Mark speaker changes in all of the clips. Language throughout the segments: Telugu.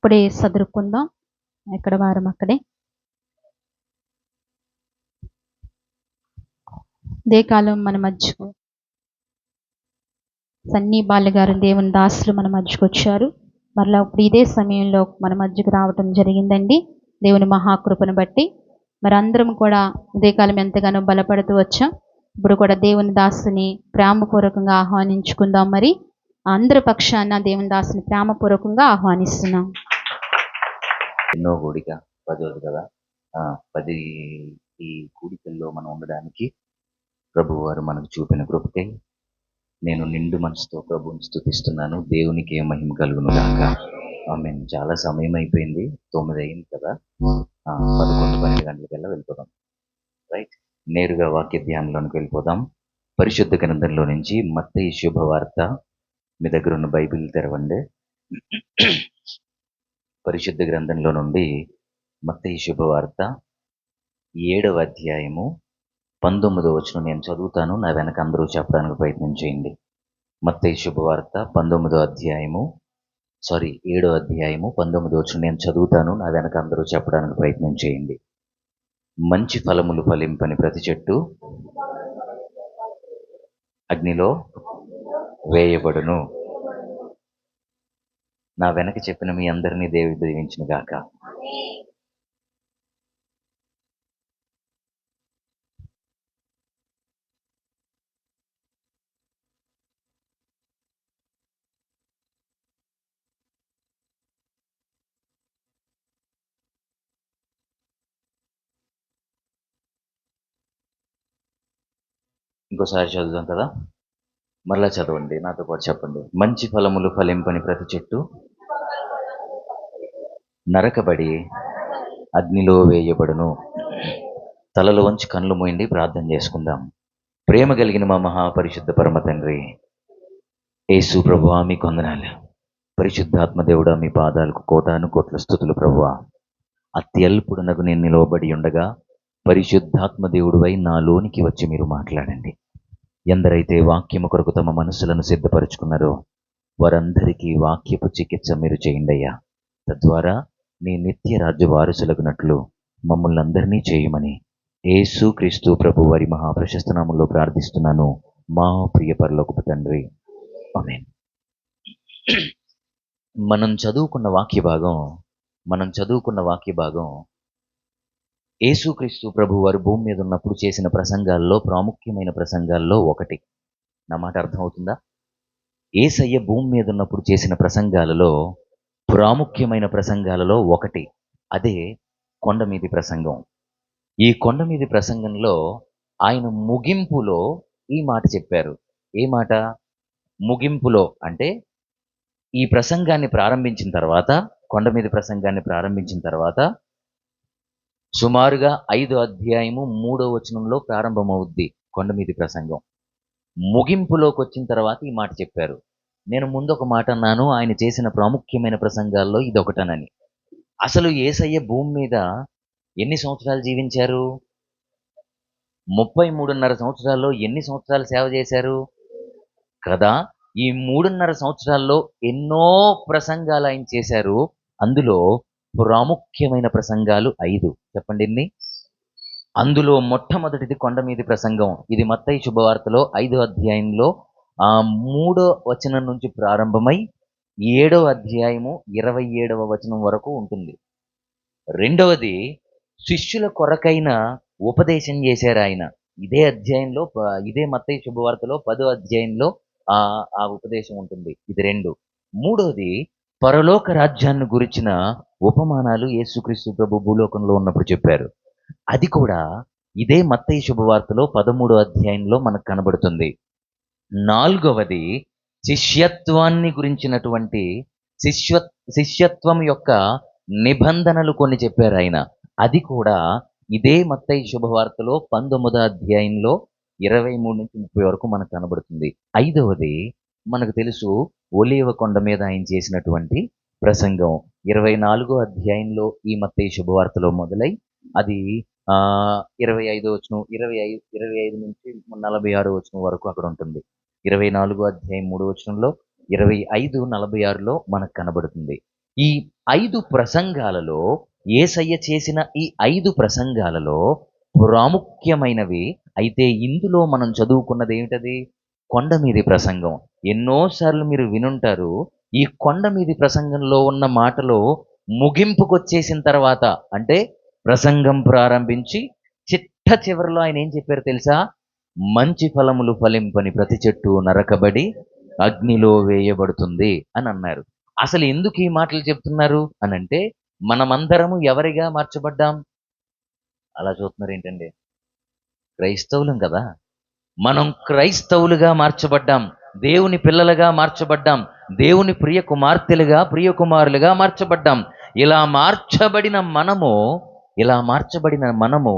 Speaker 1: ఇప్పుడే సదురుకుందాం. ఎక్కడ వారం అక్కడే. ఇదే కాలం మన మధ్యకు సన్నీ బాల్య గారు దేవుని దాసులు మన మధ్యకు వచ్చారు. మరలా ఇప్పుడు ఇదే సమయంలో మన మధ్యకు రావటం జరిగిందండి, దేవుని మహాకృపను బట్టి. మరి అందరం కూడా ఉదయకాలం ఎంతగానో బలపడుతూ వచ్చాం. ఇప్పుడు కూడా దేవుని దాసుని ప్రేమపూర్వకంగా ఆహ్వానించుకుందాం. మరి అందరి పక్షాన దేవుని దాసుని ప్రేమపూర్వకంగా ఆహ్వానిస్తున్నాం.
Speaker 2: ఎన్నో కూడిక 10వ కదా, 10 ఈ కూడికల్లో మనం ఉండడానికి ప్రభు వారు మనకు చూపిన కృపకై నేను నిండు మనసుతో ప్రభువుని స్తుతిస్తున్నాను. దేవునికి ఏ మహిమ కలుగును గాక. ఆమేన్. చాలా సమయం అయిపోయింది, 9 అయింది కదా. 11-12 గంటలకల్లా వెళ్ళిపోదాం. రైట్, నేరుగా వాక్య ధ్యానంలోనికి వెళ్ళిపోదాం. పరిశుద్ధ గ్రంథంలో నుంచి మత్తయి శుభవార్త. మీ దగ్గర ఉన్న బైబిల్ తెరవండి. పరిశుద్ధ గ్రంథంలో నుండి మత్తయి శుభవార్త 7వ అధ్యాయము 19వ వచనం నేను చదువుతాను. నా వెనక అందరూ చెప్పడానికి ప్రయత్నం చేయండి. మత్తయి శుభవార్త 7వ అధ్యాయము 19వ వచనం నేను చదువుతాను. నా వెనక అందరూ చెప్పడానికి ప్రయత్నం చేయండి. మంచి ఫలములు ఫలింపని ప్రతి చెట్టు అగ్నిలో వేయబడును. నా వెనక చెప్పిన మీ అందరినీ దేవుడు దీవించును గాక. ఇంకోసారి చదువుదాం కదా, మరలా చదవండి, నాతో పాటు చెప్పండి. మంచి ఫలములు ఫలింపని ప్రతి చెట్టు నరకబడి అగ్నిలో వేయబడును. తలలో వంచి కళ్ళు మూయండి, ప్రార్థన చేసుకుందాం. ప్రేమ కలిగిన మా మహాపరిశుద్ధ పరమ తండ్రి యేసు ప్రభువా, మీకు వందనాలు. పరిశుద్ధాత్మ దేవుడా, మీ పాదాలకు కోటాను కోట్ల స్తుతులు ప్రభువా. అత్యల్పుడునకు నేను నిలవబడి ఉండగా పరిశుద్ధాత్మ దేవుడివై నాలోనికి వచ్చి మీరు మాట్లాడండి. ఎందరైతే వాక్యము కొరకు తమ మనసులను సిద్ధపరుచుకున్నారో వారందరికీ వాక్యపు చికిత్స మీరు చేయండి అయ్యా. తద్వారా నీ నిత్య రాజ్య వారసులగునట్లు మమ్మల్ని అందరినీ చేయమని యేసు క్రీస్తు ప్రభు వారి మహాప్రశస్త నామములో ప్రార్థిస్తున్నాను, మా ప్రియ పరలోకపు తండ్రి. ఆమేన్. మనం చదువుకున్న వాక్య భాగం యేసుక్రీస్తు ప్రభు వారు భూమి మీద ఉన్నప్పుడు చేసిన ప్రసంగాల్లో ప్రాముఖ్యమైన ప్రసంగాల్లో ఒకటి. నా మాట అర్థమవుతుందా? యేసయ్య భూమి మీద ఉన్నప్పుడు చేసిన ప్రసంగాలలో ప్రాముఖ్యమైన ప్రసంగాలలో ఒకటి, అదే కొండ మీది ప్రసంగం. ఈ కొండ మీది ప్రసంగంలో ఆయన ముగింపులో ఈ మాట చెప్పారు. ఏ మాట? ముగింపులో అంటే ఈ ప్రసంగాన్ని ప్రారంభించిన తర్వాత, కొండ మీద ప్రసంగాన్ని ప్రారంభించిన తర్వాత సుమారుగా 5వ అధ్యాయము 3వ వచనంలో ప్రారంభమవుద్ది కొండ మీది ప్రసంగం. ముగింపులోకి వచ్చిన తర్వాత ఈ మాట చెప్పారు. నేను ముందు ఒక మాట అన్నాను, ఆయన చేసిన ప్రాముఖ్యమైన ప్రసంగాల్లో ఇదొకటనని. అసలు యేసయ్య భూమి మీద ఎన్ని సంవత్సరాలు జీవించారు? 33.5 సంవత్సరాల్లో ఎన్ని సంవత్సరాలు సేవ చేశారు కదా? ఈ 3.5 సంవత్సరాల్లో ఎన్నో ప్రసంగాలు ఆయన చేశారు. అందులో ప్రాముఖ్యమైన ప్రసంగాలు 5. చెప్పండి ఎన్ని? అందులో మొట్టమొదటిది కొండ మీది ప్రసంగం. ఇది మత్తయి శుభవార్తలో 5వ అధ్యాయంలో 3వ వచనం నుంచి ప్రారంభమై 7వ అధ్యాయము 27వ వచనం వరకు ఉంటుంది. రెండవది శిష్యుల కొరకైన ఉపదేశం చేశారు ఆయన. ఇదే అధ్యాయంలో, ఇదే మత్తయి శుభవార్తలో 10వ అధ్యాయంలో ఆ ఉపదేశం ఉంటుంది. ఇది 2. మూడవది పరలోక రాజ్యాన్ని గురించిన ఉపమానాలు యేసుక్రీస్తు ప్రభు భూలోకంలో ఉన్నప్పుడు చెప్పారు. అది కూడా ఇదే మత్తయి శుభవార్తలో 13వ అధ్యాయంలో మనకు కనబడుతుంది. నాలుగవది శిష్యత్వాన్ని గురించినటువంటి శిష్యత్వం యొక్క నిబంధనలు కొన్ని చెప్పారు ఆయన. అది కూడా ఇదే మత్తయి శుభవార్తలో 19వ అధ్యాయంలో 23 నుంచి 30 వరకు మనకు కనబడుతుంది. ఐదవది మనకు తెలుసు, ఒలీవ కొండ మీద ఆయన చేసినటువంటి ప్రసంగం 24వ అధ్యాయంలో ఈ మత్తయి శుభవార్తలో మొదలై అది 25వ వచనం 25 నుంచి 46వ వచనం వరకు అక్కడ ఉంటుంది. 24వ అధ్యాయం 3వ వచనంలో, 25, 46లో మనకు కనబడుతుంది. ఈ 5 ప్రసంగాలలో యేసయ్య చేసిన ఈ 5 ప్రసంగాలలో ప్రాముఖ్యమైనవి. అయితే ఇందులో మనం చదువుకున్నది ఏమిటది? కొండ మీది ప్రసంగం. ఎన్నోసార్లు మీరు వినుంటారు. ఈ కొండ మీది ప్రసంగంలో ఉన్న మాటలు ముగింపుకొచ్చేసిన తర్వాత, అంటే ప్రసంగం ప్రారంభించి చిట్ట చివరిలో ఆయన ఏం చెప్పారో తెలుసా? మంచి ఫలములు ఫలింపని ప్రతి చెట్టు నరకబడి అగ్నిలో వేయబడుతుంది అని అన్నారు. అసలు ఎందుకు ఈ మాటలు చెప్తున్నారు అనంటే, మనమందరము ఎవరిగా మార్చబడ్డాం? అలా చూస్తున్నారు ఏంటండి? క్రైస్తవులం కదా! మనం క్రైస్తవులుగా మార్చబడ్డాం. దేవుని పిల్లలుగా మార్చబడ్డాం. దేవుని ప్రియ కుమార్తెలుగా, ప్రియ కుమారులుగా మార్చబడ్డాం. ఇలా మార్చబడిన మనము, ఇలా మార్చబడిన మనము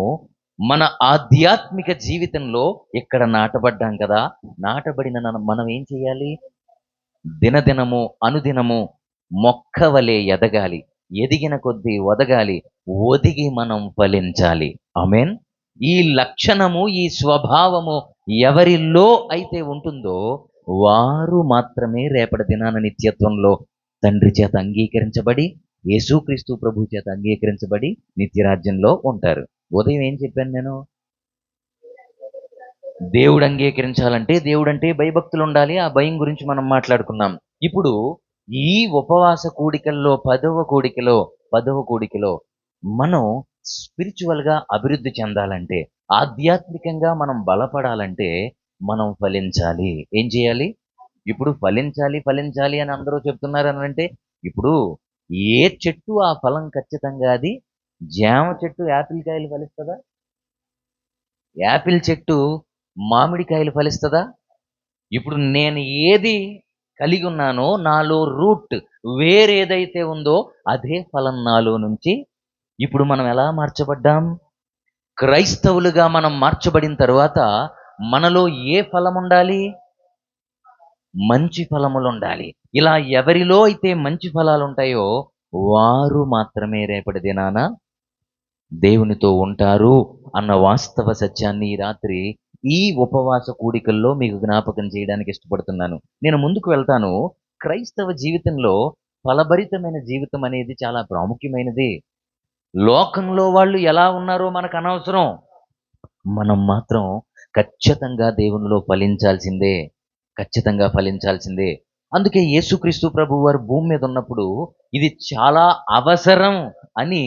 Speaker 2: మన ఆధ్యాత్మిక జీవితంలో ఇక్కడ నాటబడ్డాం కదా! నాటబడిన మనం ఏం చేయాలి? దినదినము, అనుదినము మొక్కవలే ఎదగాలి. ఎదిగిన కొద్దీ ఒదగాలి. ఒదిగి మనం ఫలించాలి. ఆమేన్. ఈ లక్షణము, ఈ స్వభావము ఎవరిలో అయితే ఉంటుందో వారు మాత్రమే రేపటి దినాన నిత్యత్వంలో తండ్రి చేత అంగీకరించబడి, యేసుక్రీస్తు ప్రభు చేత అంగీకరించబడి నిత్యరాజ్యంలో ఉంటారు. ఉదయం ఏం చెప్పాను నేను? దేవుడు అంగీకరించాలంటే దేవుడంటే భయభక్తులు ఉండాలి. ఆ భయం గురించి మనం మాట్లాడుకున్నాం. ఇప్పుడు ఈ ఉపవాస కూడికల్లో 10వ కూడికలో మనం స్పిరిచువల్‌గా అభివృద్ధి చెందాలంటే, ఆధ్యాత్మికంగా మనం బలపడాలంటే మనం ఫలించాలి. ఏం చేయాలి? ఇప్పుడు ఫలించాలి, ఫలించాలి అని అందరూ చెప్తున్నారు అనంటే, ఇప్పుడు ఏ చెట్టు ఆ ఫలం ఖచ్చితంగా అది జామ చెట్టు యాపిల్ కాయలు ఫలిస్తదా? యాపిల్ చెట్టు మామిడికాయలు ఫలిస్తదా? ఇప్పుడు నేను ఏది కలిగి ఉన్నానో, నాలో రూట్ వేరేదైతే ఉందో అదే ఫలం నాలో నుంచి. ఇప్పుడు మనం ఎలా మార్చబడ్డాం? క్రైస్తవులుగా మనం మార్చబడిన తరువాత మనలో ఏ ఫలం ఉండాలి? మంచి ఫలములుండాలి. ఇలా ఎవరిలో అయితే మంచి ఫలాలుంటాయో వారు మాత్రమే రేపటి దినాన దేవునితో ఉంటారు అన్న వాస్తవ సత్యాన్ని ఈ రాత్రి ఈ ఉపవాస కూడికల్లో మీకు జ్ఞాపకం చేయడానికి ఇష్టపడుతున్నాను. నేను ముందుకు వెళ్తాను. క్రైస్తవ జీవితంలో ఫలభరితమైన జీవితం అనేది చాలా ప్రాముఖ్యమైనది. లోకంలో వాళ్ళు ఎలా ఉన్నారో మనకు అనవసరం. మనం మాత్రం ఖచ్చితంగా దేవునిలో ఫలించాల్సిందే. ఖచ్చితంగా ఫలించాల్సిందే. అందుకే యేసుక్రీస్తు ప్రభువు వారు భూమి మీద ఉన్నప్పుడు ఇది చాలా అవసరం అని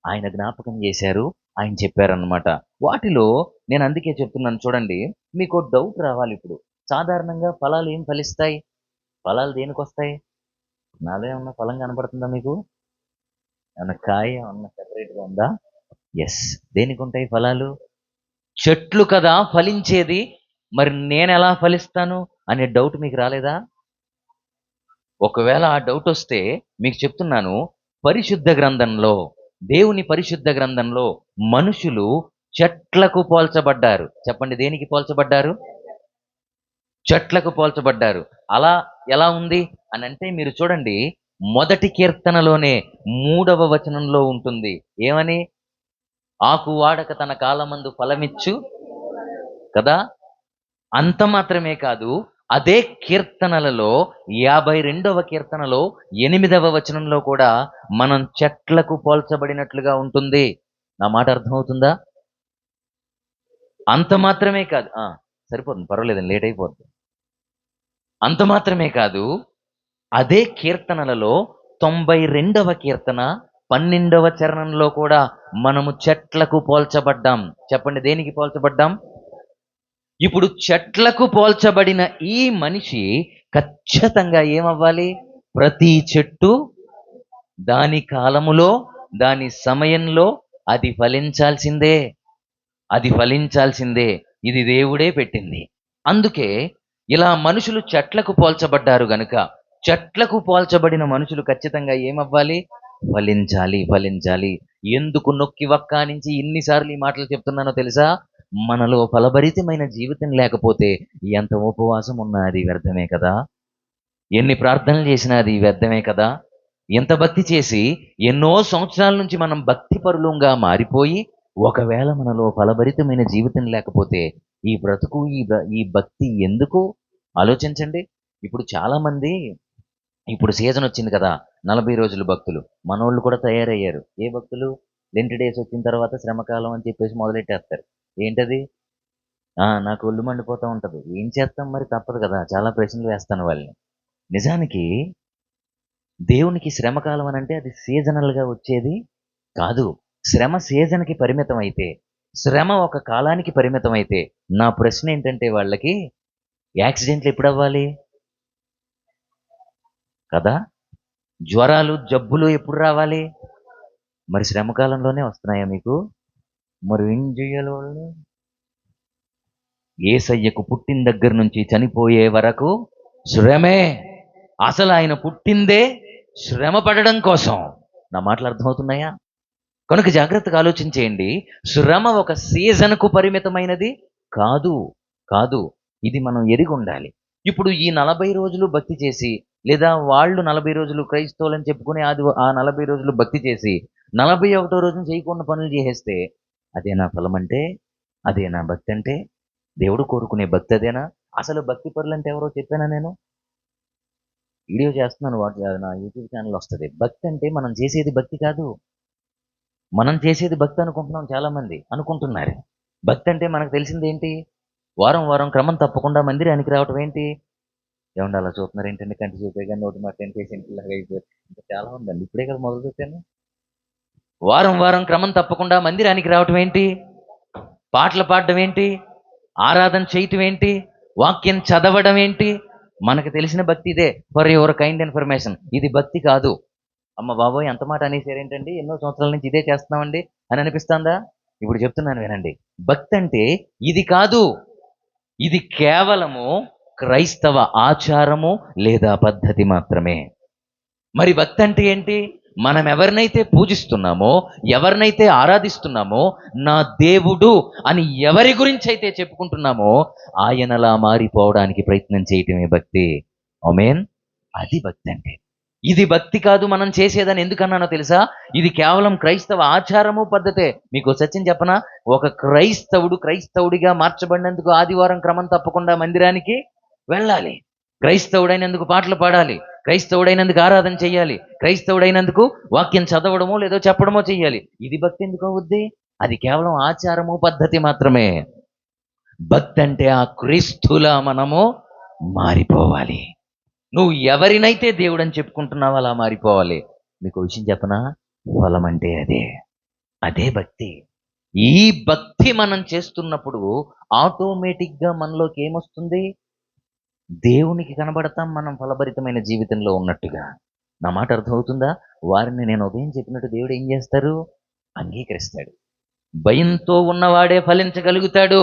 Speaker 2: ఆయన జ్ఞాపకం చేశారు. ఆయన చెప్పారన్నమాట. వాటిలో నేను అందుకే చెప్తున్నాను చూడండి. మీకో డౌట్ రావాలి ఇప్పుడు. సాధారణంగా ఫలాలు ఏం ఫలిస్తాయి? ఫలాలు దేనికొస్తాయి? నాలో ఏమన్నా ఫలం కనపడుతుందా మీకు? ఏమన్నా కాయ ఏమన్నా సెపరేట్‌గా ఉందా? యెస్. దేనికుంటాయి ఫలాలు? చెట్లు కదా ఫలించేది. మరి నేనెలా ఫలిస్తాను అనే డౌట్ మీకు రాలేదా? ఒకవేళ ఆ డౌటొస్తే మీకు చెప్తున్నాను. పరిశుద్ధ గ్రంథంలో, దేవుని పరిశుద్ధ గ్రంథంలో మనుషులు చెట్లకు పోల్చబడ్డారు. చెప్పండి దేనికి పోల్చబడ్డారు? చెట్లకు పోల్చబడ్డారు. అలా ఎలా ఉంది అనంటే మీరు చూడండి. మొదటి కీర్తనలోనే 3వ వచనంలో ఉంటుంది. ఏమని? ఆకు వాడక తన కాలమందు ఫలమిచ్చు కదా! అంత మాత్రమే కాదు. అదే కీర్తనలలో 52వ కీర్తనలో 8వ వచనంలో కూడా మనం చెట్లకు పోల్చబడినట్లుగా ఉంటుంది. నా మాట అర్థమవుతుందా? అంత మాత్రమే కాదు. సరిపోతుంది. పర్వాలేదండి. లేట్ అయిపోద్ది. అంత మాత్రమే కాదు. అదే కీర్తనలలో 92వ కీర్తన 12వ చరణంలో కూడా మనము చెట్లకు పోల్చబడ్డాం. చెప్పండి దేనికి పోల్చబడ్డాం? ఇప్పుడు చెట్లకు పోల్చబడిన ఈ మనిషి ఖచ్చితంగా ఏమవ్వాలి? ప్రతి చెట్టు దాని కాలములో, దాని సమయంలో అది ఫలించాల్సిందే. అది ఫలించాల్సిందే. ఇది దేవుడే పెట్టింది. అందుకే ఇలా మనుషులు చెట్లకు పోల్చబడ్డారు గనుక, చెట్లకు పోల్చబడిన మనుషులు ఖచ్చితంగా ఏమవ్వాలి? ఫలించాలి, ఫలించాలి. ఎందుకు నొక్కి వక్కానించి ఇన్ని సార్లు ఈ మాటలు చెప్తున్నానో తెలుసా? మనలో ఫలభరితమైన జీవితం లేకపోతే ఎంత ఉపవాసం ఉన్నా అది వ్యర్థమే కదా! ఎన్ని ప్రార్థనలు చేసినా అది వ్యర్థమే కదా! ఎంత భక్తి చేసి ఎన్నో సంవత్సరాల నుంచి మనం భక్తి పరులంగా మారిపోయి, ఒకవేళ మనలో ఫలభరితమైన జీవితం లేకపోతే ఈ బ్రతుకు, ఈ భక్తి ఎందుకు? ఆలోచించండి. ఇప్పుడు చాలామంది ఇప్పుడు సీజన్ వచ్చింది కదా, 40 రోజులు భక్తులు మనోళ్ళు కూడా తయారయ్యారు. ఏ భక్తులు? లెంట్ డేస్ వచ్చిన తర్వాత శ్రమకాలం అని చెప్పేసి మొదలెట్టేస్తారు. ఏంటది? నాకు ఒళ్ళు మండిపోతా ఉంటది. ఏం చేస్తాం మరి, తప్పదు కదా. చాలా ప్రశ్నలు వేస్తాను వాళ్ళని. నిజానికి దేవునికి శ్రమకాలం అని అంటే అది సీజనల్గా వచ్చేది కాదు. శ్రమ సీజన్కి పరిమితం అయితే, శ్రమ ఒక కాలానికి పరిమితం అయితే, నా ప్రశ్న ఏంటంటే వాళ్ళకి, యాక్సిడెంట్లు ఎప్పుడు అవ్వాలి కదా? జ్వరాలు జబ్బులు ఎప్పుడు రావాలి? మరి శ్రమకాలంలోనే వస్తున్నాయా మీకు? మరి ఏం చేయాలి వాళ్ళు? యేసయ్యకు పుట్టిన దగ్గర నుంచి చనిపోయే వరకు శ్రమే. అసలు ఆయన పుట్టిందే శ్రమ పడడం కోసం. నా మాటలు అర్థమవుతున్నాయా? కనుక జాగ్రత్తగా ఆలోచించేయండి. శ్రమ ఒక సీజన్కు పరిమితమైనది కాదు. కాదు. ఇది మనం ఎరిగి ఉండాలి. ఇప్పుడు ఈ 40 రోజులు భక్తి చేసి, లేదా వాళ్ళు 40 రోజులు క్రైస్తవులని చెప్పుకుని ఆ 40 రోజులు భక్తి చేసి 41వ రోజున చేయకుండా పనులు చేసేస్తే అదేనా ఫలం అంటే? అదేనా భక్తి అంటే? దేవుడు కోరుకునే భక్తి అదేనా? అసలు భక్తి పరులు అంటే ఎవరో చెప్పానా నేను? వీడియో చేస్తున్నాను, నా యూట్యూబ్ ఛానల్ వస్తుంది. భక్తి అంటే మనం చేసేది భక్తి కాదు. మనం చేసేది భక్తి అనుకుంటున్నాం, చాలామంది అనుకుంటున్నారు. భక్తి అంటే మనకు తెలిసింది ఏంటి? వారం వారం క్రమం తప్పకుండా మందిరానికి రావటం ఏంటి? ఏమండి అలా చూస్తున్నారు ఏంటంటే, కంటి చూపే కానీ నోటి మాట ఏంటి ఇలాగ అయిపోయారు. ఇంకా చాలా ఉందండి, ఇప్పుడే కదా మొదలు పెట్టాను. వారం వారం క్రమం తప్పకుండా మందిరానికి రావటం ఏంటి? పాటలు పాడడం ఏంటి? ఆరాధన చేయటం ఏంటి? వాక్యం చదవడం ఏంటి? మనకు తెలిసిన భక్తి ఇదే. ఫర్ యువర్ కైండ్ ఇన్ఫర్మేషన్, ఇది భక్తి కాదు. అమ్మ బాబోయ్, ఎంత మాట అనేసారేంటండి, ఎన్నో సంవత్సరాల నుంచి ఇదే చేస్తున్నామండి అని అనిపిస్తుందా? ఇప్పుడు చెప్తున్నాను వినండి. భక్తి అంటే ఇది కాదు. ఇది కేవలము క్రైస్తవ ఆచారము లేదా పద్ధతి మాత్రమే. మరి భక్తి అంటే ఏంటి? మనం ఎవరినైతే పూజిస్తున్నామో, ఎవరినైతే ఆరాధిస్తున్నామో, నా దేవుడు అని ఎవరి గురించి అయితే చెప్పుకుంటున్నామో ఆయనలా మారిపోవడానికి ప్రయత్నం చేయటమే భక్తి. ఆమేన్. అది భక్తి అంటే. ఇది భక్తి కాదు మనం చేసేదని ఎందుకన్నానో తెలుసా? ఇది కేవలం క్రైస్తవ ఆచారము పద్ధతే. మీకు సత్యం చెప్పనా? ఒక క్రైస్తవుడు క్రైస్తవుడిగా మార్చబడినందుకు ఆదివారం క్రమం తప్పకుండా మందిరానికి వెళ్ళాలి. క్రైస్తవుడైనందుకు పాటలు పాడాలి. క్రైస్తవుడైనందుకు ఆరాధన చెయ్యాలి. క్రైస్తవుడైనందుకు వాక్యం చదవడమో లేదో చెప్పడమో చెయ్యాలి. ఇది భక్తి ఎందుకు అవుద్ది? అది కేవలం ఆచారము పద్ధతి మాత్రమే. భక్తి అంటే ఆ క్రీస్తులా మనము మారిపోవాలి. నువ్వు ఎవరినైతే దేవుడని చెప్పుకుంటున్నావో అలా మారిపోవాలి. మీకు విషయం చెప్పనా? ఫలం అంటే అదే. అదే భక్తి. ఈ భక్తి మనం చేస్తున్నప్పుడు ఆటోమేటిక్గా మనలోకి ఏమొస్తుంది? దేవునికి కనబడతాం మనం ఫలభరితమైన జీవితంలో ఉన్నట్టుగా. నా మాట అర్థమవుతుందా? వారిని నేను ఉదయం చెప్పినట్టు దేవుడు ఏం చేస్తారు? అంగీకరిస్తాడు. భయంతో ఉన్నవాడే ఫలించగలుగుతాడు.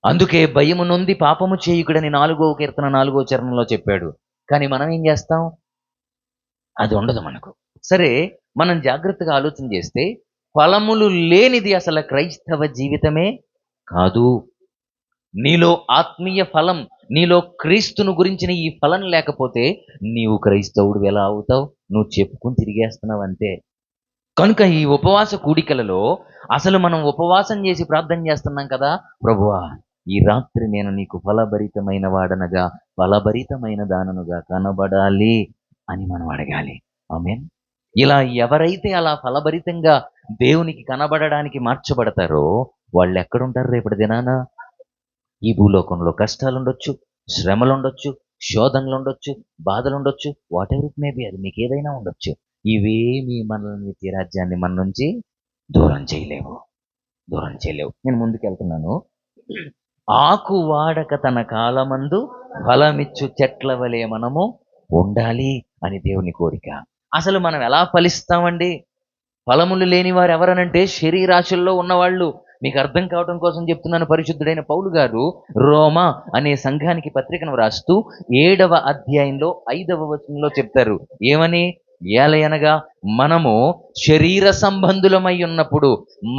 Speaker 2: అందుకే భయము నొంది పాపము చేయుకుడని 4వ కీర్తన 4వ చరణంలో చెప్పాడు. కానీ మనం ఏం చేస్తాం? అది ఉండదు మనకు. సరే, మనం జాగ్రత్తగా ఆలోచన చేస్తే ఫలములు లేనిది అసలు క్రైస్తవ జీవితమే కాదు. నీలో ఆత్మీయ ఫలం, నీలో క్రీస్తును గురించిన ఈ ఫలం లేకపోతే నీవు క్రైస్తవుడు ఎలా అవుతావు? నువ్వు చెప్పుకుని తిరిగేస్తున్నావు అంతే. కనుక ఈ ఉపవాస కూడికలలో అసలు మనం ఉపవాసం చేసి ప్రార్థన చేస్తున్నాం కదా, ప్రభువా ఈ రాత్రి నేను నీకు ఫలభరితమైన వాడనగా ఫలభరితమైన దాననుగా కనబడాలి అని మనం అడగాలి. ఆమేన్. ఇలా ఎవరైతే అలా ఫలభరితంగా దేవునికి కనబడడానికి మార్చబడతారో వాళ్ళు ఎక్కడుంటారు రేపటి దినాన? ఈ భూలోకంలో కష్టాలుండొచ్చు, శ్రమలుండొచ్చు, శోధనలుండొచ్చు, బాధలుండొచ్చు, what ever it may be, అది మీకు ఏదైనా ఉండొచ్చు. ఇవేమీ మనల్ని నిత్య రాజ్యాన్ని మన నుంచి దూరం చేయలేవు. దూరం చేయలేవు. నేను ముందుకెళ్తున్నాను. ఆకు వాడక తన కాలమందు ఫలమిచ్చు చెట్ల వలె మనము ఉండాలి అని దేవుని కోరిక. అసలు మనం ఎలా ఫలిస్తామండి? ఫలములు లేని వారు ఎవరనంటే శరీరాశుల్లో ఉన్నవాళ్ళు. మీకు అర్థం కావడం కోసం చెప్తున్నాను. పరిశుద్ధుడైన పౌలు గారు రోమా అనే సంఘానికి పత్రికను రాస్తూ 7వ అధ్యాయంలో 5వ వచనంలో చెప్తారు. ఏమని? ఏలయనగా మనము శరీర సంబంధులమై ఉన్నప్పుడు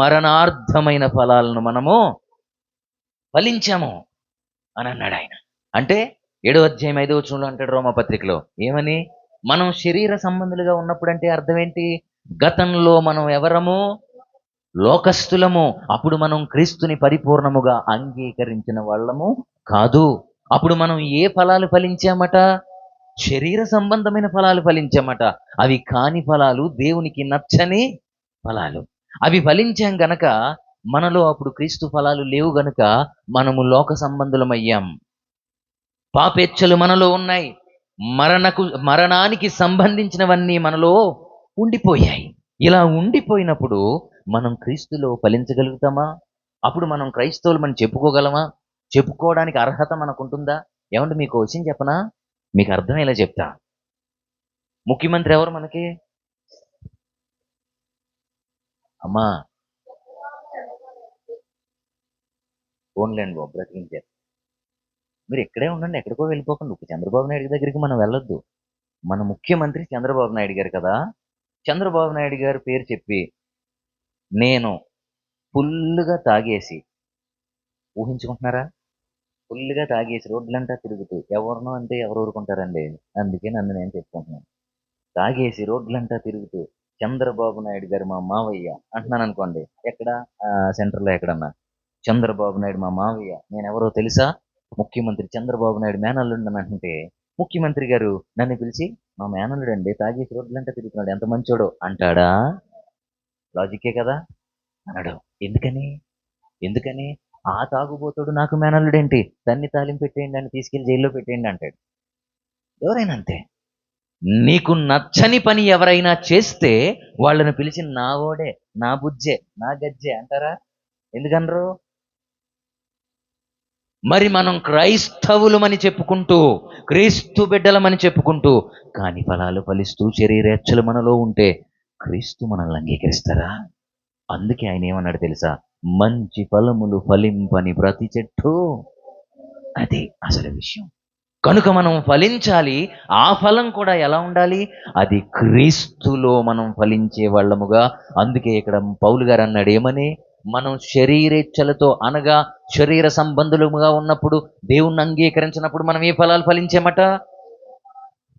Speaker 2: మరణార్థమైన ఫలాలను మనము ఫలించాము అని అన్నాడు ఆయన. అంటే 7వ అధ్యాయం 5వ వచనంలో అంటాడు రోమా పత్రికలో ఏమని? మనం శరీర సంబంధులుగా ఉన్నప్పుడు అంటే అర్థం ఏంటి? గతంలో మనం ఎవరము? లోకస్తులము. అప్పుడు మనం క్రీస్తుని పరిపూర్ణముగా అంగీకరించిన వాళ్ళము కాదు. అప్పుడు మనం ఏ ఫలాలు ఫలించామట? శరీర సంబంధమైన ఫలాలు ఫలించామట. అవి కాని ఫలాలు, దేవునికి నచ్చని ఫలాలు. అవి ఫలించాం గనక మనలో అప్పుడు క్రీస్తు ఫలాలు లేవు గనుక మనము లోక సంబంధులమయ్యాం. పాపేచ్ఛలు మనలో ఉన్నాయి. మరణానికి సంబంధించినవన్నీ మనలో ఉండిపోయాయి. ఇలా ఉండిపోయినప్పుడు మనం క్రీస్తులో ఫలించగలుగుతామా? అప్పుడు మనం క్రైస్తవులమని చెప్పుకోగలమా? చెప్పుకోవడానికి అర్హత మనకుంటుందా? ఏమంటే మీకు విషయం చెప్పనా? మీకు అర్థమయ్యేలా చెప్తా. ముఖ్యమంత్రి ఎవరు మనకి? అమ్మా ఫోన్లేండి బాబు, బ్రతికించారు. మీరు ఇక్కడే ఉండండి, ఎక్కడికో వెళ్ళిపోకండి. ఇప్పుడు చంద్రబాబు నాయుడు దగ్గరికి మనం వెళ్ళొద్దు. మన ముఖ్యమంత్రి చంద్రబాబు నాయుడు గారు కదా. చంద్రబాబు నాయుడు గారి పేరు చెప్పి నేను ఫుల్లుగా తాగేసి, ఊహించుకుంటున్నారా? ఫుల్లుగా తాగేసి రోడ్లంటా తిరుగుతూ, ఎవరినో అంటే ఎవరు ఊరుకుంటారండి? అందుకే నన్ను నేను చెప్పుకుంటున్నాను. తాగేసి రోడ్లంటా తిరుగుతూ చంద్రబాబు నాయుడు గారు మా మావయ్య అంటున్నాను అనుకోండి. ఎక్కడ? సెంటర్లో ఎక్కడన్నా చంద్రబాబు నాయుడు మా మావయ్య, నేను ఎవరో తెలుసా? ముఖ్యమంత్రి చంద్రబాబు నాయుడు మేనల్లుండి అని అంటే, ముఖ్యమంత్రి గారు నన్ను పిలిచి మా మేనల్లుడు అండి, తాగేసి రోడ్లంటా తిరుగుతున్నాడు, ఎంత మంచోడో అంటాడా? లాజిక్కే కదా. అనడు. ఎందుకని? ఎందుకని? ఆ తాగుబోతుడు నాకు మేనల్లుడేంటి, తన్ని తాలింపు పెట్టేయండి, అని తీసుకెళ్లి జైల్లో పెట్టేయండి అంటాడు. ఎవరైనా అంతే. నీకు నచ్చని పని ఎవరైనా చేస్తే వాళ్ళని పిలిచి నా ఓడే, నా బుజ్జే, నా గజ్జే అంటారా? ఎందుకనరు? మరి మనం క్రైస్తవులమని చెప్పుకుంటూ, క్రీస్తు బిడ్డలమని చెప్పుకుంటూ కాని ఫలాలు ఫలిస్తూ శరీరేచ్ఛలు మనలో ఉంటే క్రీస్తు మనల్ని అంగీకరిస్తారా? అందుకే ఆయన ఏమన్నాడు తెలుసా? మంచి ఫలములు ఫలింపని ప్రతి చెట్టు, అది అసలు విషయం. కనుక మనం ఫలించాలి. ఆ ఫలం కూడా ఎలా ఉండాలి? అది క్రీస్తులో మనం ఫలించే వాళ్ళముగా. అందుకే ఇక్కడ పౌలు గారు అన్నాడు ఏమని? మనం శరీరేచ్ఛలతో అనగా శరీర సంబంధులుగా ఉన్నప్పుడు, దేవుణ్ణి అంగీకరించినప్పుడు మనం ఏ ఫలాలు ఫలించామట?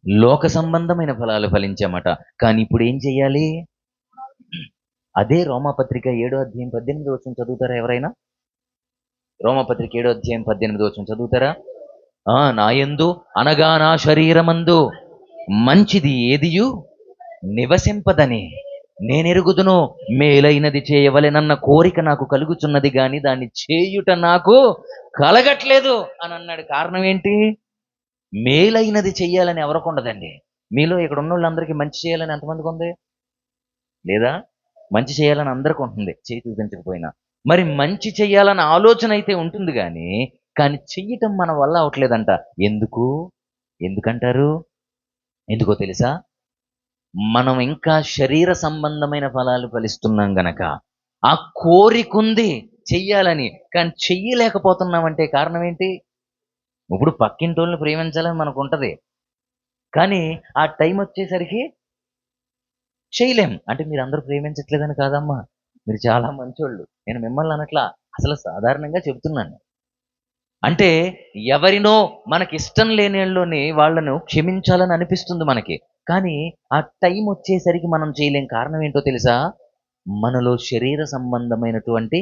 Speaker 2: లోక సంబంధమైన ఫలాలు ఫలించామట. కానీ ఇప్పుడు ఏం చెయ్యాలి? అదే రోమాపత్రిక 7:18 చదువుతారా ఎవరైనా? రోమాపత్రిక 7:18 చదువుతారా? నాయందు అనగా నా శరీరమందు మంచిది ఏదియు నివసింపదని నేనెరుగుదును. మేలైనది చేయవలెనన్న కోరిక నాకు కలుగుచున్నది గాని దాన్ని చేయుట నాకు కలగట్లేదు అని అన్నాడు. కారణం ఏంటి? మేలైనది చెయ్యాలని ఎవరికి ఉండదండి. మీలో ఇక్కడ ఉన్న వాళ్ళందరికీ మంచి చేయాలని ఎంతమందికి ఉంది? లేదా? మంచి చేయాలని అందరికీ ఉంటుంది, చేయి చూపించకపోయినా. మరి మంచి చెయ్యాలన్న ఆలోచన అయితే ఉంటుంది కానీ చెయ్యటం మన వల్ల అవట్లేదంట. ఎందుకు? ఎందుకంటారు? ఎందుకో తెలుసా? మనం ఇంకా శరీర సంబంధమైన ఫలాలు ఫలిస్తున్నాం గనక. ఆ కోరికుంది చెయ్యాలని, కానీ చెయ్యలేకపోతున్నామంటే కారణం ఏంటి? ఇప్పుడు పక్కింటోళ్ళని ప్రేమించాలని మనకు ఉంటది, కానీ ఆ టైం వచ్చేసరికి చేయలేం. అంటే మీరందరూ ప్రేమించట్లేదని కాదమ్మా, మీరు చాలా మంచోళ్ళు. నేను మిమ్మల్ని అనట్లా, అసలు సాధారణంగా చెబుతున్నాను. అంటే ఎవరినో మనకిష్టం లేనిలోని వాళ్ళను క్షమించాలని అనిపిస్తుంది మనకి, కానీ ఆ టైం వచ్చేసరికి మనం చేయలేం. కారణం ఏంటో తెలుసా? మనలో శరీర సంబంధమైనటువంటి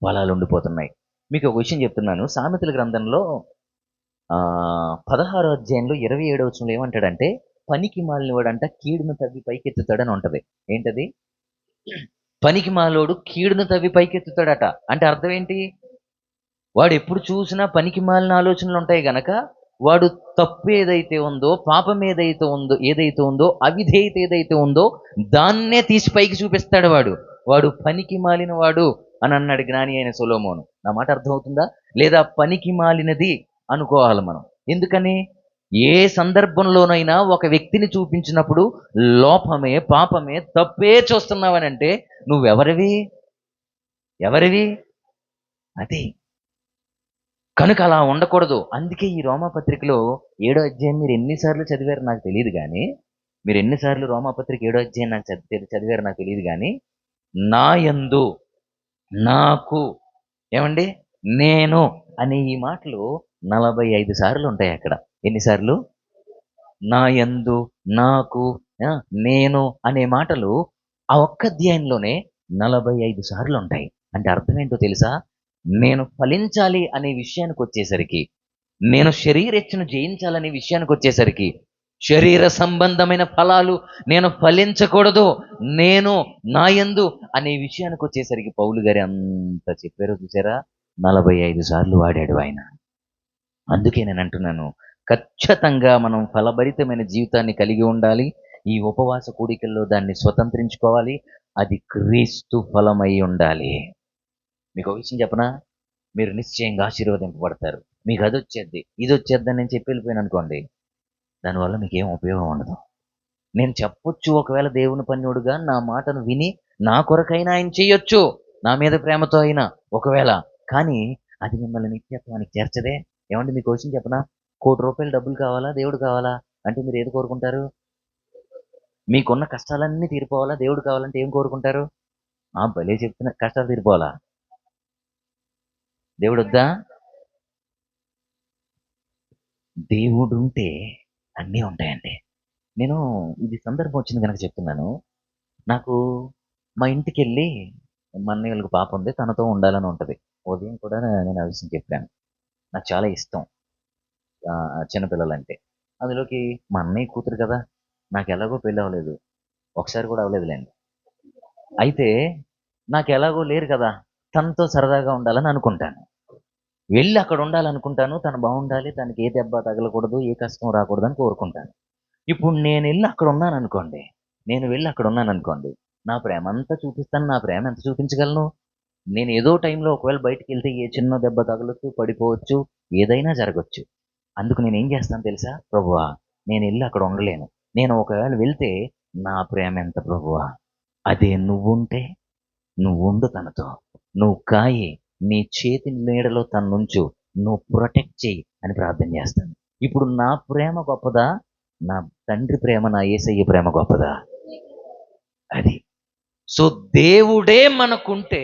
Speaker 2: ఫలాలు ఉండిపోతున్నాయి. మీకు ఒక విషయం చెప్తున్నాను. సామెతల గ్రంథంలో 16వ అధ్యాయంలో 27వ వచనంలో ఏమంటాడంటే, పనికి మాలినవాడంట కీడును తవ్వి పైకెత్తుతాడని ఉంటది. ఏంటది? పనికి మాలోడు కీడును తవ్వి పైకెత్తుతాడట. అంటే అర్థం ఏంటి? వాడు ఎప్పుడు చూసినా పనికి మాలిన ఆలోచనలు ఉంటాయి గనక, వాడు తప్పు ఏదైతే ఉందో, పాపం ఏదైతే ఉందో, అవిధేయత ఏదైతే ఉందో దాన్నే తీసి పైకి చూపిస్తాడు వాడు. వాడు పనికి మాలిన వాడు అని అన్నాడు జ్ఞాని అయిన సొలొమోను. నా మాట అర్థమవుతుందా? లేదా పనికి మాలినది అనుకోవాలి మనం. ఎందుకని? ఏ సందర్భంలోనైనా ఒక వ్యక్తిని చూపించినప్పుడు లోపమే, పాపమే, తప్పే చూస్తున్నావనంటే నువ్వెవరివి? ఎవరివి? అది. కనుక అలా ఉండకూడదు. అందుకే ఈ రోమాపత్రికలో 7వ అధ్యాయం మీరు ఎన్నిసార్లు చదివారో నాకు తెలియదు కానీ, మీరు ఎన్నిసార్లు రోమాపత్రిక 7వ అధ్యాయం నాకు చదివారో నాకు తెలియదు కానీ, నా యందు, నాకు, ఏమండి, నేను అనే ఈ మాటలు 45 సార్లు ఉంటాయి అక్కడ. ఎన్నిసార్లు? నా యందు, నాకు, నేను అనే మాటలు ఆ ఒక్క అధ్యాయంలోనే 45 సార్లు ఉంటాయి. అంటే అర్థం ఏంటో తెలుసా? నేను ఫలించాలి అనే విషయానికి వచ్చేసరికి నేను శరీరేచ్ఛను జయించాలనే విషయానికి వచ్చేసరికి శరీర సంబంధమైన ఫలాలు నేను ఫలించకూడదు, నేను నాయందు అనే విషయానికి వచ్చేసరికి పౌలు గారు అంత చెప్పారో చూసారా, 45 సార్లు వాడాడు ఆయన. అందుకే నేను అంటున్నాను, ఖచ్చితంగా మనం ఫలభరితమైన జీవితాన్ని కలిగి ఉండాలి. ఈ ఉపవాస కూడికల్లో దాన్ని స్వతంత్రించుకోవాలి. అది క్రీస్తు ఫలమై ఉండాలి. మీకు ఒక విషయం చెప్పనా, మీరు నిశ్చయంగా ఆశీర్వదింపబడతారు. మీకు అది వచ్చేద్ది, ఇది వచ్చేద్దని నేను చెప్పి వెళ్ళిపోయాను అనుకోండి, దానివల్ల మీకు ఏం ఉపయోగం ఉండదు. నేను చెప్పొచ్చు ఒకవేళ దేవుని పన్నుడుగా నా మాటను విని నా కొరకైనా ఆయన చేయొచ్చు, నా మీద ప్రేమతో అయినా ఒకవేళ, కానీ అది మిమ్మల్ని నిత్యత్వానికి చేర్చదే. ఏమంటే మీకు క్వశ్చన్ చెప్పనా, ₹1,00,00,000 డబ్బులు కావాలా, దేవుడు కావాలా అంటే మీరు ఏది కోరుకుంటారు? మీకున్న కష్టాలన్నీ తీరిపోవాలా, దేవుడు కావాలంటే ఏం కోరుకుంటారు? భలే చెప్తున్నా, కష్టాలు తీరిపోవాలా, దేవుడు వద్దా? దేవుడుంటే అన్నీ ఉంటాయండి. నేను ఇది సందర్భం వచ్చింది కనుక చెప్తున్నాను. నాకు మా ఇంటికెళ్ళి మా అన్నయ్య వాళ్ళకి పాప ఉంది, తనతో ఉండాలని ఉంటుంది. ఉదయం కూడా నేను ఆ విషయం చెప్పాను. నాకు చాలా ఇష్టం చిన్నపిల్లలంటే. అందులోకి మా అన్నయ్య కూతురు కదా, నాకు ఎలాగో పెళ్ళి అవ్వలేదు, ఒకసారి కూడా అవ్వలేదులేండి. అయితే నాకు ఎలాగో లేరు కదా, తనతో సరదాగా ఉండాలని అనుకుంటాను. వెళ్ళి అక్కడ ఉండాలనుకుంటాను, తను బాగుండాలి, తనకి ఏ దెబ్బ తగలకూడదు, ఏ కష్టం రాకూడదని కోరుకుంటాను. ఇప్పుడు నేను వెళ్ళి అక్కడ ఉన్నాననుకోండి, నా ప్రేమ అంతా చూపిస్తాను. నా ప్రేమ ఎంత చూపించగలను? నేను ఏదో టైంలో ఒకవేళ బయటికి వెళ్తే ఏ చిన్న దెబ్బ తగలొచ్చు, పడిపోవచ్చు, ఏదైనా జరగచ్చు. అందుకు నేనేం చేస్తాను తెలుసా? ప్రభువా, నేను వెళ్ళి అక్కడ ఉండలేను. నేను ఒకవేళ వెళ్తే నా ప్రేమ ఎంత ప్రభువా? అదే నువ్వుంటే నువ్వుండు తనతో, నువ్వు కాయి, నీ చేతి నీడలో తన్నుంచు, నువ్వు ప్రొటెక్ట్ చెయ్యి అని ప్రార్థన చేస్తాను. ఇప్పుడు నా ప్రేమ గొప్పదా, నా తండ్రి ప్రేమ, నా యేసయ్య ప్రేమ గొప్పదా? అది. సో దేవుడే మనకుంటే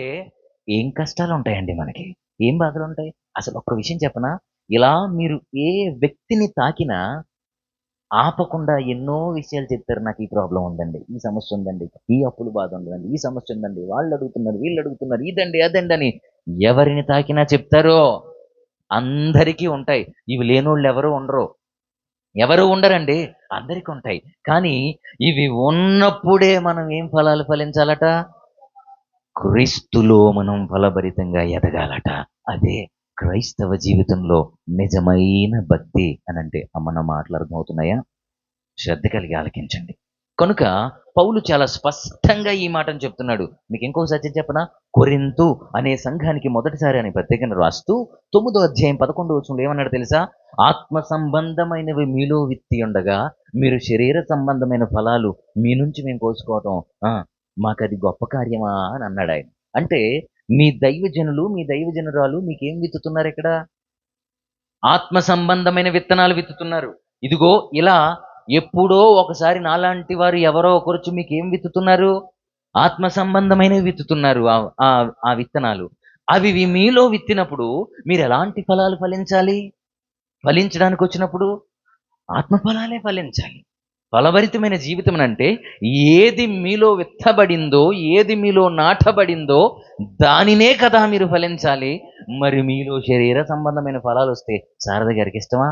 Speaker 2: ఏం కష్టాలు ఉంటాయండి మనకి, ఏం బాధలు ఉంటాయి? అసలు ఒక్క విషయం చెప్పనా, ఇలా మీరు ఏ వ్యక్తిని తాకినా ఆపకుండా ఎన్నో విషయాలు చెప్తారు. నాకు ఈ ప్రాబ్లం ఉందండి, ఈ సమస్య ఉందండి, ఈ అప్పుల బాధ ఉందండి, ఈ సమస్య ఉందండి, వాళ్ళు అడుగుతున్నారు, వీళ్ళు అడుగుతున్నారు, ఇదండి అదండి అని ఎవరిని తాకినా చెప్తారో. అందరికీ ఉంటాయి. ఇవి లేనోళ్ళు ఎవరు ఉండరండి, అందరికీ ఉంటాయి. కానీ ఇవి ఉన్నప్పుడే మనం ఏం ఫలాలు ఫలించాలట? క్రీస్తులో మనం ఫలభరితంగా ఎదగాలట. అదే క్రైస్తవ జీవితంలో నిజమైన భక్తి అని అంటే. మన మాటలు అర్థమవుతున్నాయా? శ్రద్ధ కలిగి ఆలకించండి. కనుక పౌలు చాలా స్పష్టంగా ఈ మాటను చెప్తున్నాడు. మీకు ఇంకో సత్యం చెప్పనా? కొరింతు అనే సంఘానికి మొదటిసారి అని పత్రికను రాస్తూ 9వ అధ్యాయం 11వ వచనంలో ఏమన్నాడు తెలుసా? ఆత్మ సంబంధమైనవి మీలో విత్తి ఉండగా మీరు శరీర సంబంధమైన ఫలాలు మీ నుంచి మేము కోసుకోవటం మాకది గొప్ప కార్యమా అని అన్నాడు ఆయన. అంటే మీ దైవజనులు, మీ దైవజనురాలు మీకేం విత్తుతున్నారు ఇక్కడ? ఆత్మ సంబంధమైన విత్తనాలు విత్తుతున్నారు. ఇదిగో ఇలా ఎప్పుడో ఒకసారి నాలాంటి వారు ఎవరో ఒకరొచ్చి మీకు ఏం విత్తుతున్నారు? ఆత్మ సంబంధమైనవి విత్తుతున్నారు. ఆ విత్తనాలు అవి మీలో విత్తినప్పుడు మీరు ఎలాంటి ఫలాలు ఫలించాలి? ఫలించడానికి వచ్చినప్పుడు ఆత్మ ఫలాలే ఫలించాలి. ఫలభరితమైన జీవితం అంటే ఏది మీలో విత్తబడిందో, ఏది మీలో నాటబడిందో దానినే కదా మీరు ఫలించాలి. మరి మీలో శరీర సంబంధమైన ఫలాలు వస్తే శారద గారికి ఇష్టమా,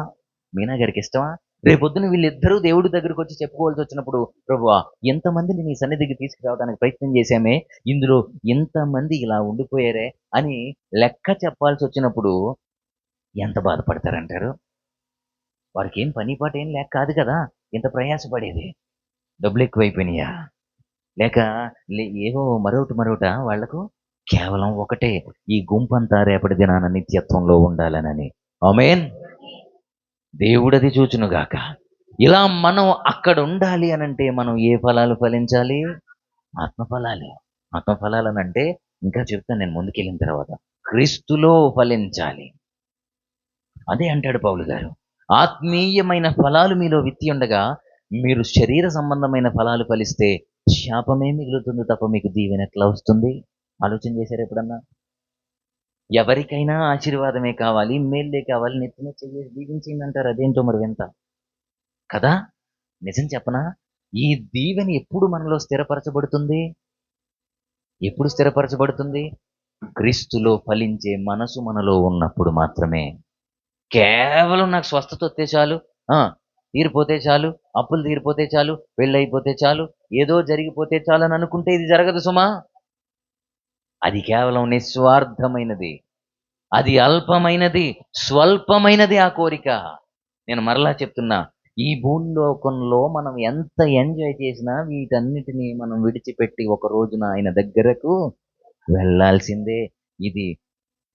Speaker 2: మీనా గారికి ఇష్టమా? రేపొద్దున వీళ్ళిద్దరూ దేవుడి దగ్గరికి వచ్చి చెప్పుకోవాల్సి వచ్చినప్పుడు, ప్రభువా, ఎంతమందిని నీ సన్నిధికి తీసుకురావడానికి ప్రయత్నం చేశామే, ఇందులో ఎంతమంది ఇలా ఉండిపోయారే అని లెక్క చెప్పాల్సి వచ్చినప్పుడు ఎంత బాధపడతారంటారు? వారికి ఏం పని పాట ఏం లేక కాదు కదా ఇంత ప్రయాసపడేది. డబ్బులు ఎక్కువైపోయినాయా, లేక ఏవో మరొకట వాళ్లకు కేవలం ఒకటే, ఈ గుంపంతా రేపటి దినాన నిత్యత్వంలో ఉండాలనని. ఆమేన్. దేవుడది చూచునుగాక. ఇలా మనం అక్కడ ఉండాలి అనంటే మనం ఏ ఫలాలు ఫలించాలి? ఆత్మఫలాలు. ఆత్మఫలాలనంటే ఇంకా చెప్తాను నేను ముందుకెళ్ళిన తర్వాత. క్రీస్తులో ఫలించాలి. అదే అంటాడు పౌలు గారు. ఆత్మీయమైన ఫలాలు మీలో విత్తి ఉండగా మీరు శరీర సంబంధమైన ఫలాలు ఫలిస్తే శాపమే మిగులుతుంది తప్ప మీకు దీవెన ఎట్లా వస్తుంది? ఆలోచన చేశారు ఎప్పుడన్నా? ఎవరికైనా ఆశీర్వాదమే కావాలి, మేల్లే కావాలి, నెత్తిన చెయ్యేసి దీవించింది అంటారు. అదేంటో మరి వింత కదా. నిజం చెప్పనా, ఈ దీవెన ఎప్పుడు మనలో స్థిరపరచబడుతుంది? ఎప్పుడు స్థిరపరచబడుతుంది? క్రీస్తులో ఫలించే మనసు మనలో ఉన్నప్పుడు మాత్రమే. కేవలం నాకు స్వస్థత వస్తే చాలు, ఆ, తీరిపోతే చాలు, అప్పులు తీరిపోతే చాలు, పెళ్ళైపోతే చాలు, ఏదో జరిగిపోతే చాలు అని అనుకుంటే ఇది జరగదు సుమా. అది కేవలం నిస్వార్థమైనది, అది అల్పమైనది, స్వల్పమైనది ఆ కోరిక. నేను మరలా చెప్తున్నా, ఈ భూలోకంలో మనం ఎంత ఎంజాయ్ చేసినా వీటన్నిటిని మనం విడిచిపెట్టి ఒక రోజున ఆయన దగ్గరకు వెళ్ళాల్సిందే. ఇది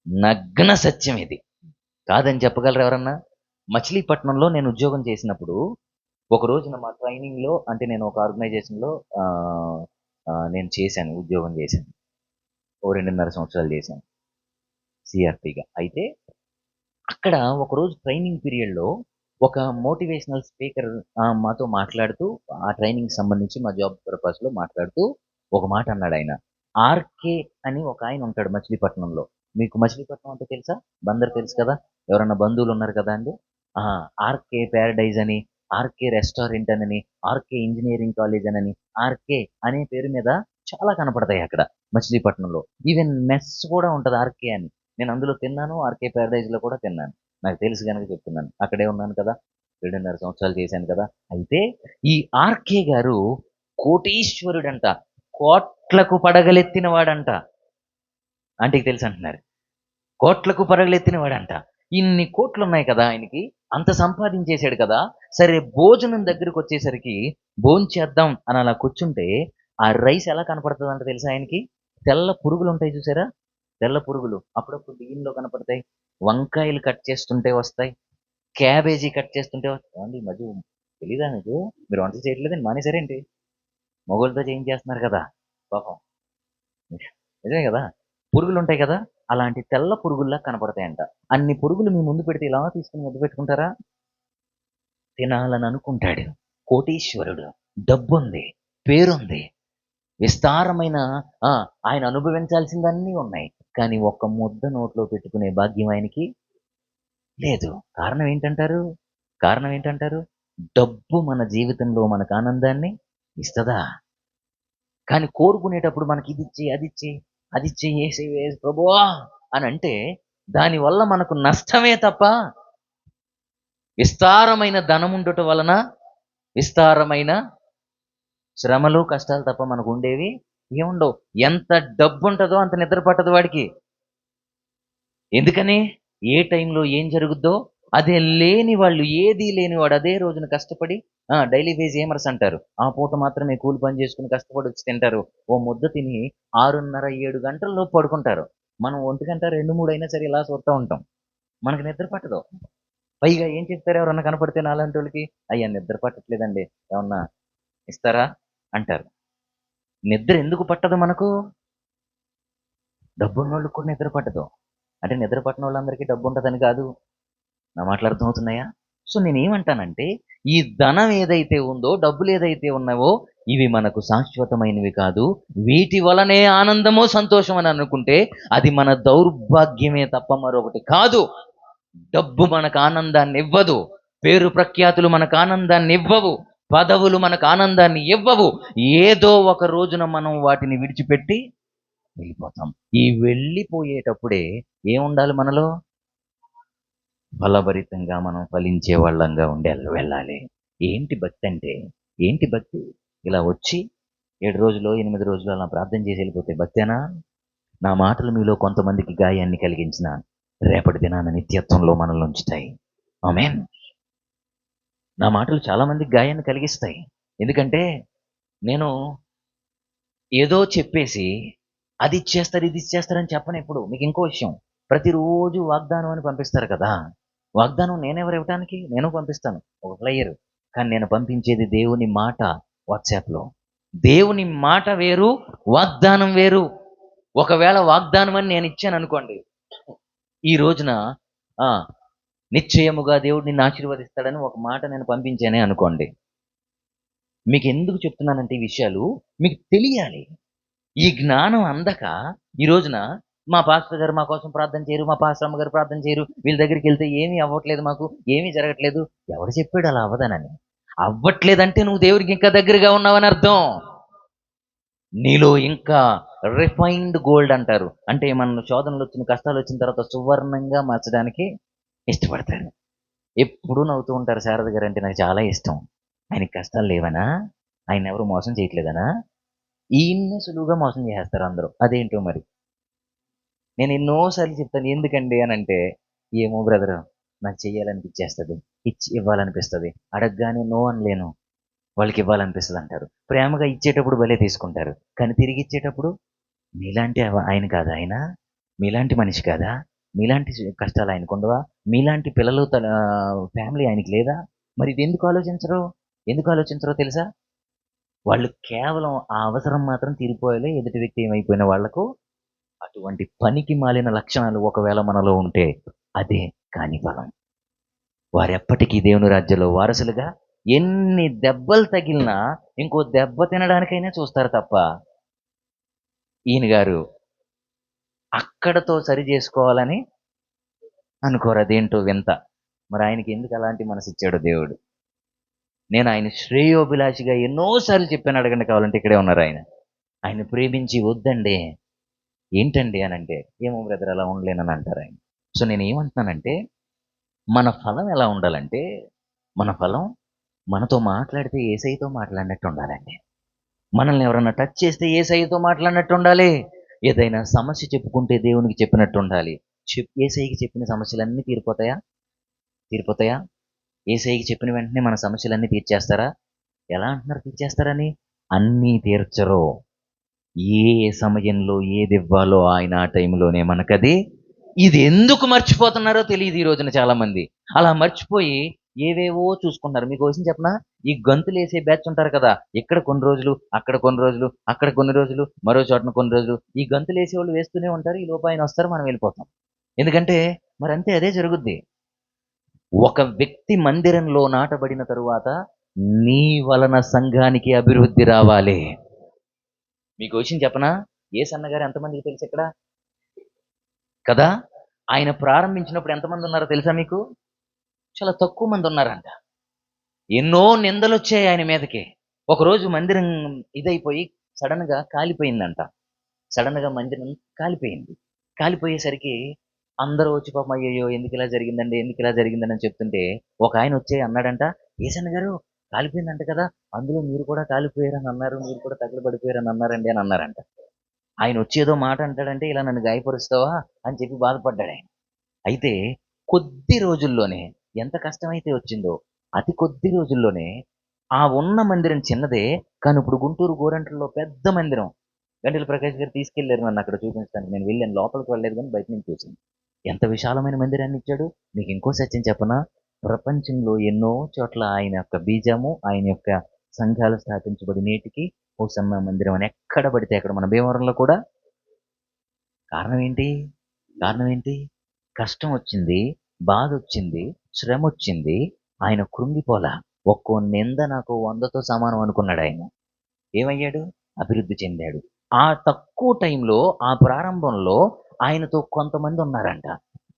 Speaker 2: నగ్న సత్యం. ఇది కాదని చెప్పగలరు ఎవరన్నా? మచిలీపట్నంలో నేను ఉద్యోగం చేసినప్పుడు ఒక రోజున మా ట్రైనింగ్లో, అంటే నేను ఒక ఆర్గనైజేషన్లో నేను చేశాను, ఉద్యోగం చేశాను. ఓ 2.5 సంవత్సరాలు చేశాను సిఆర్పిగా. అయితే అక్కడ ఒకరోజు ట్రైనింగ్ పీరియడ్లో ఒక మోటివేషనల్ స్పీకర్ మాతో మాట్లాడుతూ, ఆ ట్రైనింగ్ సంబంధించి మా జాబ్ పర్పస్లో మాట్లాడుతూ ఒక మాట అన్నాడు ఆయన. ఆర్కే అని ఒక ఆయన ఉంటాడు మచిలీపట్నంలో. మీకు మచిలీపట్నం అంటే తెలుసా? బందర్ తెలుసు కదా? ఎవరన్నా బంధువులు ఉన్నారు కదా అండి? ఆ, ఆర్కే ప్యారడైజ్ అని, ఆర్కే రెస్టారెంట్ అని, ఆర్కే ఇంజనీరింగ్ కాలేజ్ అని, ఆర్కే అనే పేరు మీద చాలా కనపడతాయి అక్కడ మచిలీపట్నంలో. ఈవెన్ మెస్ కూడా ఉంటుంది ఆర్కే అని. నేను అందులో తిన్నాను, ఆర్కే ప్యారడైజ్లో కూడా తిన్నాను. నాకు తెలుసు కనుక చెప్తున్నాను. అక్కడే ఉన్నాను కదా, 2.5 సంవత్సరాలు చేశాను కదా. అయితే ఈ ఆర్కే గారు కోటీశ్వరుడంట, కోట్లకు పడగలెత్తిన వాడంట. ఆంటీకి తెలుసు అంటున్నారు. కోట్లకు పడగలెత్తిన వాడంట. ఇన్ని కోట్లు ఉన్నాయి కదా ఆయనకి, అంత సంపాదించేశాడు కదా. సరే, భోజనం దగ్గరికి వచ్చేసరికి భోంచేద్దాం అని అలా కూర్చుంటే ఆ రైస్ ఎలా కనపడుతుందంట తెలుసా ఆయనకి? తెల్ల పురుగులు ఉంటాయి చూసారా? తెల్ల పురుగులు అప్పుడప్పుడు బియ్యంలో కనపడతాయి. వంకాయలు కట్ చేస్తుంటే వస్తాయి, క్యాబేజీ కట్ చేస్తుంటే వస్తాయి. ఈ మధ్య తెలీదా మీకు? మీరు వంట చేయట్లేదని మానేశారేంటి? మొగోళ్ళతో చేయించేస్తున్నారు కదా పాపం. నిజమే కదా? పురుగులు ఉంటాయి కదా, అలాంటి తెల్ల పురుగుల్లా కనపడతాయంట. అన్ని పురుగులు మీ ముందు పెడితే ఇలా తీసుకుని ముద్దు పెట్టుకుంటారా? తినాలని అనుకుంటాడు. కోటీశ్వరుడు, డబ్బుంది, పేరుంది, విస్తారమైన ఆ, ఆయన అనుభవించాల్సిందన్నీ ఉన్నాయి. కానీ ఒక్క ముద్ద నోట్లో పెట్టుకునే భాగ్యం ఆయనకి లేదు. కారణం ఏంటంటారు? కారణం ఏంటంటారు? డబ్బు మన జీవితంలో మనకు ఆనందాన్ని ఇస్తదా? కానీ కోరుకునేటప్పుడు మనకి ఇదిచ్చి, అదిచ్చి, అదిచ్చి, ఏసి వేసి ప్రభువా అని అంటే దానివల్ల మనకు నష్టమే తప్ప, విస్తారమైన ధనం ఉండటం వలన విస్తారమైన శ్రమలు, కష్టాలు తప్ప మనకు ఉండేవి ఏముండవు. ఎంత డబ్బు ఉంటుందో అంత నిద్ర పట్టదు వాడికి. ఎందుకని? ఏ టైంలో ఏం జరుగుద్దో అదే. లేని వాళ్ళు, ఏదీ లేనివాడు అదే రోజున కష్టపడి, డైలీ వేజ్ ఏమర్స్ అంటారు, ఆ పూట మాత్రమే కూలి పని చేసుకుని కష్టపడి వచ్చి తింటారు. ఓ ముద్ద తిని 6:30, 7 గంటల్లో పడుకుంటారు. మనం 1 గంట 2, 3 అయినా సరే ఇలా చూస్తూ ఉంటాం. మనకి నిద్ర పట్టదు. పైగా ఏం చెప్తారు ఎవరన్నా కనపడితే నాలాంటి వాళ్ళకి? అయ్యా నిద్ర పట్టట్లేదండి, ఏమన్నా ఇస్తారా అంటారు. నిద్ర ఎందుకు పట్టదు మనకు? డబ్బున్న వాళ్ళకి కూడా నిద్ర పట్టదు. అంటే నిద్ర పట్టిన వాళ్ళందరికీ డబ్బు ఉంటుందని కాదు. నా మాటలు అర్థమవుతున్నాయా? సో నేనేమంటానంటే, ఈ ధనం ఏదైతే ఉందో, డబ్బులు ఏదైతే ఉన్నావో, ఇవి మనకు శాశ్వతమైనవి కాదు. వీటి వలనే ఆనందమో సంతోషం అని అనుకుంటే అది మన దౌర్భాగ్యమే తప్ప మరొకటి కాదు. డబ్బు మనకు ఆనందాన్ని ఇవ్వదు, పేరు ప్రఖ్యాతులు మనకు ఆనందాన్ని ఇవ్వవు, పదవులు మనకు ఆనందాన్ని ఇవ్వవు. ఏదో ఒక రోజున మనం వాటిని విడిచిపెట్టి వెళ్ళిపోతాం. ఈ వెళ్ళిపోయేటప్పుడే ఏముండాలి మనలో? ఫలభరితంగా మనం ఫలించే వాళ్ళంగా వెళ్ళాలి. ఏంటి భక్తి అంటే? ఏంటి భక్తి? ఇలా వచ్చి 7 రోజులు 8 రోజులు అలా ప్రార్థన చేసి వెళ్ళిపోతే భక్తేనా? నా మాటలు మీలో కొంతమందికి గాయాన్ని కలిగించిన రేపటి దినాన నిత్యత్వంలో మనల్ని ఉంచుతాయి. ఆమేన్. నా మాటలు చాలా మందికి గాయాన్ని కలిగిస్తాయి. ఎందుకంటే నేను ఏదో చెప్పేసి అది ఇచ్చేస్తారు, ఇది ఇచ్చేస్తారని చెప్పను ఎప్పుడు. మీకు ఇంకో విషయం, ప్రతిరోజు వాగ్దానం అని పంపిస్తారు కదా. వాగ్దానం నేనెవరు ఇవ్వటానికి? నేను పంపిస్తాను ఒక ఫ్లైయర్. కానీ నేను పంపించేది దేవుని మాట వాట్సాప్లో. దేవుని మాట వేరు, వాగ్దానం వేరు. ఒకవేళ వాగ్దానం అని నేను ఇచ్చాను అనుకోండి, ఈ రోజున ఆ, నిశ్చయముగా దేవుడు నిన్ను ఆశీర్వదిస్తాడని ఒక మాట నేను పంపించానే అనుకోండి. మీకు ఎందుకు చెప్తున్నానంటే ఈ విషయాలు మీకు తెలియాలి. ఈ జ్ఞానం అందక ఈ రోజున మా పాస్టర్ గారు మా కోసం ప్రార్థన చేయరు, మా పాస్టర్ అమ్మ గారు ప్రార్థన చేయరు, వీళ్ళ దగ్గరికి వెళ్తే ఏమీ అవ్వట్లేదు, మాకు ఏమీ జరగట్లేదు. ఎవరు చెప్పాడు అలా అవ్వదనని? అవ్వట్లేదంటే నువ్వు దేవుడికి ఇంకా దగ్గరగా ఉన్నావని అర్థం. నీలో ఇంకా రిఫైన్డ్ గోల్డ్ అంటారు, అంటే మన శోధనలు వచ్చిన, కష్టాలు వచ్చిన తర్వాత సువర్ణంగా మార్చడానికి ఇష్టపడతారు. ఎప్పుడూ నవ్వుతూ ఉంటారు. శారద గారు అంటే నాకు చాలా ఇష్టం. ఆయనకి కష్టాలు లేవనా? ఆయన ఎవరు మోసం చేయట్లేదనా? ఈయన్నే సులువుగా మోసం చేసేస్తారు అందరూ. అదేంటో మరి. నేను ఎన్నో సార్లు చెప్తాను. ఎందుకండి అనంటే, "ఏమో బ్రదరు నాకు చెయ్యాలనిపిచ్చేస్తది. ఇవ్వాలనిపిస్తది. అడగగానే నో అనలేను. వాళ్ళకివ్వాలనిపిస్తది" అంటారు. ప్రేమగా ఇచ్చేటప్పుడు భలే తీసుకుంటారు. కానీ తిరిగిచ్చేటప్పుడు మీలాంటి ఆయన కాదా ఆయన? మీలాంటి మనిషి కాదా? మీలాంటి కష్టాలు ఆయనకుండవా? మీలాంటి పిల్లలు ఫ్యామిలీ ఆయనకి లేదా? మరి ఇదెందుకు ఆలోచించరు? ఎందుకు ఆలోచించరో తెలుసా? వాళ్ళు కేవలం ఆ అవసరం మాత్రం తీరిపోయాలి. ఎదుటి వ్యక్తి ఏమైపోయిన వాళ్ళకు అటువంటి పనికి మాలిన లక్షణాలు ఒకవేళ మనలో ఉంటే అదే కాని ఫలం. వారెప్పటికీ దేవుని రాజ్యంలో వారసులుగా ఎన్ని దెబ్బలు తగిలినా ఇంకో దెబ్బ తినడానికైనా చూస్తారు తప్ప ఈయన గారు అక్కడతో సరి చేసుకోవాలని అనుకోరు. అదేంటో వింత. మరి ఆయనకి ఎందుకు అలాంటి మనసిచ్చాడో దేవుడు. నేను ఆయన శ్రేయోభిలాషిగా ఎన్నో సార్లు చెప్పాను, అడగండి కావాలంటే ఇక్కడే ఉన్నారు ఆయన. ఆయన ప్రేమించి వద్దండి ఏంటండి అనంటే, ఏమో బ్రదర్ అలా ఉండలేనని అంటారు ఆయన. సో నేనేమంటున్నానంటే, మన ఫలం ఎలా ఉండాలంటే, మన ఫలం మనతో మాట్లాడితే యేసయ్యతో మాట్లాడినట్టు ఉండాలండి. మనల్ని ఎవరన్నా టచ్ చేస్తే యేసయ్యతో మాట్లాడినట్టు ఉండాలి. ఏదైనా సమస్య చెప్పుకుంటే దేవునికి చెప్పినట్టు ఉండాలి. యేసయ్యకి చెప్పిన సమస్యలన్నీ తీరిపోతాయా? తీరిపోతాయా? యేసయ్యకి చెప్పిన వెంటనే మన సమస్యలన్నీ తీర్చేస్తారా? ఎలా అంటున్నారు తీర్చేస్తారని? అన్నీ తీర్చరు. ఏ సమయంలో ఏదివ్వాలో ఆయన ఆ టైంలోనే మనకది ఇది ఎందుకు మర్చిపోతున్నారో తెలియదు ఈ రోజున చాలామంది. అలా మర్చిపోయి ఏవేవో చూసుకుంటున్నారు. మీకో విషయం చెప్పనా? ఈ గంతులేసే బ్యాచ్ ఉంటారు కదా! ఇక్కడ కొన్ని రోజులు, అక్కడ కొన్ని రోజులు, అక్కడ కొన్ని రోజులు, మరో చోటన కొన్ని రోజులు. ఈ గంతులేసేవాళ్ళు వేస్తూనే ఉంటారు. ఈలోపు ఆయనొస్తారు. మనం వెళ్ళిపోతాం. ఎందుకంటే మరంతే అదే జరుగుద్ది. ఒక వ్యక్తి మందిరంలో నాటబడిన తరువాత నీ వలన సంఘానికి అభివృద్ధి రావాలి. మీకో విషయం చెప్పనా? యేసన్న గారు ఎంతమందికి తెలుసిక్కడ? కదా! ఆయన ప్రారంభించినప్పుడు ఎంతమందున్నారో తెలుసా మీకు? చాలా తక్కువ మందున్నారంట. ఎన్నో నిందలొచ్చాయి ఆయన మీదకి. ఒకరోజు మందిరం ఇదైపోయి సడెన్‌గా కాలిపోయిందంట. సడెన్‌గా మందిరం కాలిపోయింది. కాలిపోయేసరికి అందరూ వచ్చి పాపం అయ్యయ్యో! ఎందుకిలా జరిగిందండి? ఎందుకిలా జరిగిందని అని చెప్తుంటే, ఒకాయనొచ్చి అన్నాడంట, "యేసన్న గారు కాలిపోయిందంట కదా! అందులో మీరు కూడా కాలిపోయారని అన్నారు. మీరు కూడా తగలబడిపోయారని అన్నారండి" అని అన్నారంట. ఆయనొచ్చి ఏదో మాట అంటాడంటే, "ఇలా నన్ను గాయపరుస్తావా?" అని చెప్పి బాధపడ్డాడాయన. అయితే కొద్ది రోజుల్లోనే ఎంత కష్టమైతే వచ్చిందో, అతి కొద్ది రోజుల్లోనే ఆ ఉన్న మందిరం చిన్నదే. కానీ ఇప్పుడు గుంటూరు గోరంట్లలో పెద్ద మందిరం. గంటెల ప్రకాష్ గారు తీసుకెళ్లారు నన్నక్కడ చూపించడానికి. నేను వెళ్ళాను. లోపలికి వెళ్ళలేదు గానీ బయట నుంచి చూసాను. ఎంత విశాలమైన మందిరాన్ని ఇచ్చాడు. మీకు ఇంకో సత్యం చెప్పనా? ప్రపంచంలో ఎన్నో చోట్ల ఆయన యొక్క బీజము, ఆయన యొక్క సంఘాలు స్థాపించబడి నేటికి హోసన్న మందిరం అని ఎక్కడ పడితే అక్కడ మన భీమవరంలో కూడా కారణం ఏంటి? కారణం ఏంటి? కష్టం వచ్చింది, బాధొచ్చింది, శ్రమొచ్చింది. ఆయన కృంగిపోలా. ఒక్కో నింద నాకు 100తో సమానం అనుకున్నాడాయన. ఏమయ్యాడు? అభివృద్ధి చెందాడు. ఆ తక్కువ టైంలో, ఆ ప్రారంభంలో ఆయనతో కొంతమందున్నారంట.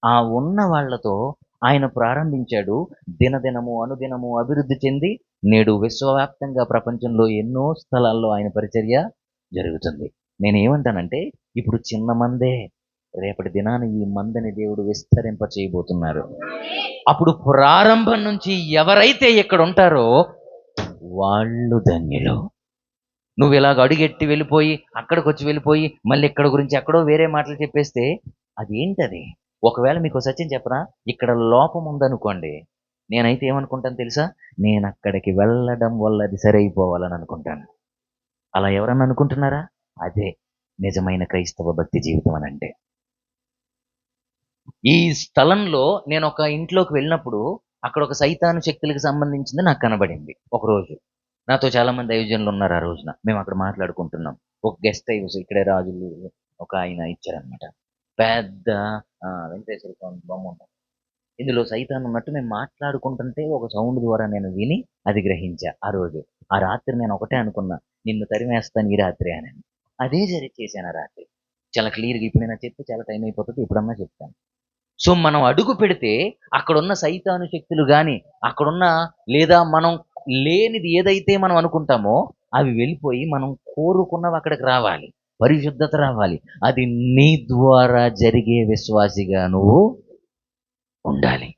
Speaker 2: ఆ ఉన్న వాళ్ళతో ఆయన ప్రారంభించాడు. దినదినము, అనుదినము అభివృద్ధి చెంది, నేడు విశ్వవ్యాప్తంగా ప్రపంచంలో ఎన్నో స్థలాల్లో ఆయన పరిచర్య జరుగుతుంది. నేనేమంటానంటే, ఇప్పుడు చిన్న మందే. రేపటి దినాన ఈ మందని దేవుడు విస్తరింప చేయబోతున్నారు. అప్పుడు ప్రారంభం నుంచి ఎవరైతే ఇక్కడుంటారో వాళ్ళు ధన్యులు. నువ్విలాగ అడుగెట్టి వెళ్ళిపోయి, అక్కడికొచ్చి వెళ్ళిపోయి, మళ్ళీ ఇక్కడ గురించి ఎక్కడో వేరే మాటలు చెప్పేస్తే అదేంటది? ఒకవేళ మీకో సత్యం చెప్పనా? ఇక్కడ లోపం ఉందనుకోండి, నేనైతే ఏమనుకుంటాను తెలుసా? నేనక్కడికి వెళ్ళడం వల్ల అది సరైపోవాలని అనుకుంటాను. అలా ఎవరన్నా అనుకుంటున్నారా? అదే నిజమైన క్రైస్తవ భక్తి జీవితం అనంటే. ఈ స్థలంలో నేనొక ఇంట్లోకి వెళ్ళినప్పుడు, అక్కడొక సైతాను శక్తులకి సంబంధించింది నాకు కనబడింది ఒకరోజు. నాతో చాలామంది దైవజనులున్నారు ఆ రోజున. మేమక్కడ మాట్లాడుకుంటున్నాం. ఒక గెస్ట్ హౌస్ ఇక్కడే రాజులు ఒక ఆయన ఇచ్చారనమాట. పెద్ద వెంకటేశ్వర స్వామి బొమ్ముంది. ఇందులో సైతాన్ ఉన్నట్టు మేము మాట్లాడుకుంటుంటే ఒక సౌండ్ ద్వారా నేను విని అది గ్రహించా ఆ రోజు. ఆ రాత్రి నేను ఒకటే అనుకున్నా, నిన్ను తరిమేస్తాను ఈ రాత్రి అని. అదే చేశాను ఆ రాత్రి. చాలా క్లియర్‌గా ఇప్పుడు నేను చెప్తే చాలా టైం అయిపోతది. ఎప్పుడన్నా చెప్తాను. సో, మనం అడుగు పెడితే అక్కడున్న సైతాను శక్తులు గాని, అక్కడున్న లేదా మనం లేనిది ఏదైతే మనం అనుకుంటామో అవి వెళ్ళిపోయి మనం కోరుకున్నవి అక్కడికి రావాలి. పరిశుద్ధత రావాలి. అది నీ ద్వారా జరిగే విశ్వాసిగా నువ్వు ఉండాలి.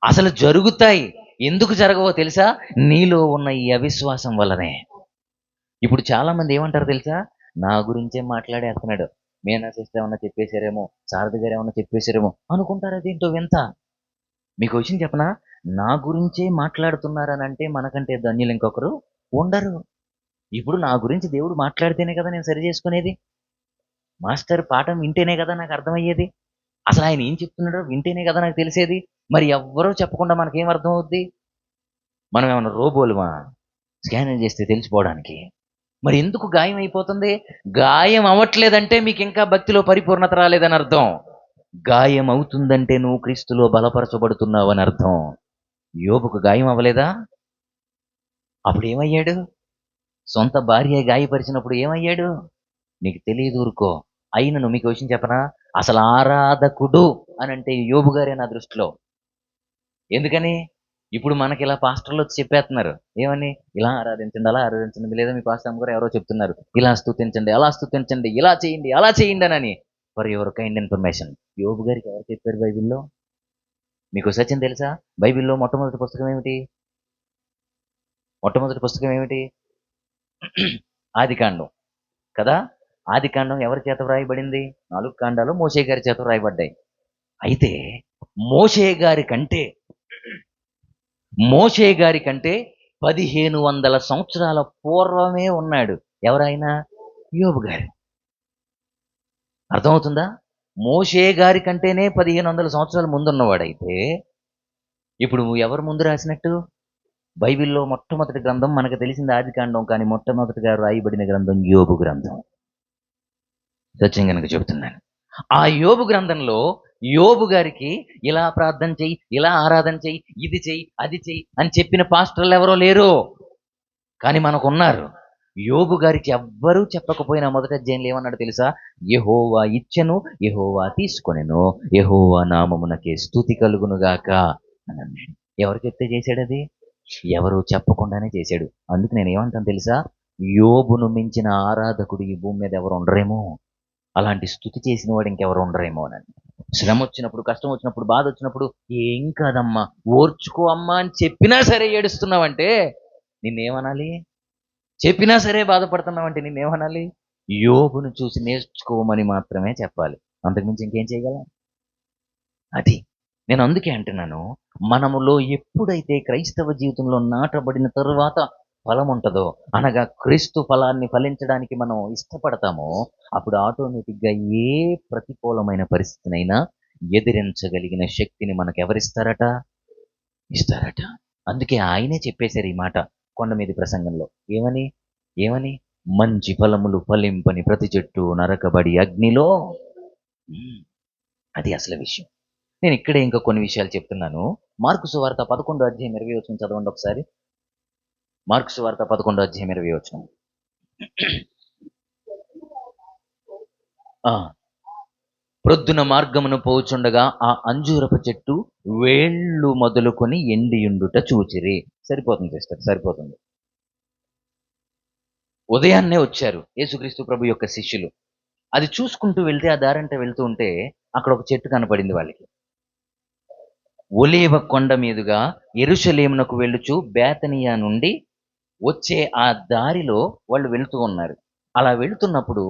Speaker 2: అసలు జరుగుతాయి. ఎందుకు జరగవో తెలుసా? నీలో ఉన్న ఈ అవిశ్వాసం వల్లనే. ఇప్పుడు చాలా మంది ఏమంటారు తెలుసా? నా గురించే మాట్లాడేస్తున్నాడు. మీనా సిస్టర్ ఏమన్నా చెప్పేశారేమో, శారద గారు ఏమన్నా చెప్పేశారేమో అనుకుంటారు. అదేంటో వింత. మీకు విషయం చెప్పనా? నా గురించే మాట్లాడుతున్నారనంటే మనకంటే ధన్యులు ఇంకొకరు ఉండరు. ఇప్పుడు నా గురించి దేవుడు మాట్లాడితేనే కదా నేను సరి చేసుకునేది. మాస్టర్ పాఠం వింటేనే కదా నాకు అర్థమయ్యేది. అసలు ఆయన ఏం చెప్తున్నాడో వింటేనే కదా నాకు తెలిసేది. మరి ఎవ్వరూ చెప్పకుండా మనకేం అర్థమవుద్ది? మనం ఏమన్నా రోబోలుమా? స్కానింగ్ చేస్తే తెలిసిపోవడానికి. మరి ఎందుకు గాయం అయిపోతుంది? గాయం అవ్వట్లేదంటే మీకు ఇంకా భక్తిలో పరిపూర్ణత రాలేదని అర్థం. గాయం అవుతుందంటే నువ్వు క్రీస్తులో బలపరచబడుతున్నావు అని అర్థం. యోబుకు గాయం అవ్వలేదా? అప్పుడు ఏమయ్యాడు? సొంత భార్య గాయపరిచినప్పుడు ఏమయ్యాడు? నీకు తెలియదు, ఊరుకో. అయినను మీకు విషయం చెప్పనా? అసలు ఆరాధకుడు అని అంటే యోబు గారే నా దృష్టిలో. ఎందుకని? ఇప్పుడు మనకి ఇలా పాస్టర్లు వచ్చి చెప్పేస్తున్నారు. ఏమని? ఇలా ఆరాధించండి, అలా ఆరాధించండి. లేదా మీ పాస్టర్ అమ్మ గారు ఎవరో చెప్తున్నారు. ఇలా స్తుతించండి, అలా స్తుతించండి, ఇలా చేయండి, అలా చేయండి అని. For your kind information. యోబు గారికి ఎవరు చెప్పారు బైబిల్‌లో? మీకు సత్యం తెలుసా? బైబిల్‌లో మొట్టమొదటి పుస్తకం ఏమిటి? మొట్టమొదటి పుస్తకం ఏమిటి? ఆదికాండం కదా! ఆదికాండం ఎవరి చేత వ్రాయబడింది? 4 కాండాలు మోషే గారి చేత వ్రాయబడ్డాయి. అయితే మోషే గారి కంటే 1500 సంవత్సరాల పూర్వమే ఉన్నాడు. ఎవరైనా? యోబు గారు. అర్థమవుతుందా? మోషే గారి కంటేనే 1500 సంవత్సరాల ముందున్నవాడైతే ఇప్పుడు ఎవరు ముందు రాసినట్టు? బైబిల్‌లో మొట్టమొదటి గ్రంథం మనకు తెలిసింది ఆదికాండం, కానీ మొట్టమొదటిగా రాయబడిన గ్రంథం యోబు గ్రంథం. సత్యం గనుక చెబుతున్నాను. ఆ యోబు గ్రంథంలో యోబు గారికి ఇలా ప్రార్థన చెయ్యి, ఇలా ఆరాధన చెయ్యి, ఇది చెయ్యి, అది చెయ్యి అని చెప్పిన పాస్టర్లు ఎవరో లేరు. కానీ మనకున్నారు. యోబు గారికి ఎవ్వరూ చెప్పకపోయినా మొదటి అధ్యాయంలో ఏమన్నాడు తెలుసా? యెహోవా ఇచ్చెను, యెహోవా తీసుకొనెను, యెహోవా నామమునకే స్తుతి కలుగునుగాక అని అన్నాడు. ఎవరు చెప్తే చేశాడది? ఎవరు చెప్పకుండానే చేశాడు. అందుకు నేనేమంటాను తెలుసా? యోబును మించిన ఆరాధకుడు ఈ భూమి మీద ఎవరు ఉండరేమో. అలాంటి స్తుతి చేసిన వాడు ఇంకెవరు ఉండరేమోనని. శ్రమ వచ్చినప్పుడు, కష్టం వచ్చినప్పుడు, బాధ వచ్చినప్పుడు ఏం కాదమ్మా, ఓర్చుకో అమ్మా అని చెప్పినా సరే ఏడుస్తున్నావంటే నిన్నేమనాలి? చెప్పినా సరే బాధపడుతున్నావంటే నిన్నేమనాలి? యోబును చూసి నేర్చుకోమని మాత్రమే చెప్పాలి. అంతకుమించి ఇంకేం చేయగలం? అది. నేను అందుకే అంటున్నాను, మనములో ఎప్పుడైతే క్రైస్తవ జీవితంలో నాటబడిన తరువాత ఫలం ఉంటదో, అనగా క్రీస్తు ఫలాన్ని ఫలించడానికి మనం ఇష్టపడతామో, అప్పుడు ఆటోమేటిక్‌గా ఏ ప్రతికూలమైన పరిస్థితినైనా ఎదిరించగలిగిన శక్తిని మనకెవరిస్తారట? ఇస్తారట. అందుకే ఆయనే చెప్పేశారు ఈ మాట కొండ మీది ప్రసంగంలో. ఏమని? ఏమని? మంచి ఫలములు ఫలింపని ప్రతి చెట్టు నరకబడి అగ్నిలో హ్మ్. అది అసలు విషయం. నేను ఇక్కడే ఇంకా కొన్ని విషయాలు చెప్తున్నాను. మార్కు సువార్త 11 అధ్యాయం 20 వచనం చదవండి ఒకసారి. మార్కు సువార్త 11 అధ్యాయం 20 వచనం. ఆ! ప్రొద్దున మార్గమున పోవుచుండగా ఆ అంజూరపు చెట్టు వేళ్ళు మొదలుకొని ఎండియుండుట చూచిరి. సరిపోతుంది సిస్టర్, సరిపోతుంది. ఉదయాన్నే వచ్చారు యేసుక్రీస్తు ప్రభు యొక్క శిష్యులు. అది చూసుకుంటూ వెళ్తే, ఆ దారంట వెళ్తూ ఉంటే అక్కడ ఒక చెట్టు కనపడింది వాళ్ళకి. ఒలీవ కొండ మీదుగా యెరూషలేమునకు వెళ్ళుచు బేతనియా నుండి వచ్చే ఆ దారిలో వాళ్ళు వెళ్తూ ఉన్నారు. అలా వెళుతున్నప్పుడు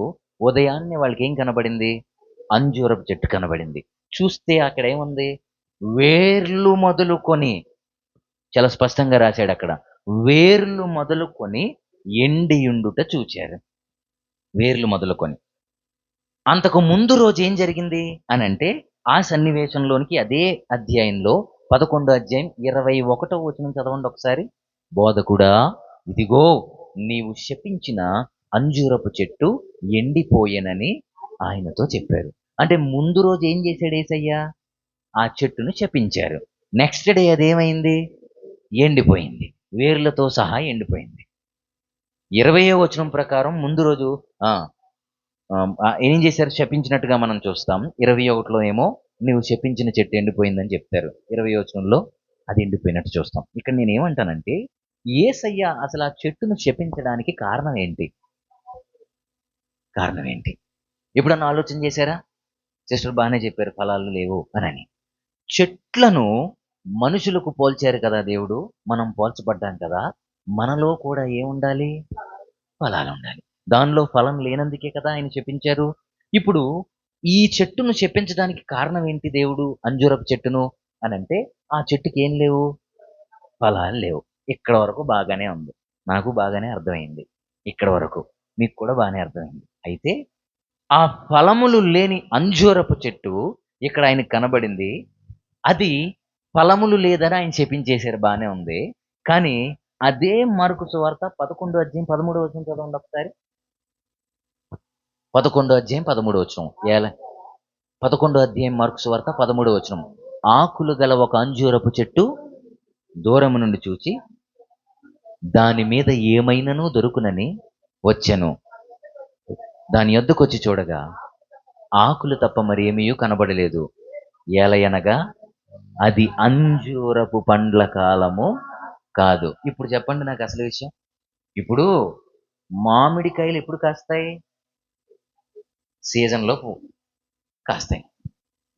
Speaker 2: ఉదయాన్నే వాళ్ళకేం కనబడింది? అంజూరపు చెట్టు కనబడింది. చూస్తే అక్కడేముంది? వేర్లు మొదలుకొని, చాలా స్పష్టంగా రాశాడక్కడ. వేర్లు మొదలుకొని ఎండియుండుట చూచారు. వేర్లు మొదలుకొని. అంతకు ముందు రోజు ఏం జరిగింది అనంటే, ఆ సన్నివేశంలోనికి అదే అధ్యాయంలో 11 అధ్యాయం 21వ వచనం చదవండి ఒకసారి. బోధకుడా, ఇదిగో నీవు శపించిన అంజూరపు చెట్టు ఎండిపోయెనని ఆయనతో చెప్పారు. అంటే ముందు రోజు ఏం చేశాడు యేసయ్య? ఆ చెట్టును శపించారు. Next day అదేమైంది? ఎండిపోయింది. వేర్లతో సహా ఎండిపోయింది. 20వ వచనం ప్రకారం ముందు రోజు ఆ! ఏం చేశారు? శపించినట్టుగా మనం చూస్తాం. 21లో ఏమో నువ్వు శపించిన చెట్టు ఎండిపోయిందని చెప్తారు. 20 వచనంలో అది ఎండిపోయినట్టు చూస్తాం. ఇక్కడ నేనేమంటానంటే, యేసయ్య అసలు ఆ చెట్టును శపించడానికి కారణం ఏంటి? కారణం ఏంటి? ఎప్పుడన్నా ఆలోచన చేశారా? సిస్టర్ బానే చెప్పారు ఫలాలు లేవు అనని. చెట్లను మనుషులకు పోల్చారు కదా దేవుడు, మనం పోల్చబడ్డాం కదా, మనలో కూడా ఏముండాలి? ఫలాలు ఉండాలి. దానిలో ఫలం లేనందుకే కదా ఆయన శపించారు. ఇప్పుడు ఈ చెట్టును శపించడానికి కారణం ఏంటి దేవుడు, అంజూరపు చెట్టును అనంటే, ఆ చెట్టుకి ఏం లేవు? ఫలాలు లేవు. ఇక్కడ వరకు బాగానే ఉంది. నాకు బాగానే అర్థమైంది. ఇక్కడ వరకు. మీకు కూడా బాగానే అర్థమైంది. అయితే ఆ ఫలములు లేని అంజూరపు చెట్టు ఇక్కడ ఆయనకు కనబడింది. అది ఫలములు లేదని ఆయన శపించేశారు, బానే ఉంది. కానీ అదే మార్కు సువార్త 11 అధ్యాయం 13 వచనం చదవండి ఒకసారి. 11 అధ్యాయం 13 వచనం. 11 అధ్యాయం మార్కు సువార్త 13 వచనం. ఆకులు గల ఒక అంజూరపు చెట్టు దూరము నుండి చూచి దాని మీద ఏమైనను దొరుకునని వచ్చెను. దాని యొద్దకొచ్చి చూడగా ఆకులు తప్ప మరి ఏమీ కనబడలేదు. ఏలయనగా అది అంజూరపు పండ్ల కాలము కాదు. ఇప్పుడు చెప్పండి నాకు అసలు విషయం. ఇప్పుడు మామిడికాయలు ఎప్పుడు కాస్తాయి? సీజన్లో కాస్తాయి.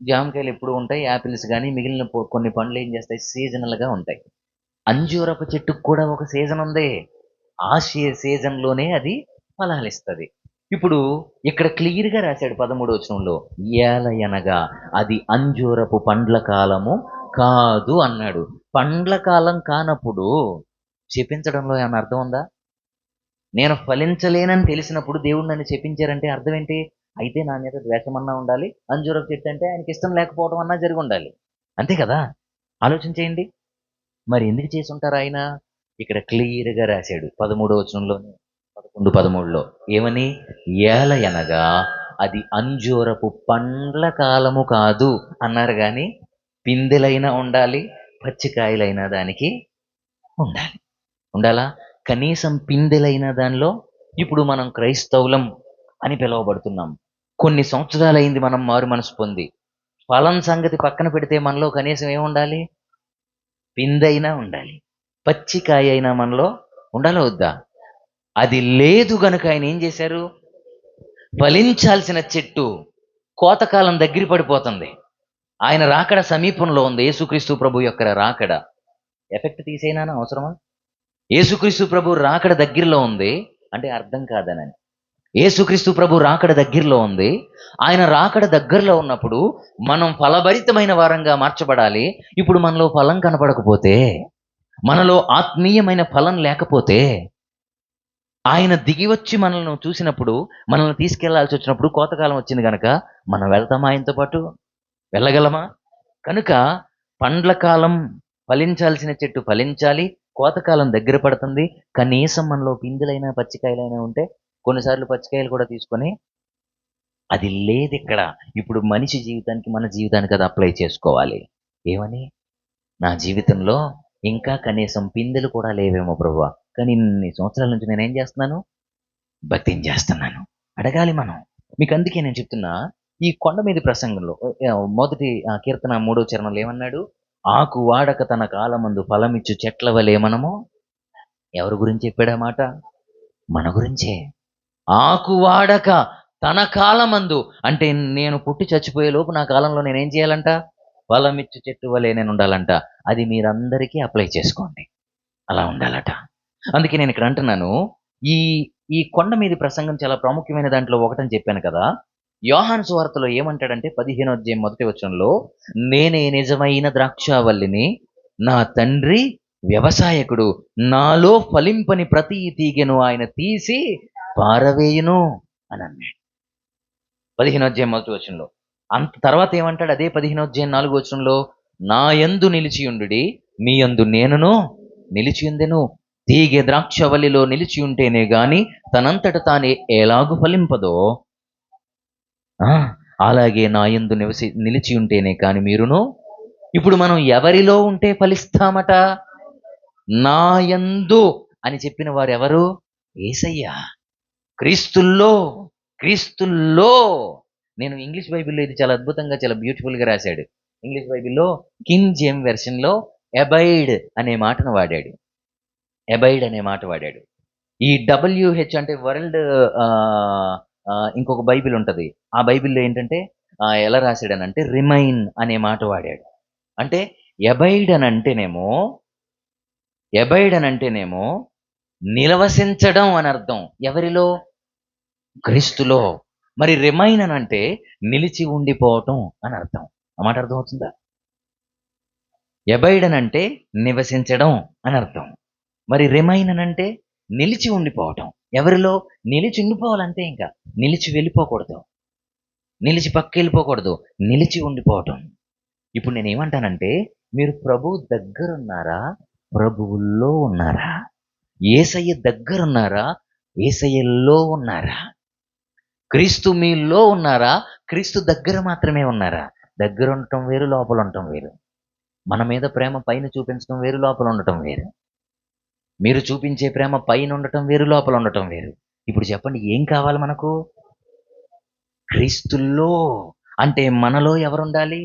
Speaker 2: జామకాయలు ఎప్పుడు ఉంటాయి? యాపిల్స్ కానీ మిగిలిన కొన్ని పండ్లు ఏం చేస్తాయి? సీజనల్గా ఉంటాయి. అంజూరపు చెట్టుకు కూడా ఒక సీజన్ ఉంది. ఆ సీజన్లోనే అది ఫలాలు ఇస్తుంది. ఇప్పుడు ఇక్కడ క్లియర్గా రాశాడు 13 వచనంలో, ఏలయనగా అది అంజూరపు పండ్ల కాలము కాదు అన్నాడు. పండ్ల కాలం కానప్పుడు చెప్పించడంలో ఏమైనా అర్థం ఉందా? నేను ఫలించలేనని తెలిసినప్పుడు దేవుడు నన్ను చెప్పించారంటే అర్థం ఏంటి? అయితే నా మీద ద్వేషమన్నా ఉండాలి, అంజూరపు చెట్టు అంటే ఆయనకి ఇష్టం లేకపోవడం అన్నా జరిగి ఉండాలి. అంతే కదా? ఆలోచించేయండి. మరి ఎందుకు చేసి ఉంటారు ఆయన? ఇక్కడ క్లియర్గా రాశాడు 13 వచనంలోనే, 11, 13లో ఏమని? ఏలయనగా అది అంజూరపు పండ్ల కాలము కాదు అన్నారు. కానీ పిందెలైనా ఉండాలి, పచ్చికాయలైనా దానికి ఉండాలి. ఉండాలా? కనీసం పిందెలైన దానిలో ఇప్పుడు మనం క్రైస్తవులం అని పిలువబడుతున్నాం. కొన్ని సంవత్సరాలైంది మనం మారు మనసు పొంది. ఫలం సంగతి పక్కన పెడితే మనలో కనీసం ఏముండాలి? పిందైనా ఉండాలి, పచ్చికాయ అయినా మనలో ఉండాలా వద్దా? అది లేదు గనుక ఆయన ఏం చేశారు? ఫలించాల్సిన చెట్టు కోతకాలం దగ్గర పడిపోతుంది. ఆయన రాకడ సమీపంలో ఉంది. యేసుక్రీస్తు ప్రభు యొక్క రాకడ. ఎఫెక్ట్ తీసేనా అవసరమా? యేసుక్రీస్తు ప్రభు రాకడ దగ్గరలో ఉంది అంటే అర్థం కాదనని. యేసుక్రీస్తు ప్రభు రాకడ దగ్గరలో ఉంది. ఆయన రాకడ దగ్గరలో ఉన్నప్పుడు మనం ఫలభరితమైన వారంగా మార్చబడాలి. ఇప్పుడు మనలో ఫలం కనపడకపోతే, మనలో ఆత్మీయమైన ఫలం లేకపోతే, ఆయన దిగి వచ్చి మనల్ని చూసినప్పుడు, మనల్ని తీసుకెళ్లాల్సి వచ్చినప్పుడు, కోతకాలం వచ్చింది కనుక మనం వెళ్తామా? ఆయనతో పాటు వెళ్ళగలమా? కనుక పండ్ల కాలం ఫలించాల్సిన చెట్టు ఫలించాలి. కోతకాలం దగ్గర పడుతుంది. కనీసం మనలో పిందులైనా పచ్చికాయలైనా ఉంటే, కొన్నిసార్లు పచ్చికాయలు కూడా తీసుకొని, అది లేదు ఇక్కడ. ఇప్పుడు మనిషి జీవితానికి, మన జీవితానికి అది అప్లై చేసుకోవాలి. ఏమని? నా జీవితంలో ఇంకా కనీసం పిందెలు కూడా లేవేమో ప్రభువా, కానీ ఇన్ని సంవత్సరాల నుంచి నేనేం చేస్తున్నాను? భక్తిని చేస్తున్నాను. అడగాలి మనం. మీకు అందుకే నేను చెప్తున్నా, ఈ కొండ మీద ప్రసంగంలో మొదటి కీర్తన 3వ చరణంలో ఏమన్నాడు? ఆకు వాడక తన కాలమందు ఫలమిచ్చు చెట్ల వలె మనము. ఎవరి గురించి చెప్పాడు ఆ మాట? మన గురించే. ఆకు వాడక తన కాలమందు అంటే నేను పుట్టి చచ్చిపోయే లోపు నా కాలంలో నేనేం చేయాలంట? ఫలమిచ్చు చెట్టు వలె నేను ఉండాలంట. అది మీరందరికీ అప్లై చేసుకోండి. అలా ఉండాలట. అందుకే నేను ఇక్కడ అంటున్నాను, ఈ ఈ కొండ మీద ప్రసంగం చాలా ప్రాముఖ్యమైన దాంట్లో ఒకటని చెప్పాను కదా. యోహాను సువార్తలో ఏమంటాడంటే 15వ అధ్యాయం మొదటి వచనంలో, నేనే నిజమైన ద్రాక్షావల్లిని, నా తండ్రి వ్యవసాయకుడు, నాలో ఫలింపని ప్రతి తీగెను ఆయన తీసి పారవేయును అని అన్నాడు. 15వ అధ్యాయం మొదటి వచనంలో. అంత తర్వాత ఏమంటాడు? అదే 15వ అధ్యాయం 4వ వచనంలో, నా యందు నిలిచియుండుడి, మీ యందు నేనును నిలిచియుందెను. తీగె ద్రాక్షవల్లిలో నిలిచి ఉంటేనే గాని తనంతట తానే ఎలాగు ఫలింపదో, అలాగే నా యందు నిలిచి ఉంటేనే కానీ మీరును. ఇప్పుడు మనం ఎవరిలో ఉంటే ఫలిస్తామట? నా యందు అని చెప్పిన వారు ఎవరు? యేసయ్య. క్రీస్తుల్లో. క్రీస్తుల్లో. నేను ఇంగ్లీష్ బైబిల్లో ఇది చాలా అద్భుతంగా, చాలా బ్యూటిఫుల్గా రాశాడు. ఇంగ్లీష్ బైబిల్లో కింగ్ జేమ్ వెర్షన్లో అబైడ్ అనే మాటను వాడాడు. అబైడ్ అనే మాట వాడాడు. ఈ WH అంటే వరల్డ్, ఇంకొక బైబిల్ ఉంటుంది. ఆ బైబిల్లో ఏంటంటే ఎలా రాశాడనంటే రిమైన్ అనే మాట వాడాడు. అంటే ఎబైడ్ అని అంటేనేమో నిలవసించడం అని అర్థం. ఎవరిలో? క్రీస్తులో. మరి రిమైన్ అని అంటే నిలిచి ఉండిపోవటం అని అర్థం. ఆ మాట అర్థం అవుతుందా? ఎబైడ్ అని అంటే నివసించడం అని అర్థం. మరి రిమైన్ అని అంటే నిలిచి ఉండిపోవటం. ఎవరిలో? నిలిచి ఉండిపోవాలంటే, ఇంకా నిలిచి వెళ్ళిపోకూడదు, నిలిచి పక్కకి వెళ్ళిపోకూడదు, నిలిచి ఉండిపోవటం. ఇప్పుడు నేనేమంటానంటే, మీరు ప్రభువు దగ్గరున్నారా, ప్రభువుల్లో ఉన్నారా? యేసయ్య దగ్గరున్నారా, యేసయ్యలో ఉన్నారా? క్రీస్తు మీలో ఉన్నారా, క్రీస్తు దగ్గర మాత్రమే ఉన్నారా? దగ్గర ఉండటం వేరు, లోపల ఉండటం వేరు. మన మీద ప్రేమ పైన చూపించడం వేరు, లోపల ఉండటం వేరు. మీరు చూపించే ప్రేమ పైన ఉండటం వేరు, లోపల ఉండటం వేరు. ఇప్పుడు చెప్పండి, ఏం కావాలి మనకు? క్రీస్తుల్లో అంటే మనలో ఎవరుండాలి?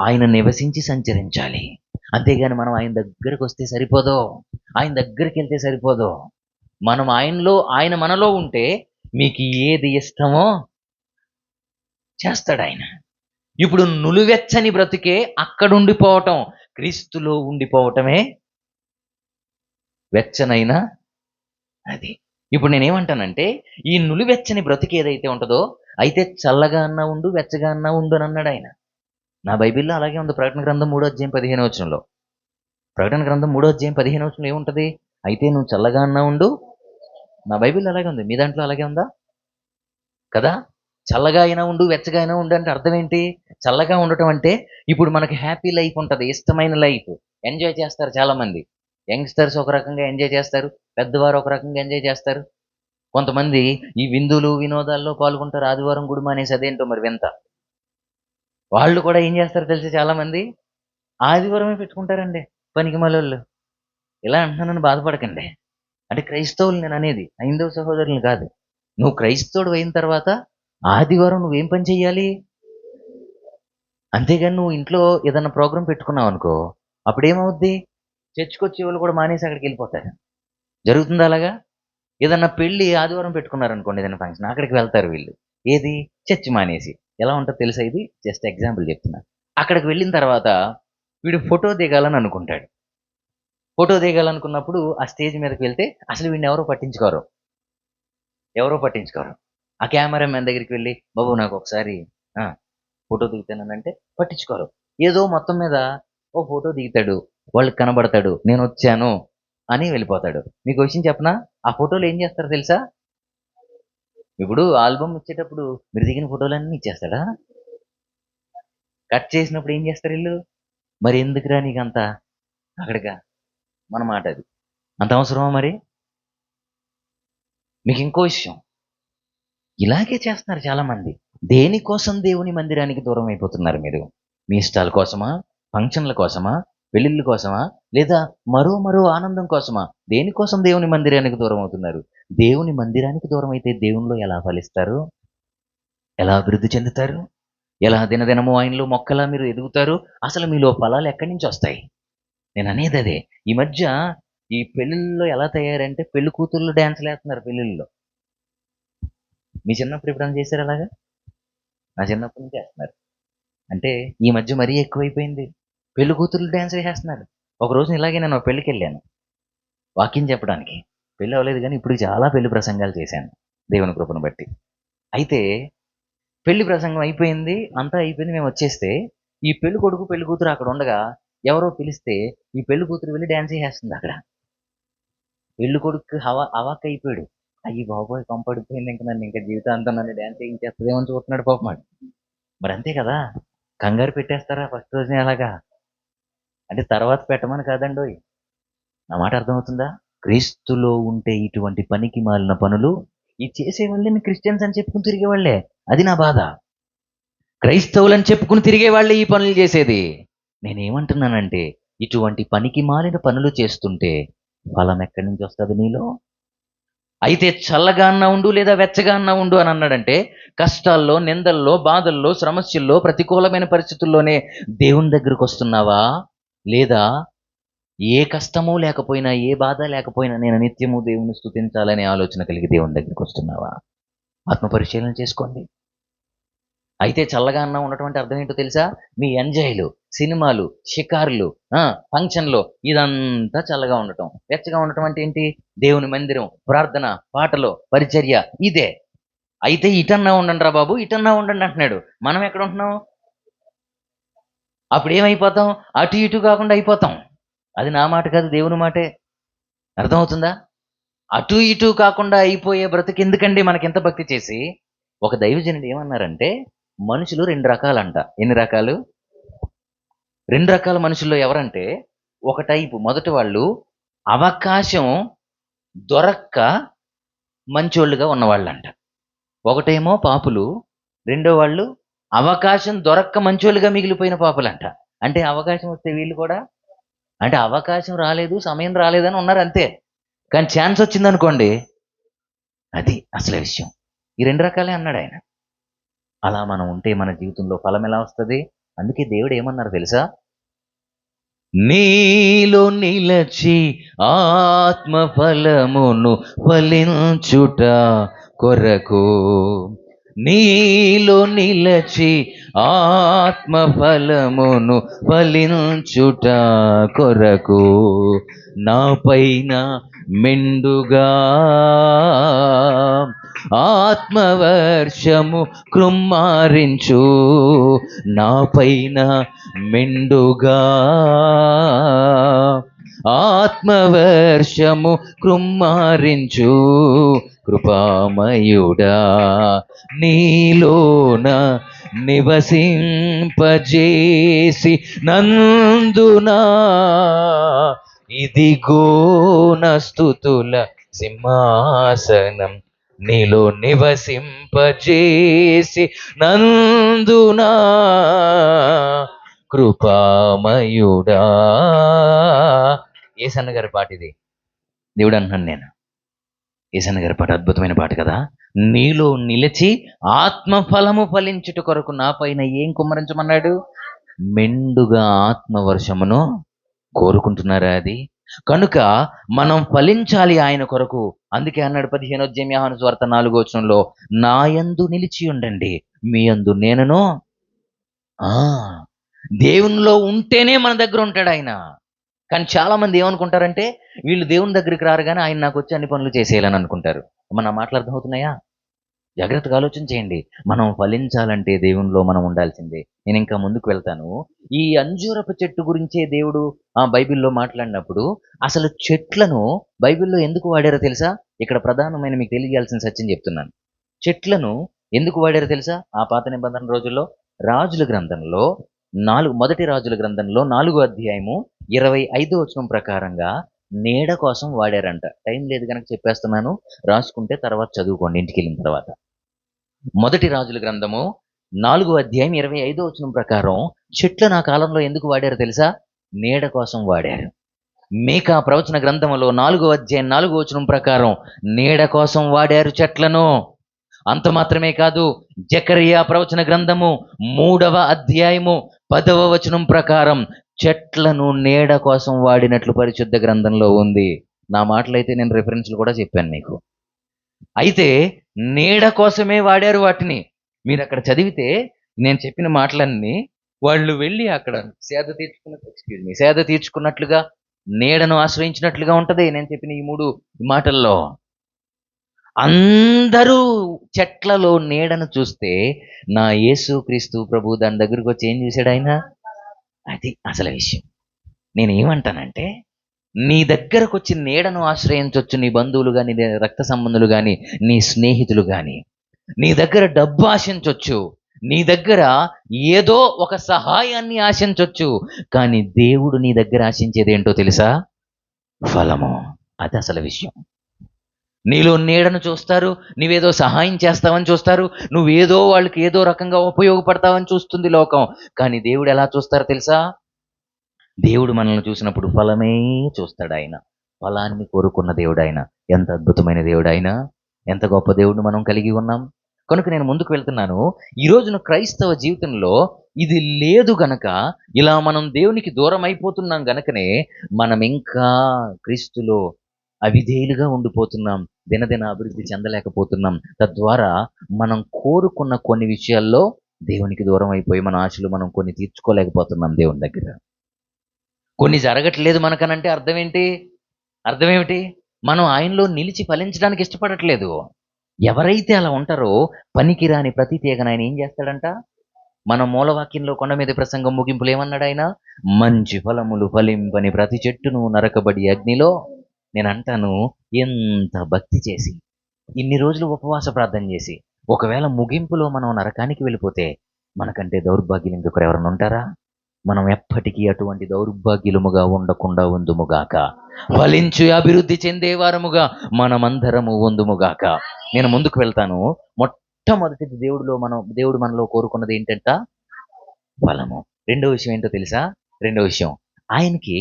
Speaker 2: ఆయన నివసించి సంచరించాలి. అంతేగాని మనం ఆయన దగ్గరకు వస్తే సరిపోదు, ఆయన దగ్గరికి వెళ్తే సరిపోదు. మనం ఆయన మనలో ఉంటే మీకు ఏది ఇష్టమో చేస్తాడు ఆయన. ఇప్పుడు నులివెచ్చని బ్రతికే అక్కడుండిపోవటం, క్రీస్తులో ఉండిపోవటమే వెచ్చనైన అది. ఇప్పుడు నేనేమంటానంటే, ఈ నులివెచ్చని బ్రతికి ఏదైతే ఉంటుందో, అయితే చల్లగా అన్నా ఉండు, వెచ్చగా అన్నా ఉండు అని అన్నాడు ఆయన. నా బైబిల్లో అలాగే ఉంది. ప్రకటన గ్రంథం 3:15 ప్రకటన గ్రంథం 3:15 ఏముంటది? అయితే నువ్వు చల్లగా అన్నా ఉండు. నా బైబిల్లో అలాగే ఉంది. మీ దాంట్లో అలాగే ఉందా? కదా. చల్లగా అయినా ఉండు, వెచ్చగా అయినా ఉండు అంటే అర్థం ఏంటి? చల్లగా ఉండటం అంటే, ఇప్పుడు మనకి హ్యాపీ లైఫ్ ఉంటుంది, ఇష్టమైన లైఫ్ ఎంజాయ్ చేస్తారు చాలామంది. యంగ్స్టర్స్ ఒక రకంగా ఎంజాయ్ చేస్తారు, పెద్దవారు ఒక రకంగా ఎంజాయ్ చేస్తారు. కొంతమంది ఈ విందులు వినోదాల్లో పాల్గొంటారు, ఆదివారం గుడి మానేసి. అదేంటో మరి వింత. వాళ్ళు కూడా ఏం చేస్తారు తెలిసి, చాలామంది ఆదివారమే పెట్టుకుంటారండి, పనికి మలోళ్ళు. ఇలా అంటున్నానని బాధపడకండి. అంటే క్రైస్తవులు నేను అనేది, హైందవ సహోదరులు కాదు. నువ్వు క్రైస్తవుడు అయిన తర్వాత ఆదివారం నువ్వేం పని చెయ్యాలి? అంతేగాని నువ్వు ఇంట్లో ఏదన్నా ప్రోగ్రాం పెట్టుకున్నావు అనుకో, అప్పుడు ఏమవుద్ది? చర్చికొచ్చే వాళ్ళు కూడా మానేసి అక్కడికి వెళ్ళిపోతారు. జరుగుతుందా అలాగా? ఏదన్నా పెళ్ళి ఆదివారం పెట్టుకున్నారనుకోండి, ఏదైనా ఫంక్షన్, అక్కడికి వెళ్తారు వీళ్ళు. ఏది? చర్చి మానేసి. ఎలా ఉంటుందో తెలుసా ఇది? జస్ట్ ఎగ్జాంపుల్ చెప్తున్నా. అక్కడికి వెళ్ళిన తర్వాత వీడు ఫోటో దిగాలని అనుకుంటాడు. ఫోటో దిగాలనుకున్నప్పుడు ఆ స్టేజ్ మీదకి వెళ్తే అసలు వీడిని ఎవరో పట్టించుకోరు. ఆ కెమెరా మ్యాన్ దగ్గరికి వెళ్ళి, బాబు నాకు ఒకసారి ఫోటో దిగుతానంటే పట్టించుకోరు. ఏదో మొత్తం మీద ఓ ఫోటో దిగుతాడు, వాళ్ళకి కనబడతాడు, నేను వచ్చాను అని వెళ్ళిపోతాడు. మీకు విషయం చెప్పనా? ఆ ఫోటోలు ఏం చేస్తారో తెలుసా? ఇప్పుడు ఆల్బమ్ ఇచ్చేటప్పుడు మీరు దిగిన ఫోటోలన్నీ ఇచ్చేస్తాడా? కట్ చేసినప్పుడు ఏం చేస్తారు వీళ్ళు? మరి ఎందుకురా నీకంత అక్కడిగా మన మాట అది. అంత అవసరమా మరి? మీకు ఇంకో విషయం, ఇలాగే చేస్తున్నారు చాలామంది. దేనికోసం దేవుని మందిరానికి దూరం అయిపోతున్నారు మీరు? మీ ఇష్టాల కోసమా? ఫంక్షన్ల కోసమా? పెళ్ళిళ్ళ కోసమా? లేదా మరో ఆనందం కోసమా? దేనికోసం దేవుని మందిరానికి దూరం అవుతున్నారు? దేవుని మందిరానికి దూరం అయితే దేవునిలో ఎలా ఫలిస్తారు? ఎలా అభివృద్ధి చెందుతారు? ఎలా దినదినము ఆయనలో మొక్కలా మీరు ఎదుగుతారు? అసలు మీలో ఫలాలు ఎక్కడి నుంచి వస్తాయి? నేను అనేది అదే. ఈ మధ్య ఈ పెళ్ళిళ్ళలో ఎలా తయారంటే, పెళ్లి కూతుర్లు డ్యాన్సులు వేస్తున్నారు పెళ్ళిళ్ళలో. మీ చిన్నప్పుడు ఎప్పుడైనా చేశారు అలాగా? నా చిన్నప్పటి నుంచి వేస్తున్నారు. అంటే ఈ మధ్య మరీ ఎక్కువైపోయింది. పెళ్లి కూతుర్లు డ్యాన్స్ వేసేస్తున్నారు. ఒక రోజు ఇలాగే నేను ఒక పెళ్ళికి వెళ్ళాను వాక్యం చెప్పడానికి. పెళ్ళి అవ్వలేదు కానీ ఇప్పుడు చాలా పెళ్లి ప్రసంగాలు చేశాను దేవుని కృపను బట్టి. అయితే పెళ్లి ప్రసంగం అయిపోయింది, అంతా అయిపోయింది, మేము వచ్చేస్తే ఈ పెళ్లి కొడుకు పెళ్లి కూతురు అక్కడ ఉండగా ఎవరో పిలిస్తే ఈ పెళ్లి కూతురు వెళ్ళి డ్యాన్స్ చేసేస్తుంది అక్కడ. పెళ్లి కొడుకు అవాక్ అయిపోయాడు. అయ్యి బాబోయ్, కంపడిపోయింది, ఇంకా నన్ను ఇంకా జీవితాంతం నన్ను డ్యాన్స్ చేయించేస్తుందేమో అని చూస్తున్నాడు పాపం. మరి అంతే కదా, కంగారు పెట్టేస్తారా ఫస్ట్ రోజునే అలాగా? అంటే తర్వాత పెట్టమని కాదండోయ్. నా మాట అర్థమవుతుందా? క్రీస్తులో ఉంటే ఇటువంటి పనికి మాలిన పనులు ఈ చేసేవాళ్ళని క్రిస్టియన్స్ అని చెప్పుకుని తిరిగేవాళ్లే. అది నా బాధ. క్రైస్తవులని చెప్పుకుని తిరిగే వాళ్ళే ఈ పనులు చేసేది. నేనేమంటున్నానంటే, ఇటువంటి పనికి మాలిన పనులు చేస్తుంటే ఫలం ఎక్కడి నుంచి వస్తుంది నీలో? అయితే చల్లగా అన్నా ఉండు, లేదా వెచ్చగా అన్నా ఉండు అని అన్నాడంటే, కష్టాల్లో, నిందల్లో, బాధల్లో, సమస్యల్లో, ప్రతికూలమైన పరిస్థితుల్లోనే దేవుని దగ్గరకు వస్తున్నావా? లేదా ఏ కష్టము లేకపోయినా, ఏ బాధ లేకపోయినా నేను నిత్యము దేవుని స్తుతించాలనే ఆలోచన కలిగి దేవుని దగ్గరికి వస్తున్నావా? ఆత్మ పరిశీలన చేసుకోండి. అయితే చల్లగా అన్నం ఉన్నటువంటి అర్థం ఏంటో తెలుసా? మీ ఎంజాయ్లు, సినిమాలు, షికారులు, ఫంక్షన్లు, ఇదంతా చల్లగా ఉండటం. వెచ్చగా ఉండటం అంటే ఏంటి? దేవుని మందిరం, ప్రార్థన, పాటలు, పరిచర్య, ఇదే. అయితే ఇటన్నా ఉండండి రా బాబు, ఇటన్నా ఉండండి అంటున్నాడు. మనం ఎక్కడ ఉంటున్నాం? అప్పుడు ఏమైపోతాం? అటు ఇటు కాకుండా అయిపోతాం. అది నా మాట కాదు, దేవుని మాటే. అర్థమవుతుందా? అటు ఇటు కాకుండా అయిపోయే బ్రతుకెందుకండి మనకింత భక్తి చేసి? ఒక దైవజనుడు ఏమన్నారంటే, మనుషులు 2 రకాలంట. ఎన్ని రకాలు? 2 రకాల మనుషుల్లో ఎవరంటే, ఒక టైపు మొదటి వాళ్ళు అవకాశం దొరక్క మంచోళ్ళుగా ఉన్నవాళ్ళంట. ఒకటేమో పాపులు, రెండో వాళ్ళు అవకాశం దొరక్క మంచోళ్ళుగా మిగిలిపోయిన పాపులంట. అంటే అవకాశం వస్తే వీళ్ళు కూడా, అంటే అవకాశం రాలేదు, సమయం రాలేదని ఉన్నారు అంతే. కానీ ఛాన్స్ వచ్చిందనుకోండి, అది అసలే విషయం. ఈ 2 రకాలే అన్నాడు ఆయన. అలా మనం ఉంటే మన జీవితంలో ఫలం ఎలా వస్తది? అందుకే దేవుడు ఏమన్నారు తెలుసా? నీలో నిలచి ఆత్మ ఫలమును ఫలించుట కొరకు, నీలో నిలచి ఆత్మ ఫలమును ఫలించుట కొరకు, నా పైన మెండుగా ఆత్మవర్షము కృమ్మారించు, నా పైన మెండుగా ఆత్మవర్షము కృమ్మారించు, కృపామయుడా నీలోన నివసింపజేసి నందునా, ఇదిగో నా స్తుతుల సింహాసనం, నీలో నివసింపజేసి నందునా, కృపామయుడా. ఏసన్న గారి పాట ఇది. దేవుడు అంటున్నాను నేను, ఏసన్న గారి పాట అద్భుతమైన పాట కదా. నీలో నిలిచి ఆత్మఫలము ఫలించుట కొరకు నా పైన ఏం కుమ్మరించమన్నాడు? మెండుగా ఆత్మవర్షమును కోరుకుంటున్నారా? అది కనుక మనం ఫలించాలి ఆయన కొరకు. అందుకే అన్నాడు 15వ అధ్యాయం యోహాను సువార్త 4వ వచనంలో, నా యందు నిలిచి ఉండండి, మీ యందు నేనును. ఆ దేవునిలో ఉంటేనే మన దగ్గర ఉంటాడు ఆయన. కానీ చాలా మంది ఏమనుకుంటారంటే, వీళ్ళు దేవుని దగ్గరికి రారు కానీ ఆయన నాకు వచ్చి అన్ని పనులు చేసేయాలని అనుకుంటారు. మన మాటలు అర్థమవుతున్నాయా? జాగ్రత్తగా ఆలోచన చేయండి. మనం ఫలించాలంటే దేవునిలో మనం ఉండాల్సిందే. నేను ఇంకా ముందుకు వెళ్తాను. ఈ అంజూరపు చెట్టు గురించే దేవుడు బైబిల్లో మాట్లాడినప్పుడు, అసలు చెట్లను బైబిల్లో ఎందుకు వాడారో తెలుసా? ఇక్కడ ప్రధానమైన మీకు తెలియాల్సిన సత్యం చెప్తున్నాను. చెట్లను ఎందుకు వాడారో తెలుసా? ఆ పాత నిబంధన రోజుల్లో రాజుల గ్రంథంలో మొదటి రాజుల గ్రంథంలో 4వ అధ్యాయము 25వ వచనం ప్రకారంగా నీడ కోసం వాడారంట. టైం లేదు కనుక చెప్పేస్తున్నాను, రాసుకుంటే తర్వాత చదువుకోండి ఇంటికి వెళ్ళిన తర్వాత. మొదటి రాజుల గ్రంథము 4వ అధ్యాయం 25వ వచనం ప్రకారం చెట్లను ఆ కాలంలో ఎందుకు వాడారో తెలుసా? నీడ కోసం వాడారు. మీకా ప్రవచన గ్రంథములో 4వ అధ్యాయం 4వ వచనం ప్రకారం నీడ కోసం వాడారు చెట్లను. అంత మాత్రమే కాదు, జకరియా ప్రవచన గ్రంథము 3వ అధ్యాయము 10వ వచనం ప్రకారం చెట్లను నీడ కోసం వాడినట్లు పరిశుద్ధ గ్రంథంలో ఉంది. నా మాటలైతే నేను రిఫరెన్స్లు కూడా చెప్పాను మీకు. అయితే నీడ కోసమే వాడారు వాటిని. మీరు అక్కడ చదివితే నేను చెప్పిన మాటలన్నీ వాళ్ళు వెళ్ళి అక్కడ సేద తీర్చుకున్నట్లుగా, నీడను ఆశ్రయించినట్లుగా ఉంటది నేను చెప్పిన ఈ 3 మాటల్లో. అందరూ చెట్లలో నీడను చూస్తే నా యేసుక్రీస్తు ప్రభు దాని దగ్గరకు వచ్చి ఏం చూశాడు ఆయన? అది అసలు విషయం. నేనేమంటానంటే, నీ దగ్గరకు వచ్చి నీడను ఆశ్రయించవచ్చు నీ బంధువులు కానీ, నీ రక్త సంబంధులు కానీ, నీ స్నేహితులు కానీ. నీ దగ్గర డబ్బు ఆశించవచ్చు, నీ దగ్గర ఏదో ఒక సహాయాన్ని ఆశించవచ్చు, కానీ దేవుడు నీ దగ్గర ఆశించేది ఏంటో తెలుసా? ఫలము. అది అసలు విషయం. నీలో నీడను చూస్తారు, నువ్వేదో సహాయం చేస్తావని చూస్తారు, నువ్వేదో వాళ్ళకి ఏదో రకంగా ఉపయోగపడతావని చూస్తుంది లోకం. కానీ దేవుడు ఎలా చూస్తారో తెలుసా? దేవుడు మనల్ని చూసినప్పుడు ఫలమే చూస్తాడు ఆయన. ఫలాన్ని కోరుకున్న దేవుడు ఆయన. ఎంత అద్భుతమైన దేవుడు ఆయన! ఎంత గొప్ప దేవుడు మనం కలిగి ఉన్నాం. కనుక నేను ముందుకు వెళ్తున్నాను. ఈ రోజున క్రైస్తవ జీవితంలో ఇది లేదు గనక, ఇలా మనం దేవునికి దూరం అయిపోతున్నాం గనకనే మనం ఇంకా క్రీస్తులో అవిధేయులుగా ఉండిపోతున్నాం, దినదిన అభివృద్ధి చెందలేకపోతున్నాం. తద్వారా మనం కోరుకున్న కొన్ని విషయాల్లో దేవునికి దూరం అయిపోయి మన ఆశలు మనం కొన్ని తీర్చుకోలేకపోతున్నాం దేవుని దగ్గర. కొన్ని జరగట్లేదు మనకనంటే అర్థం ఏంటి? అర్థం ఏమిటి? మనం ఆయనలో నిలిచి ఫలించడానికి ఇష్టపడట్లేదు. ఎవరైతే అలా ఉంటారో పనికిరాని ప్రతి తీగను ఆయన ఏం చేస్తాడంట? మన మూలవాక్యంలో కొండ మీద ప్రసంగం ముగింపులో ఏమన్నాడు ఆయన? మంచి ఫలములు ఫలింపని ప్రతి చెట్టును నరకబడి అగ్నిలో. నేనంటాను, ఎంత భక్తి చేసి, ఇన్ని రోజులు ఉపవాస ప్రార్థన చేసి, ఒకవేళ ముగింపులో మనం నరకానికి వెళ్ళిపోతే మనకంటే దౌర్భాగ్యులు ఇంకొకరు ఎవరైనా ఉంటారా? మనం ఎప్పటికీ అటువంటి దౌర్భాగ్యులముగా ఉండకుండా ఉందుముగాక. ఫలించు అభివృద్ధి చెందేవారముగా మనమందరము ఉందుముగాక. నేను ముందుకు వెళ్తాను. మొట్టమొదటిది దేవుడు మనలో కోరుకున్నది ఏంటంట? ఫలము. రెండో విషయం ఏంటో తెలుసా? రెండో విషయం, ఆయనకి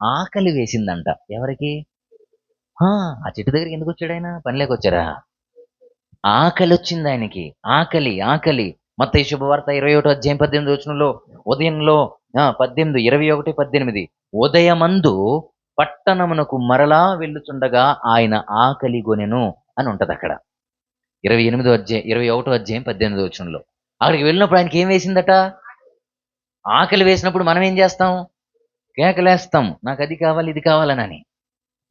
Speaker 2: ఆకలి వేసిందంట. ఎవరికి? ఆ చెట్టు దగ్గరికి ఎందుకు వచ్చాడు ఆయన? పని లేక వచ్చారా? ఆకలి వచ్చింది ఆయనకి. ఆకలి ఆకలి. మత్తయి శుభవార్త 21 అధ్యాయం 18 వచనంలో, ఉదయంలో 18, 21, 18, ఉదయమందు పట్టణమునకు మరలా వెళ్ళుచుండగా ఆయన ఆకలి గొనెను అని ఉంటది అక్కడ. 21 అధ్యాయం 18 వచనంలో. అక్కడికి వెళ్ళినప్పుడు ఆయనకి ఏం వేసిందట? ఆకలి వేసినప్పుడు మనం ఏం చేస్తాం? కేకలేస్తాం, నాకు అది కావాలి ఇది కావాలని.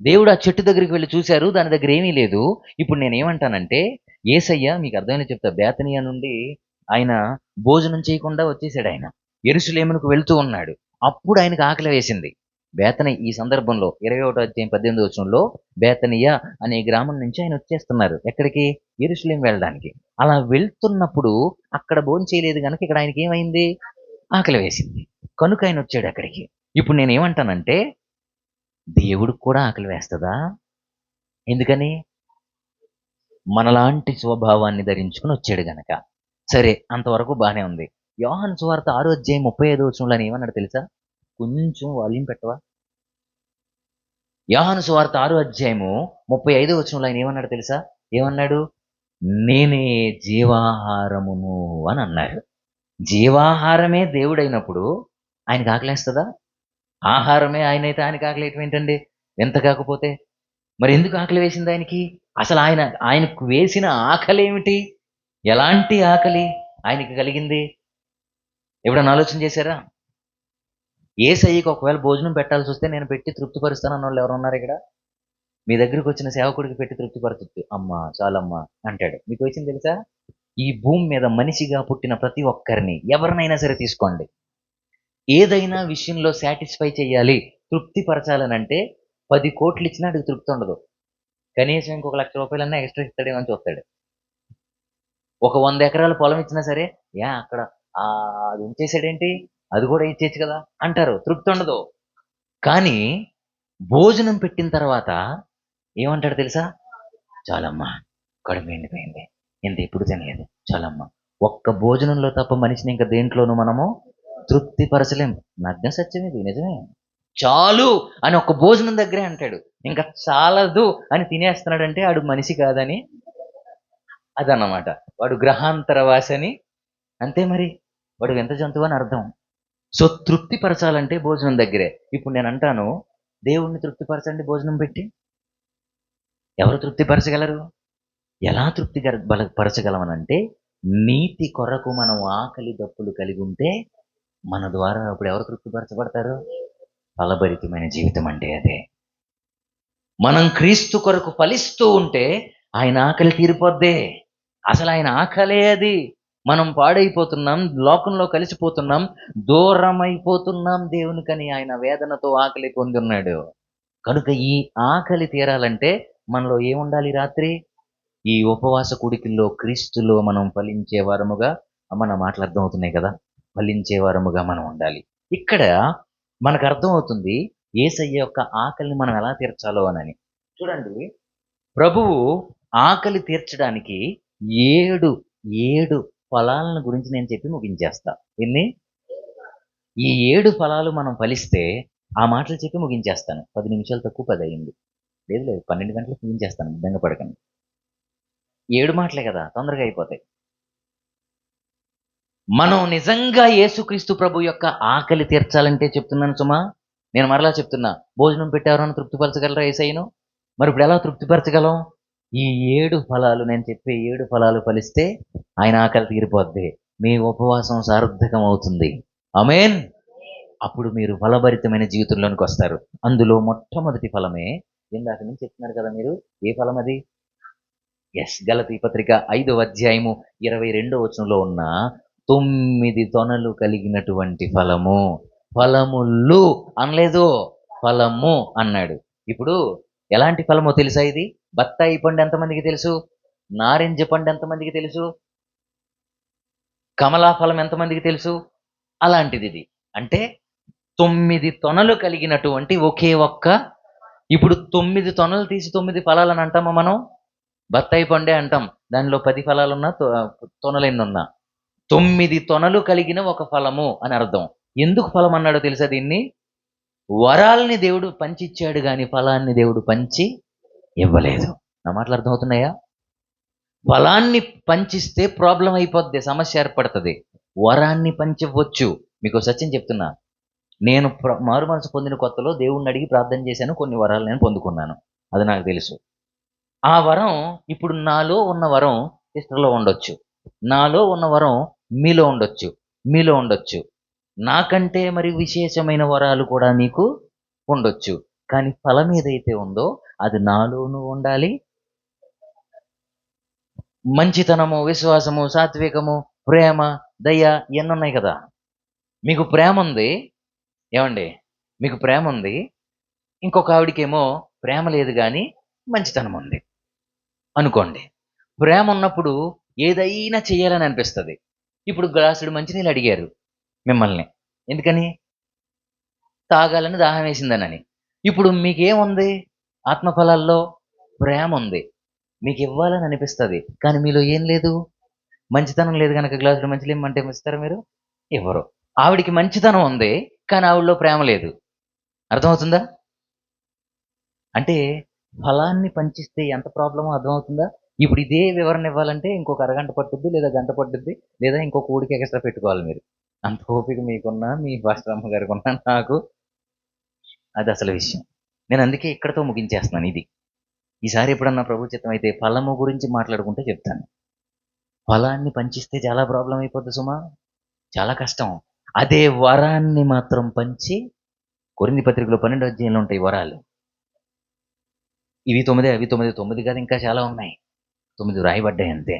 Speaker 2: దేవుడు ఆ చెట్టు దగ్గరికి వెళ్ళి చూశారు, దాని దగ్గర ఏమీ లేదు. ఇప్పుడు నేనేమంటానంటే, యేసయ్య మీకు అర్థమైనా చెప్తా, బేతనియా నుండి ఆయన భోజనం చేయకుండా వచ్చేసాడు. ఆయన యెరూషలేమునకు వెళ్తూ ఉన్నాడు. అప్పుడు ఆయనకు ఆకలి వేసింది. ఈ సందర్భంలో 21 అధ్యాయం 18 వచనంలో బేతనియా అనే గ్రామం నుంచి ఆయన వచ్చేస్తున్నారు. ఎక్కడికి? యెరూషలేం వెళ్ళడానికి. అలా వెళ్తున్నప్పుడు అక్కడ భోజనం చేయలేదు కనుక ఇక్కడ ఆయనకి ఏమైంది? ఆకలి వేసింది. కనుక ఆయన వచ్చాడు అక్కడికి. ఇప్పుడు నేనేమంటానంటే, దేవుడికి కూడా ఆకలి వేస్తదా? ఎందుకని? మనలాంటి స్వభావాన్ని ధరించుకుని వచ్చాడు గనక. సరే, అంతవరకు బానే ఉంది. యోహాను సువార్త 6 అధ్యాయం 35 వచనంలో ఆయన ఏమన్నాడు తెలుసా? కొంచెం వాల్యూమ్ పెట్టవా? యోహాను సువార్త 6 అధ్యాయము 35 వచనంలో ఆయన ఏమన్నాడు తెలుసా? ఏమన్నాడు? నేనే జీవాహారమును అని అన్నాడు. జీవాహారమే దేవుడైనప్పుడు ఆయనకు ఆకలేస్తదా? ఆహారమే ఆయనైతే ఆయనకి ఆకలేయటం ఏంటండి? ఎంత కాకపోతే. మరి ఎందుకు ఆకలి వేసింది ఆయనకి? అసలు ఆయనకు వేసిన ఆకలి ఏమిటి? ఎలాంటి ఆకలి ఆయనకి కలిగింది? ఎప్పుడన్నా ఆలోచన చేశారా? యేసయ్యకి ఒకవేళ భోజనం పెట్టాల్సి వస్తే నేను పెట్టి తృప్తిపరుస్తాను అన్న వాళ్ళు ఎవరు ఉన్నారు ఇక్కడ? మీ దగ్గరికి వచ్చిన సేవకుడికి పెట్టి తృప్తిపరచొచ్చు. అమ్మా చాలమ్మా అంటాడు. మీకు వచ్చింది తెలుసా? ఈ భూమి మీద మనిషిగా పుట్టిన ప్రతి ఒక్కరిని, ఎవరినైనా సరే తీసుకోండి, ఏదైనా విషయంలో సాటిస్ఫై చేయాలి, తృప్తిపరచాలనంటే 10 కోట్లు ఇచ్చినా అడిగి తృప్తి ఉండదు. కనీసం ఇంకొక 1,00,000 రూపాయలన్నా ఎక్స్ట్రా ఇస్తాడేమో అని చూస్తాడు. ఒక 100 ఎకరాల పొలం ఇచ్చినా సరే, అక్కడ అది ఉంచేసాడేంటి, అది కూడా ఇచ్చేయచ్చు కదా అంటారు. తృప్తి ఉండదు. కానీ భోజనం పెట్టిన తర్వాత ఏమంటాడు తెలుసా? చాలమ్మా, కడుపు నిండిపోయింది, ఇంత ఎప్పుడు తినలేదు, చాలమ్మా. ఒక్క భోజనంలో తప్ప మనిషిని ఇంకా దేంట్లోనూ మనము తృప్తిపరచలేం. నగ్న సత్యం ఇది, నిజమే. చాలు అని ఒక్క భోజనం దగ్గరే అంటాడు. ఇంకా చాలదు అని తినేస్తున్నాడంటే ఆడు మనిషి కాదని అదన్నమాట. వాడు గ్రహాంతరవాసని. అంతే మరి, వాడు వింత జంతువు అని అర్థం. సో తృప్తిపరచాలంటే భోజనం దగ్గరే. ఇప్పుడు నేను అంటాను, దేవుణ్ణి తృప్తిపరచండి భోజనం పెట్టి. ఎవరు తృప్తిపరచగలరు? ఎలా పరచగలమనంటే, నీతి కొరకు మనం ఆకలి దప్పులు కలిగి ఉంటే మన ద్వారా అప్పుడు ఎవరు తృప్తిపరచబడతారు? ఫలభరితమైన జీవితం అంటే అదే. మనం క్రీస్తు కొరకు ఫలిస్తూ ఉంటే ఆయన ఆకలి తీరిపోద్దే. అసలు ఆయన ఆకలే అది. మనం పాడైపోతున్నాం, లోకంలో కలిసిపోతున్నాం, దూరమైపోతున్నాం దేవునికని ఆయన వేదనతో ఆకలి పొంది ఉన్నాడు. కనుక ఈ ఆకలి తీరాలంటే మనలో ఏముండాలి? రాత్రి ఈ ఉపవాస కుడికిల్లో క్రీస్తులో మనం ఫలించే వారముగా, మన మాటలు అర్థమవుతున్నాయి కదా, ఫలించే వారముగా మనం ఉండాలి. ఇక్కడ మనకు అర్థమవుతుంది యేసయ్య యొక్క ఆకలిని మనం ఎలా తీర్చాలో అని. చూడండి, ప్రభువు ఆకలి తీర్చడానికి 7 ఫలాలను గురించి నేను చెప్పి ముగించేస్తా. ఎన్ని? ఈ 7 ఫలాలు మనం ఫలిస్తే ఆ మాటలు చెప్పి ముగించేస్తాను. 10 నిమిషాలు తక్కువ 10 అయింది. లేదు 12 గంటలకు ముగించేస్తాను, బెంగపడకండి. 7 మాటలే కదా, తొందరగా అయిపోతాయి. మనం నిజంగా యేసుక్రీస్తు ప్రభు యొక్క ఆకలి తీర్చాలంటే చెప్తున్నాను సుమా, నేను మరలా చెప్తున్నా, భోజనం పెట్టేవారని తృప్తిపరచగలరా యేసయ్యను? మరి ఇప్పుడు ఎలా తృప్తిపరచగలం? ఈ 7 ఫలాలు, నేను చెప్పే 7 ఫలాలు ఫలిస్తే ఆయన ఆకలి తీరిపోద్ది. మీ ఉపవాసం సార్థకం అవుతుంది. ఆమేన్. అప్పుడు మీరు ఫలభరితమైన జీవితంలోనికి వస్తారు. అందులో మొట్టమొదటి ఫలమే ఇందాక నుంచి చెప్తున్నారు కదా మీరు. ఏ ఫలం అది? గలతీ పత్రిక 5వ అధ్యాయము 22వ వచనంలో ఉన్న 9 తొనలు కలిగినటువంటి ఫలము. ఫలములు అనలేదు, ఫలము అన్నాడు. ఇప్పుడు ఎలాంటి ఫలమో తెలుసా ఇది? బత్తాయి పండు ఎంతమందికి తెలుసు? నారింజ పండు ఎంతమందికి తెలుసు? కమలా ఫలం ఎంతమందికి తెలుసు? అలాంటిది ఇది. అంటే 9 తొనలు కలిగినటువంటి ఒకే ఒక్క. ఇప్పుడు 9 తొనలు తీసి 9 ఫలాలని అంటామా మనం? బత్తాయి పండే అంటాం. దానిలో 10 ఫలాలున్నా తొనలెన్నున్నా 9 తొనలు కలిగిన ఒక ఫలము అని అర్థం. ఎందుకు ఫలం అన్నాడో తెలుసా దీన్ని? వరాల్ని దేవుడు పంచిచ్చాడు గాని ఫలాన్ని దేవుడు పంచి ఇవ్వలేదు. నా మాటలు అర్థమవుతున్నాయా? ఫలాన్ని పంచిస్తే ప్రాబ్లం అయిపోద్ది, సమస్య ఏర్పడుతుంది. వరాన్ని పంచివ్వచ్చు. మీకు సత్యం చెప్తున్నా, నేను మారు మనసు పొందిన కొత్తలో దేవుణ్ణి అడిగి ప్రార్థన చేశాను, కొన్ని వరాలు నేను పొందుకున్నాను. అది నాకు తెలుసు. ఆ వరం ఇప్పుడు నాలో ఉన్న వరం సిస్టర్లో ఉండొచ్చు, నాలో ఉన్న వరం మీలో ఉండొచ్చు, మీలో ఉండొచ్చు. నాకంటే మరి విశేషమైన వరాలు కూడా మీకు ఉండొచ్చు. కానీ ఫలం ఏదైతే ఉందో అది నాలోనూ ఉండాలి. మంచితనము, విశ్వాసము, సాత్వికము, ప్రేమ, దయ ఇవన్నీ ఉన్నాయి కదా. మీకు ప్రేమ ఉంది. ఏమండి? మీకు ప్రేమ ఉంది. ఇంకొక ఆవిడికేమో ప్రేమ లేదు కానీ మంచితనం ఉంది అనుకోండి. ప్రేమ ఉన్నప్పుడు ఏదైనా చేయాలని అనిపిస్తుంది. ఇప్పుడు గ్లాసుడు మంచినీళ్ళు అడిగారు మిమ్మల్ని. ఎందుకని? తాగాలని దాహం వేసిందనని. ఇప్పుడు మీకేముంది? ఆత్మఫలాల్లో ప్రేమ ఉంది. మీకు ఇవ్వాలని అనిపిస్తుంది. కానీ మీలో ఏం లేదు? మంచితనం లేదు కనుక గ్లాసుడు మంచినీళ్ళు ఇమ్మంటే ఇస్తారా మీరు? ఇవ్వరు. ఆవిడికి మంచితనం ఉంది కానీ ఆవిడలో ప్రేమ లేదు. అర్థమవుతుందా? అంటే ఫలాన్ని పంచిస్తే ఎంత ప్రాబ్లమో అర్థమవుతుందా? ఇప్పుడు ఇదే వివరణ ఇవ్వాలంటే ఇంకొక అరగంట పట్టుద్ది, లేదా గంట పట్టుద్ది, లేదా ఇంకొక ఊడికి ఎక్స్ట్రా పెట్టుకోవాలి మీరు. అంత ఓపిక మీకున్నా, మీ పాస్టర్ గారికి ఉన్నా, నాకు అది అసలు విషయం. నేను అందుకే ఇక్కడితో ముగించేస్తున్నాను. ఇది ఈసారి ఎప్పుడన్నా ప్రభు చిత్తం అయితే ఫలము గురించి మాట్లాడుకుంటే చెప్తాను. ఫలాన్ని పంచిస్తే చాలా ప్రాబ్లం అయిపోద్ది సుమా, చాలా కష్టం. అదే వరాన్ని మాత్రం పంచి, కొరింథీ పత్రికలో 12వ అధ్యాయంలో ఉంటాయి వరాలు. ఇవి 9, అవి 9, 9 కాదు ఇంకా చాలా ఉన్నాయి. 9 రాయబడ్డాయి అంతే.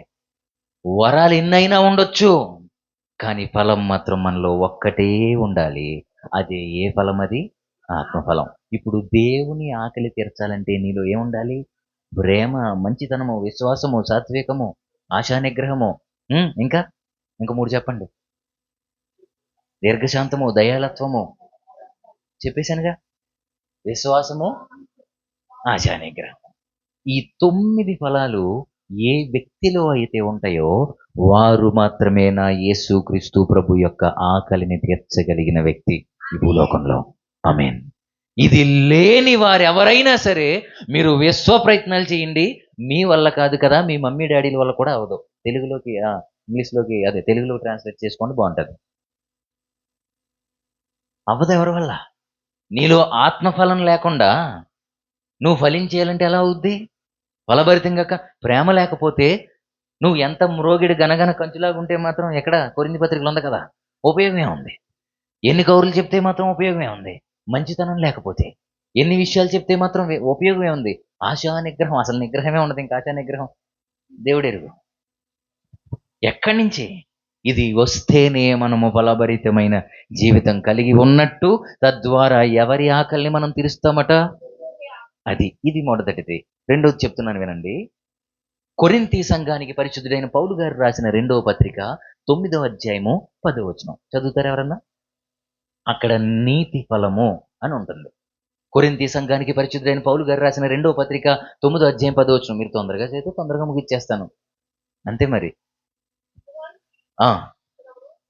Speaker 2: వరాలు ఎన్నైనా ఉండొచ్చు, కానీ ఫలం మాత్రం మనలో ఒక్కటే ఉండాలి. అదే ఏ ఫలం? అది ఆత్మఫలం. ఇప్పుడు దేవుని ఆకలి తీర్చాలంటే నీలో ఏముండాలి? ప్రేమ, మంచితనము, విశ్వాసము, సాత్వికము, ఆశా నిగ్రహము, ఇంకా ఇంకా 3 చెప్పండి. దీర్ఘశాంతము, దయాలత్వము చెప్పేశానుగా. విశ్వాసము, ఆశా నిగ్రహం. ఈ 9 ఫలాలు ఏ వ్యక్తిలో అయితే ఉంటాయో వారు మాత్రమే నా యేసుక్రీస్తు ప్రభు యొక్క ఆకలిని తీర్చగలిగిన వ్యక్తి ఈ భూలోకంలో. ఆమేన్. ఇది లేని వారు ఎవరైనా సరే మీరు విశ్వ ప్రయత్నాలు చేయండి, మీ వల్ల కాదు కదా, మీ మమ్మీ డాడీల వల్ల కూడా అవదు. తెలుగులోకి ఇంగ్లీష్లోకి అదే తెలుగులో ట్రాన్స్లేట్ చేసుకోండి, బాగుంటుంది. అవ్వదు ఎవరి వల్ల. నీలో ఆత్మఫలం లేకుండా నువ్వు ఫలించేయాలంటే ఎలా అవుద్ది? ఫలభరితంగా ప్రేమ లేకపోతే నువ్వు ఎంత మ్రోగిడి గనగన కంచులాగా ఉంటే మాత్రం ఎక్కడ? కొరింథీ పత్రికలో ఉంది కదా, ఉపయోగమే ఉంది. ఎన్ని కౌరులు చెప్తే మాత్రం ఉపయోగమే ఉంది. మంచితనం లేకపోతే ఎన్ని విషయాలు చెప్తే మాత్రం ఉపయోగమే ఉంది. ఆశా నిగ్రహం, అసలు నిగ్రహమే ఉండదు. ఇంకా ఆశా నిగ్రహం దేవుడెరుగు ఎక్కడి నుంచి. ఇది వస్తేనే మనము ఫలభరితమైన జీవితం కలిగి ఉన్నట్టు, తద్వారా ఎవరి ఆకలిని మనం తీరుస్తామట. ఇది మొదటిది. రెండోది చెప్తున్నాను వినండి. కొరింథీ సంఘానికి పరిశుద్ధుడైన పౌలు గారు రాసిన 2వ పత్రిక 9వ అధ్యాయము 10వ వచనం చదువుతారు ఎవరన్నా? అక్కడ నీతి ఫలము అని ఉంటుంది. కొరింథీ సంఘానికి పరిశుద్ధుడైన పౌలు గారు రాసిన 2వ పత్రిక 9వ అధ్యాయం 10వ వచనం. మీరు తొందరగా చేస్తే తొందరగా ముగిచ్చేస్తాను, అంతే మరి. ఆ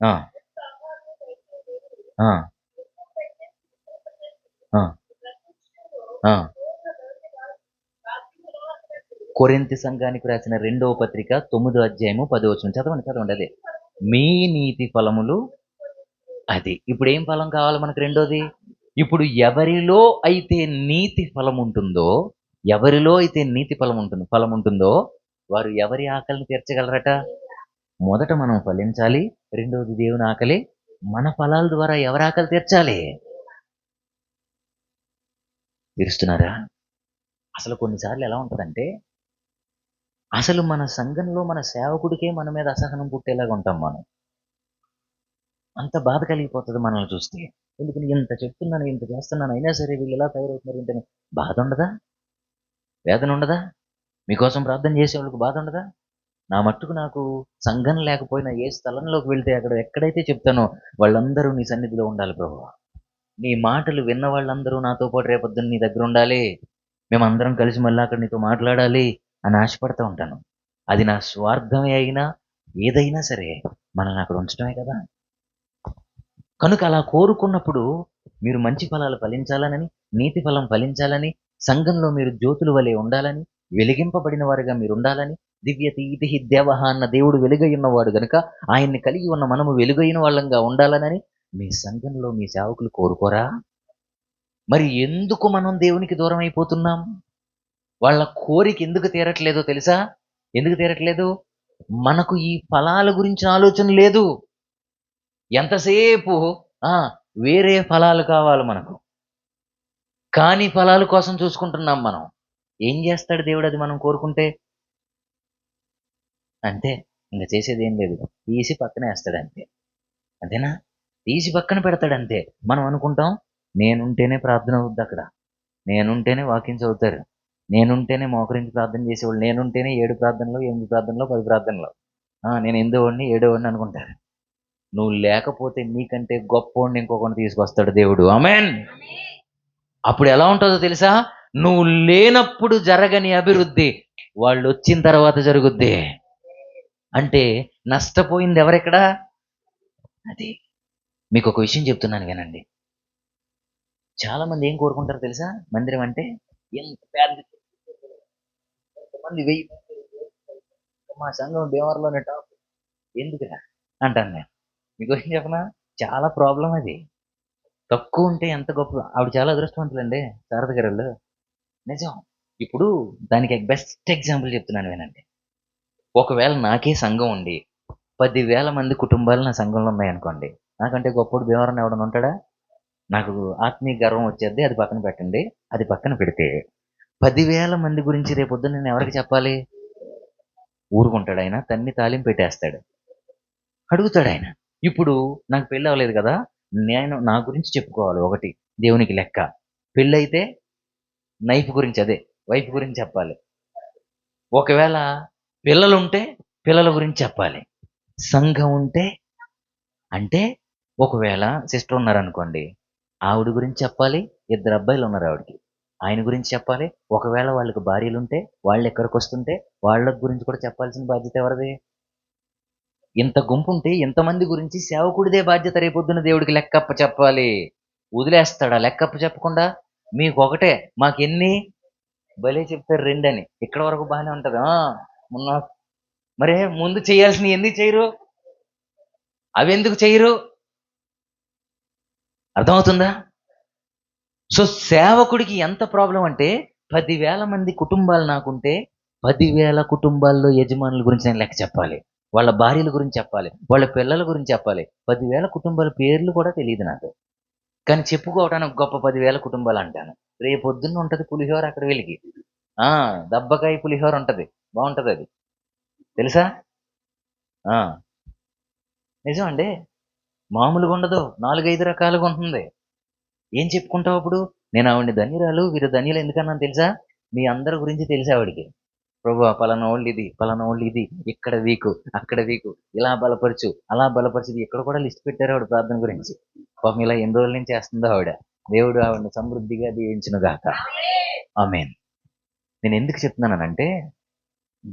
Speaker 2: ఆ ఆ ఆ కొరింథీ సంఘానికి రాసిన 2వ పత్రిక 9వ అధ్యాయము 10వ వచనం చదవండి. అదే మీ నీతి ఫలములు. ఇప్పుడు ఏం ఫలం కావాలి మనకు? రెండోది. ఇప్పుడు ఎవరిలో అయితే నీతి ఫలం ఉంటుందో, వారు ఎవరి ఆకలిని తీర్చగలరట? మొదట మనం ఫలించాలి, రెండవది దేవుని ఆకలి మన ఫలాల ద్వారా ఎవరి ఆకలి తీర్చాలి? తీరుస్తున్నారా? అసలు కొన్నిసార్లు ఎలా ఉంటుందంటే, అసలు మన సంఘంలో మన సేవకుడికే మన మీద అసహనం పుట్టేలాగా ఉంటాం మనం. అంత బాధ కలిగిపోతుంది మనల్ని చూస్తే. ఎందుకని ఇంత చెప్తున్నాను, ఇంత చేస్తున్నాను, అయినా సరే వీళ్ళు ఇలా తయారవుతున్నారు ఏంటని బాధ ఉండదా? వేదన ఉండదా? మీకోసం ప్రార్థన చేసేవాళ్ళకి బాధ ఉండదా? నా మట్టుకు నాకు సంఘం లేకపోయినా ఏ స్థలంలోకి వెళ్తే అక్కడ ఎక్కడైతే చెప్తానో వాళ్ళందరూ నీ సన్నిధిలో ఉండాలి ప్రభువా. నీ మాటలు విన్న వాళ్ళందరూ నాతో పాటు రేపొద్దున నీ దగ్గర ఉండాలి. మేమందరం కలిసి మళ్ళీ అక్కడ నీతో మాట్లాడాలి అని ఆశపడతా ఉంటాను. అది నా స్వార్థమే అయినా ఏదైనా సరే మనల్ని అక్కడ ఉంచడమే కదా. కనుక అలా కోరుకున్నప్పుడు మీరు మంచి ఫలాలు ఫలించాలనని, నీతి ఫలం ఫలించాలని, సంఘంలో మీరు జ్యోతుల వలె ఉండాలని, వెలిగింపబడిన వారుగా మీరు ఉండాలని, దివ్యతి ఇతిహి దేవహ అన్న దేవుడు వెలుగై ఉన్నవాడు గనుక ఆయన్ని కలిగి ఉన్న మనము వెలుగైన వాళ్ళంగా ఉండాలనని మీ సంఘంలో మీ సేవకులు కోరుకోరా? మరి ఎందుకు మనం దేవునికి దూరం అయిపోతున్నాం? వాళ్ళ కోరిక ఎందుకు తీరట్లేదో తెలుసా? ఎందుకు తీరట్లేదు? మనకు ఈ ఫలాల గురించిన ఆలోచన లేదు. ఎంతసేపు ఆ వేరే ఫలాలు కావాలి మనకు. కాని ఫలాల కోసం చూసుకుంటున్నాం మనం. ఏం చేస్తాడు దేవుడు అది మనం కోరుకుంటే? అంతే. ఇంక చేసేదేం లేదు. తీసి పక్కన వేస్తాడంతే. అంతేనా? తీసి పక్కన పెడతాడంతే. మనం అనుకుంటాం నేనుంటేనే ప్రార్థన అవుద్ది అక్కడ. నేనుంటేనే వాకింగ్స్ అవుతారు. నేనుంటేనే మోకరించి ప్రార్థన చేసేవాళ్ళు. నేనుంటేనే 7 ప్రార్థనలో, 8 ప్రార్థనలో, 10 ప్రార్థనలో. నేను 8 7 అనుకుంటారు. నువ్వు లేకపోతే నీకంటే గొప్పోడిని ఇంకొకడిని తీసుకొస్తాడు దేవుడు. ఆమేన్. అప్పుడు ఎలా ఉంటుందో తెలుసా? నువ్వు లేనప్పుడు జరగని అభివృద్ధి వాళ్ళు వచ్చిన తర్వాత జరుగుద్ది. అంటే నష్టపోయింది ఎవరెక్కడ? అది. మీకు ఒక విషయం చెప్తున్నాను వినండి. చాలా మంది ఏం కోరుకుంటారో తెలుసా? మందిరం అంటే ఎంత పెద్ద మంది 1000 మా సంఘం భీమవరంలోనే టాప్. ఎందుకురా అంటాను నేను. మీకు ఏం చెప్పనా? చాలా ప్రాబ్లం అది. తక్కువ ఉంటే ఎంత గొప్ప. ఆవిడ చాలా అదృష్టవంతులండి శారద గారోళ్ళు. నిజం. ఇప్పుడు దానికి బెస్ట్ ఎగ్జాంపుల్ చెప్తున్నాను వినండి. ఒకవేళ నాకే సంఘం ఉండి 10,000 మంది కుటుంబాలు నా సంఘంలో ఉన్నాయనుకోండి. నాకంటే గొప్పోడు భీమవరంలో ఎవడన్నా ఉంటాడా? నాకు ఆత్మీయ గర్వం వచ్చేద్ది. అది పక్కన పెట్టండి. అది పక్కన పెడితే 10,000 మంది గురించి రేపొద్దున నేను ఎవరికి చెప్పాలి? ఊరుకుంటాడాయన. తన్ని తాలింపు పెట్టేస్తాడు. అడుగుతాడాయన. ఇప్పుడు నాకు పెళ్లి అవ్వలేదు కదా! నేను నా గురించి చెప్పుకోవాలి ఒకటి. దేవునికి లెక్క. పెళ్ళైతే నైఫ్ గురించి అదే వైఫ్ గురించి చెప్పాలి. ఒకవేళ పిల్లలుంటే పిల్లల గురించి చెప్పాలి. సంఘం ఉంటే అంటే ఒకవేళ సిస్టర్ ఉన్నారనుకోండి. ఆవిడ గురించి చెప్పాలి. 2 అబ్బాయిలు ఉన్నారు ఆవిడకి. ఆయన గురించి చెప్పాలి. ఒకవేళ వాళ్ళకి భార్యలుంటే వాళ్ళు ఎక్కడికొస్తుంటే వాళ్ళ గురించి కూడా చెప్పాల్సిన బాధ్యత ఎవరిది? ఇంత గుంపుంటే ఇంతమంది గురించి సేవకుడిదే బాధ్యత రేపొద్దున దేవుడికి లెక్కప్ప చెప్పాలి. వదిలేస్తాడా లెక్కప్ప చెప్పకుండా? మీకొకటే మాకెన్ని భలే చెప్తారు 2 అని. ఇక్కడి వరకు బానే ఉంటది. మొన్న మరే ముందు చేయాల్సినవి ఎందుకు చేయరు? అవెందుకు చేయరు? అర్థమవుతుందా? సో, సేవకుడికి ఎంత ప్రాబ్లమ్ అంటే 10,000 మంది కుటుంబాలు నాకుంటే 10,000 కుటుంబాల్లో యజమానుల గురించి నేను లెక్క చెప్పాలి. వాళ్ళ భార్యల గురించి చెప్పాలి. వాళ్ళ పిల్లల గురించి చెప్పాలి. 10,000 కుటుంబాల పేర్లు కూడా తెలీదు నాకు. కానీ చెప్పుకోవడానికి గొప్ప 10,000 కుటుంబాలంటాను. రేపొద్దున్న ఉంటది పులిహోర అక్కడ వెలిగి. ఆ! దబ్బకాయ పులిహోర ఉంటది. బావుంటదది. తెలుసా? ఆ! నిజం అండి. మామూలుగుండదు. 4, 5 రకాలుగా ఉంటుంది. ఏం చెప్పుకుంటావు అప్పుడు? నేను ఆవిడని ధన్యురాలు, వీరు ధన్యులు ఎందుకన్నాను తెలుసా? మీ అందరి గురించి తెలుసు ఆవిడకి. ప్రభువా పలానోళ్ళు ఇది, పలానోళ్ళు ఇది, ఇక్కడ వీకు, అక్కడ వీకు, ఇలా బలపరచు, అలా బలపరచు. ఇక్కడ కూడా లిస్ట్ పెట్టారు ఆవిడ ప్రార్థన గురించి. పాపం ఇలా ఎన్ని రోజుల నుంచి చేస్తుందో ఆవిడ. దేవుడు ఆవిడని సమృద్ధిగా దీవించునుగాక. ఆమేన్. నేను ఎందుకు చెప్తున్నానంటే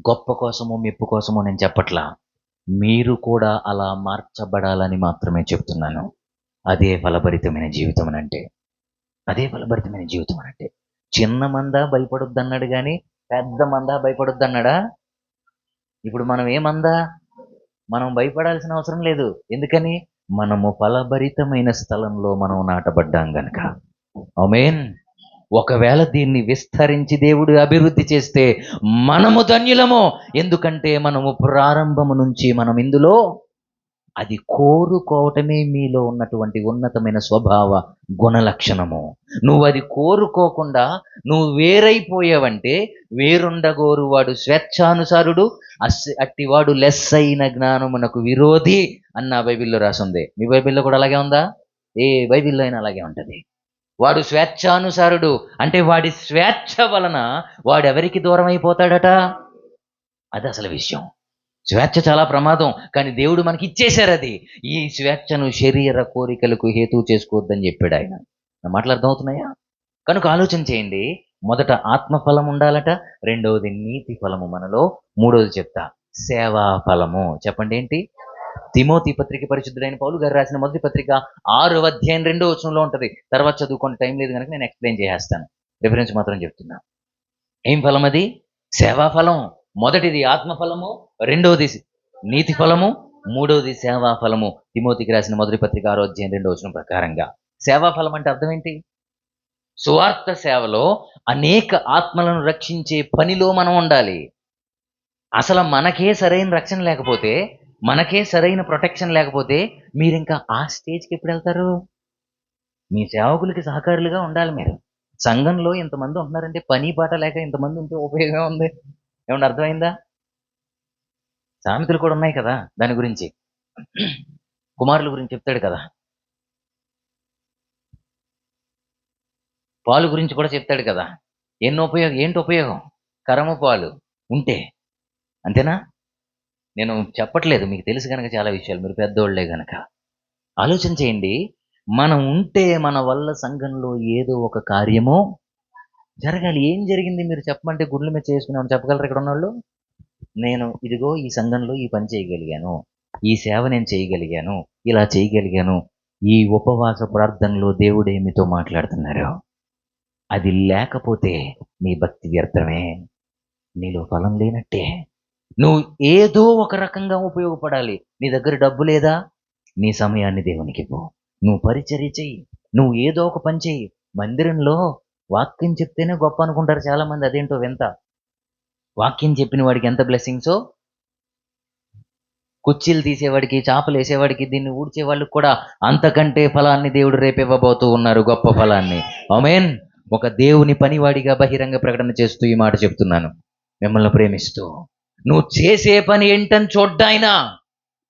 Speaker 2: గొప్ప కోసమో, మెప్పు కోసమో నేను చెప్పట్లా. మీరు కూడా అలా మార్చబడాలని మాత్రమే చెప్తున్నాను. అదే ఫలభరితమైన జీవితం అనంటే. అదే ఫలభరితమైన జీవితం అనంటే. చిన్న మంద భయపడొద్దన్నాడు గాని, పెద్ద మంద భయపడొద్దన్నాడా? ఇప్పుడు మనం ఏ మంద? మనం భయపడాల్సిన అవసరం లేదు. ఎందుకని? మనము ఫలభరితమైన స్థలంలో మనం నాటబడ్డాం గనక. ఆమేన్. ఒకవేళ దీన్ని విస్తరించి దేవుడు అభివృద్ధి చేస్తే మనము ధన్యులము. ఎందుకంటే మనము ప్రారంభము నుంచి మనం ఇందులో అది కోరుకోవటమే మీలో ఉన్నటువంటి ఉన్నతమైన స్వభావ గుణలక్షణము. నువ్వు అది కోరుకోకుండా నువ్వు వేరైపోయావంటే, వేరుండగోరు వాడు స్వేచ్ఛానుసారుడు, అట్టివాడు లెస్సైన జ్ఞానమునకు విరోధి అన్న బైబిల్లో రాసుంది. మీ బైబిల్లో కూడా అలాగే ఉందా? ఏ బైబిల్లో అయినా అలాగే ఉంటుంది. వాడు స్వేచ్ఛానుసారుడు అంటే వాడి స్వేచ్ఛ వలన వాడెవరికి దూరం అయిపోతాడట. అది అసలు విషయం. స్వేచ్ఛ చాలా ప్రమాదం, కానీ దేవుడు మనకి ఇచ్చేశారు అది. ఈ స్వేచ్ఛను శరీర కోరికలకు హేతువు చేసుకోవద్దని చెప్పాడు ఆయన. నా మాటలు అర్థమవుతున్నాయా? కనుక ఆలోచన చేయండి. మొదట ఆత్మఫలం ఉండాలట, రెండవది నీతి ఫలము మనలో, మూడవది చెప్తా సేవా ఫలము. చెప్పండి ఏంటి? తిమోతి పత్రిక పరిశుద్ధుడైన పౌలు గారు రాసిన మొదటి పత్రిక 6వ అధ్యాయం 2వ వచనంలో ఉంటుంది. తర్వాత చదువుకోండి, టైం లేదు కనుక నేను ఎక్స్ప్లెయిన్ చేసేస్తాను. రిఫరెన్స్ మాత్రం చెప్తున్నా. ఏం ఫలం అది? సేవా ఫలం. మొదటిది ఆత్మఫలము, రెండవది నీతి ఫలము, మూడవది సేవా ఫలము. తిమోతికి రాసిన మొదటి పత్రిక 6వ అధ్యాయం 2వ వచనం ప్రకారంగా సేవా ఫలం అంటే అర్థం ఏంటి? సువార్త సేవలో అనేక ఆత్మలను రక్షించే పనిలో మనం ఉండాలి. అసలు మనకే సరైన రక్షణ లేకపోతే, మనకే సరైన ప్రొటెక్షన్ లేకపోతే మీరు ఇంకా ఆ స్టేజ్కి ఎప్పుడు వెళ్తారు? మీ సేవకులకి సహకారులుగా ఉండాలి మీరు. సంఘంలో ఇంతమంది ఉంటున్నారంటే పని పాట లేక ఇంతమంది ఉంటే ఉపయోగం ఉంది. ఏమన్నా అర్థమైందా? సామెతలు కూడా ఉన్నాయి కదా దాని గురించి. కుమారుల గురించి చెప్తాడు కదా, పాలు గురించి కూడా చెప్తాడు కదా. ఏంటి ఉపయోగం? కరము పాలు ఉంటే, అంతేనా? నేను చెప్పట్లేదు, మీకు తెలుసు కనుక చాలా విషయాలు, మీరు పెద్దోళ్లే గనక. ఆలోచన చేయండి. మనం ఉంటే మన వల్ల సంఘంలో ఏదో ఒక కార్యము జరగాలి. ఏం జరిగింది మీరు చెప్పమంటే గుడ్ల మీద చేసుకున్నామని చెప్పగలరు ఇక్కడ ఉన్నవాళ్ళు? నేను ఇదిగో ఈ సంఘంలో ఈ పని చేయగలిగాను, ఈ సేవ నేను చేయగలిగాను, ఇలా చేయగలిగాను. ఈ ఉపవాస ప్రార్థనలో దేవుడు ఏమితో మాట్లాడుతున్నారు. అది లేకపోతే నీ భక్తి వ్యర్థమే, నీలో ఫలం లేనట్టే. నువ్వు ఏదో ఒక రకంగా ఉపయోగపడాలి. నీ దగ్గర డబ్బు లేదా? నీ సమయాన్ని దేవునికి ఇవ్వు. నువ్వు పరిచర్య చెయ్యి, నువ్వు ఏదో ఒక పని చెయ్యి. మందిరంలో వాక్యం చెప్తేనే గొప్ప అనుకుంటారు చాలామంది. అదేంటో వింత. వాక్యం చెప్పిన వాడికి ఎంత బ్లెస్సింగ్సో, కుర్చీలు తీసేవాడికి, చాపలు వేసేవాడికి, దీన్ని ఊడ్చే వాళ్ళకి కూడా అంతకంటే ఫలాన్ని దేవుడు రేపివ్వబోతూ ఉన్నారు, గొప్ప ఫలాన్ని. ఆమేన్. ఒక దేవుని పనివాడిగా బహిరంగ ప్రకటన చేస్తూ ఈ మాట చెప్తున్నాను, మిమ్మల్ని ప్రేమిస్తూ. నువ్వు చేసే పని ఏంటని చూడ్డాయినా,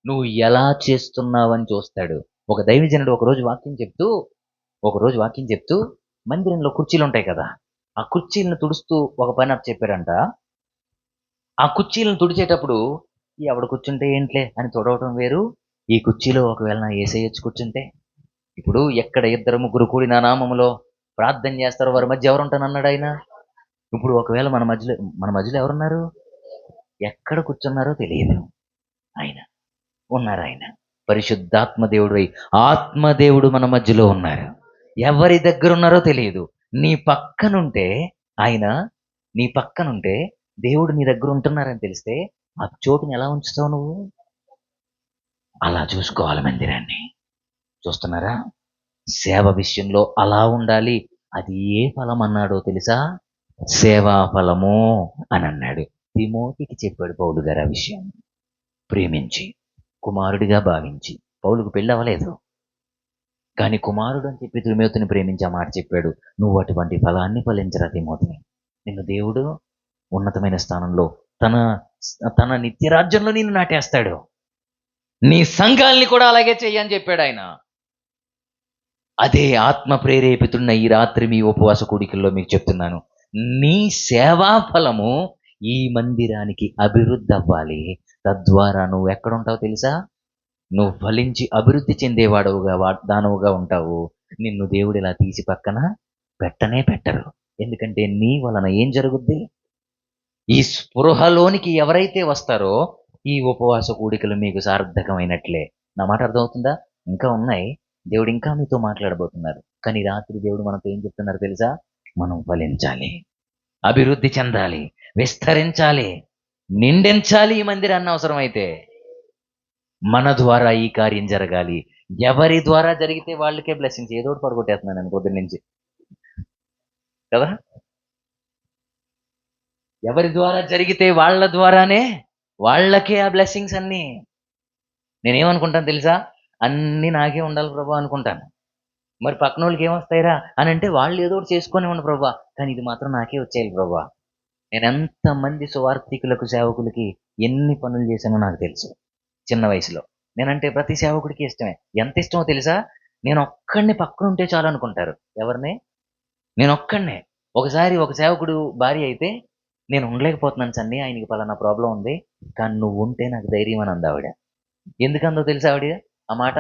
Speaker 2: నువ్వు ఎలా చేస్తున్నావని చూస్తాడు. ఒక దైవజనుడు ఒకరోజు వాక్యం చెప్తూ మందిరంలో కుర్చీలు ఉంటాయి కదా, ఆ కుర్చీలను తుడుస్తూ ఒక పని అప్ చెప్పారంట. ఆ కుర్చీలను తుడిచేటప్పుడు ఎవడు కూర్చుంటే ఏంట్లే అని తుడవటం వేరు, ఈ కుర్చీలో ఒకవేళ నా యేసయ్య వచ్చి కూర్చుంటే. ఇప్పుడు ఎక్కడ 2-3 కూడి నా నామములో ప్రార్థన చేస్తారో వారి మధ్య ఎవరుంటానన్నాడు ఆయన. ఇప్పుడు ఒకవేళ మన మధ్యలో ఎవరున్నారు? ఎక్కడ కూర్చున్నారో తెలియదు, ఆయన ఉన్నారు. ఆయన పరిశుద్ధాత్మ దేవుడు, ఆత్మదేవుడు మన మధ్యలో ఉన్నారు. ఎవరి దగ్గర ఉన్నారో తెలియదు. నీ పక్కనుంటే ఆయన, నీ పక్కనుంటే దేవుడు నీ దగ్గర ఉంటున్నారని తెలిస్తే ఆ చోటుని ఎలా ఉంచుతావు నువ్వు? అలా చూసుకోవాలి మందిరాన్ని. చూస్తున్నారా? సేవ విషయంలో అలా ఉండాలి. అది ఏ ఫలం అన్నాడో తెలుసా? సేవా ఫలము అని అన్నాడు. తిమోతికి చెప్పాడు పౌలు గారు ఆ విషయం. ప్రేమించి, కుమారుడిగా భావించి. పౌలుకు పెళ్ళి అవ్వలేదు, కానీ కుమారుడు అని చెప్పి తిమోతిని ప్రేమించి ఆ మాట చెప్పాడు. నువ్వు అటువంటి ఫలాన్ని ఫలించరా తిమోతిని. నిన్ను దేవుడు ఉన్నతమైన స్థానంలో తన నిత్యరాజ్యంలో నిన్ను నాటేస్తాడు. నీ సంఘాల్ని కూడా అలాగే చెయ్యని చెప్పాడు ఆయన. అదే ఆత్మ ప్రేరేపితున్న ఈ రాత్రి మీ ఉపవాస కూడికల్లో మీకు చెప్తున్నాను. నీ సేవా ఫలము ఈ మందిరానికి అభివృద్ధి అవ్వాలి. తద్వారా నువ్వు ఎక్కడుంటావు తెలుసా? నువ్వు ఫలించి అభివృద్ధి చెందేవాడవుగా, దానవుగా ఉంటావు. నిన్ను దేవుడు ఇలా తీసి పక్కన పెట్టరు. ఎందుకంటే నీ వలన ఏం జరుగుద్ది? ఈ స్పృహలోనికి ఎవరైతే వస్తారో ఈ ఉపవాస కూడికలు మీకు సార్థకమైనట్లే. నా మాట అర్థమవుతుందా? ఇంకా ఉన్నాయి, దేవుడు ఇంకా మీతో మాట్లాడబోతున్నారు. కానీ రాత్రి దేవుడు మనతో ఏం చెప్తున్నారు తెలుసా? మనం ఫలించాలి, అభివృద్ధి చెందాలి, విస్తరించాలి, నిండించాలి ఈ మందిరాన్ని. అవసరమైతే మన ద్వారా ఈ కార్యం జరగాలి. ఎవరి ద్వారా జరిగితే వాళ్ళకే బ్లెస్సింగ్స్. ఏదో ఒకటి పడగొట్టేస్తున్నాను నేను పొద్దున్న నుంచి. కదా? ఎవరి ద్వారా జరిగితే వాళ్ళ ద్వారానే వాళ్ళకే ఆ బ్లెస్సింగ్స్ అన్నీ. నేనేమనుకుంటాను తెలుసా? అన్నీ నాకే ఉండాలి ప్రభా అనుకుంటాను. మరి పక్కనోళ్ళకి ఏమొస్తాయిరా అని అంటే వాళ్ళు ఏదో ఒకటి చేసుకోనివ్వండి ప్రభా, కానీ ఇది మాత్రం నాకే వచ్చేయాలి ప్రభా. నేనెంతమంది సువార్థికులకు, సేవకులకి ఎన్ని పనులు చేశానో నాకు తెలుసు చిన్న వయసులో. నేనంటే ప్రతి సేవకుడికి ఇష్టమే. ఎంత ఇష్టమో తెలుసా? నేనొక్కడిని పక్కనుంటే చాలనుకుంటారు. ఎవరిని? నేనొక్కడినే. ఒకసారి ఒక సేవకుడు భార్య అయితే, "నేను ఉండలేకపోతున్నాను సన్నీ, ఆయనకి పలానా ప్రాబ్లమ్ ఉంది. కానీ నువ్వుంటే నాకు ధైర్యం" అని అందావిడ. ఎందుకందో తెలుసా ఆవిడ ఆ మాట?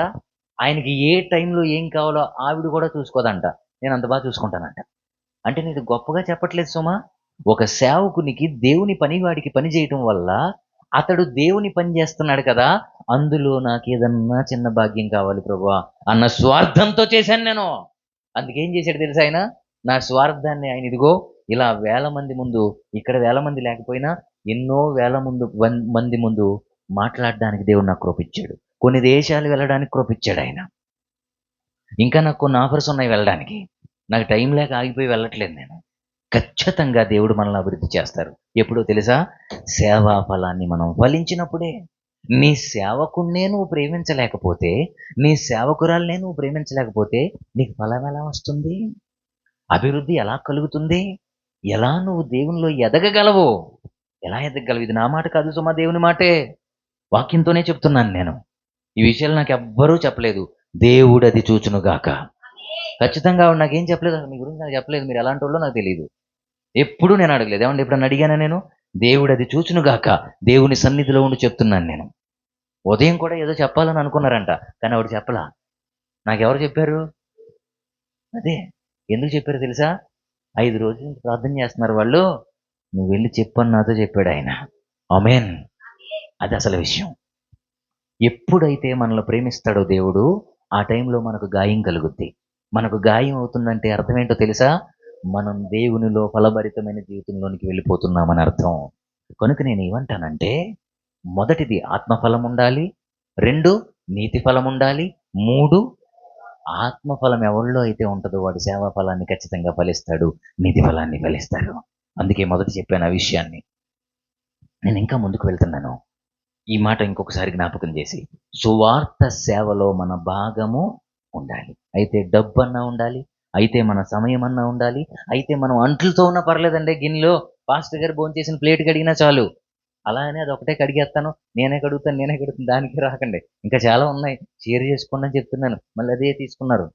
Speaker 2: ఆయనకి ఏ టైంలో ఏం కావాలో ఆవిడ కూడా చూసుకోదంట. నేనంత చూసుకుంటానంట. అంటే నేను గొప్పగా చెప్పట్లేదు సుమా. ఒక సేవకునికి దేవుని పనివాడికి పని చేయటం వల్ల అతడు దేవుని పని చేస్తున్నాడు కదా! అందులో నాకేదన్నా చిన్న భాగ్యం కావాలి ప్రభువా అన్న స్వార్థంతో చేశాను నేను. అందుకేం చేశాడు తెలుసా ఆయన? నా స్వార్థాన్ని ఆయన ఇదిగో ఇలా వేల మంది ముందు, ఇక్కడ వేల మంది లేకపోయినా ఎన్నో వేల మంది ముందు మాట్లాడడానికి దేవుడు నాకు కృపిచ్చాడు. కొన్ని దేశాలు వెళ్ళడానికి కృపిచ్చాడాయన. ఇంకా నాకు కొన్ని ఆఫర్స్ ఉన్నాయి వెళ్ళడానికి. నాకు టైం లేక ఆగిపోయి వెళ్ళట్లేదు నేను. ఖచ్చితంగా దేవుడు మనల్ని అభివృద్ధి చేస్తారు. ఎప్పుడో తెలుసా? సేవా ఫలాన్ని మనం ఫలించినప్పుడే. నీ సేవకుడినే నువ్వు ప్రేమించలేకపోతే, నీ సేవకురాలినే నువ్వు ప్రేమించలేకపోతే నీకు ఫలం ఎలా వస్తుంది? అభివృద్ధి ఎలా కలుగుతుంది? ఎలా నువ్వు దేవునిలో ఎదగగలవు? ఎలా ఎదగగలవు? ఇది నా మాట కాదు సుమా, దేవుని మాటే. వాక్యంతోనే చెప్తున్నాను నేను. ఈ విషయాలు నాకెవ్వరూ చెప్పలేదు. దేవుడది చూచునుగాక. ఖచ్చితంగా ఆవిడ నాకేం చెప్పలేదు. అసలు మీ గురించి నాకు చెప్పలేదు. మీరు ఎలాంటోళ్ళో నాకు తెలీదు. ఎప్పుడూ నేను అడగలేదు. ఏవండీ ఎప్పుడన్నా అడిగానా నేను? దేవుడది చూచునుగాక. దేవుని సన్నిధిలో ఉండి చెప్తున్నాను నేను. ఉదయం కూడా ఏదో చెప్పాలని అనుకున్నారంట. కానీ ఆవిడ చెప్పలా. నాకెవరు చెప్పారు? అదే. ఎందుకు చెప్పారో తెలుసా? 5 రోజుల నుంచి ప్రార్థన చేస్తున్నారు వాళ్ళు. నువ్వు వెళ్లి చెప్పని నాతో చెప్పాడాయన. ఆమేన్. అది అసలు విషయం. ఎప్పుడైతే మనల్ని ప్రేమిస్తాడో దేవుడు, ఆ టైంలో మనకు గాయం కలుగుద్ది. మనకు గాయం అవుతుందంటే అర్థం ఏంటో తెలుసా? మనం దేవునిలో ఫలభరితమైన జీవితంలోనికి వెళ్ళిపోతున్నామని అర్థం. కనుక నేనేమంటానంటే, మొదటిది ఆత్మఫలం ఉండాలి. 2 నీతి ఫలం ఉండాలి. 3 ఆత్మఫలం ఎవరిలో అయితే ఉంటదో వాడు సేవా ఫలాన్ని ఖచ్చితంగా ఫలిస్తాడు. నీతి ఫలాన్ని ఫలిస్తాడు. అందుకే మొదట చెప్పాను ఆ విషయాన్ని. నేను ఇంకా ముందుకు వెళ్తున్నాను. ఈ మాట ఇంకొకసారి జ్ఞాపకం చేసి, సువార్త సేవలో మన భాగము ఉండాలి. అయితే డబ్బన్నా ఉండాలి, అయితే మన సమయమన్నా ఉండాలి, అయితే మనం అంట్లుతో ఉన్నా పర్లేదండి గిన్నెలో. పాస్టర్ గారు భోంచేసిన ప్లేట్ కడిగినా చాలు. అలా అని అదొకటే కడిగేస్తాను, నేనే కడుగుతాను దానికి రాకండి. ఇంకా చాలా ఉన్నాయి. షేర్ చేసుకోండి అని చెప్తున్నాను. మళ్ళీ అదే తీసుకున్నారు.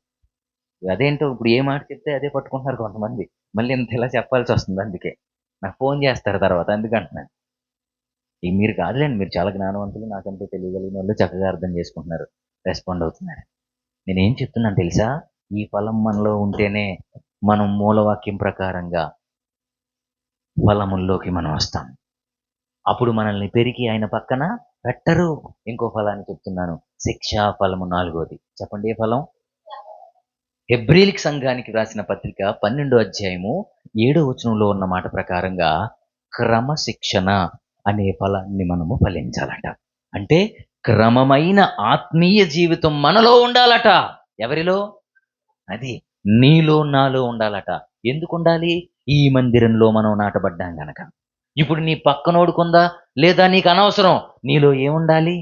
Speaker 2: అదేంటో ఇప్పుడు ఏ మాట చెప్తే అదే పట్టుకుంటున్నారు కొంతమంది. మళ్ళీ ఇంత ఇలా చెప్పాల్సొస్తుంది అందుకే. నాకు ఫోన్ చేస్తారు తర్వాత అందుకంటున్నాను. ఇక మీరు కాదులేండి. మీరు చాలా జ్ఞానవంతులు. నాకంటే తెలియగలిగినోళ్ళు చక్కగా అర్థం చేసుకుంటున్నారు. రెస్పాండ్ అవుతున్నారు. నేనేం చెప్తున్నాను తెలుసా? ఈ ఫలం మనలో ఉంటేనే మనం మూలవాక్యం ప్రకారంగా ఫలముల్లోకి మనం వస్తాం. అప్పుడు మనల్ని పెరికి ఆయన పక్కన పెట్టరు. ఇంకో ఫలాన్ని చెప్తున్నాను. శిక్షా ఫలము 4వది. చెప్పండి ఏ ఫలం? హెబ్రీలికి సంఘానికి రాసిన పత్రిక 12వ అధ్యాయము 7వ వచనంలో ఉన్న మాట ప్రకారంగా క్రమశిక్షణ అనే ఫలాన్ని మనము ఫలించాలట. అంటే క్రమమైన ఆత్మీయ జీవితం మనలో ఉండాలట. ఎవరిలో? అది నీలో నాలో ఉండాలట. ఎందుకు ఉండాలి? ఈ మందిరంలో మనం నాటబడ్డాం గనక. ఇప్పుడు నీ పక్కనోడుకుందా లేదా నీకు అనవసరం. నీలో ఏముండాలి?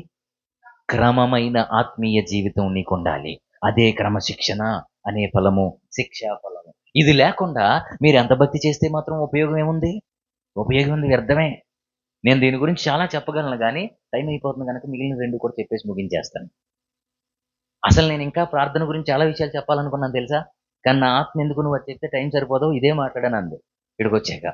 Speaker 2: క్రమమైన ఆత్మీయ జీవితం నీకుండాలి. అదే క్రమశిక్షణ అనే ఫలము, శిక్షా ఫలము. ఇది లేకుండా మీరు ఎంత భక్తి చేస్తే మాత్రం ఉపయోగం ఏముంది? ఉపయోగం ఉంది, వ్యర్థమే. నేను దీని గురించి చాలా చెప్పగలను గానీ టైం అయిపోతుంది గనక మిగిలిన 2 కూడా చెప్పేసి ముగించేస్తాను. అసలు నేను ఇంకా ప్రార్థన గురించి చాలా విషయాలు చెప్పాలనుకున్నాను తెలుసా? కానీ నా ఆత్మ ఎందుకు నువ్వు అది చెప్తే టైం సరిపోదు, ఇదే మాట్లాడనంది ఇక్కడికొచ్చాక.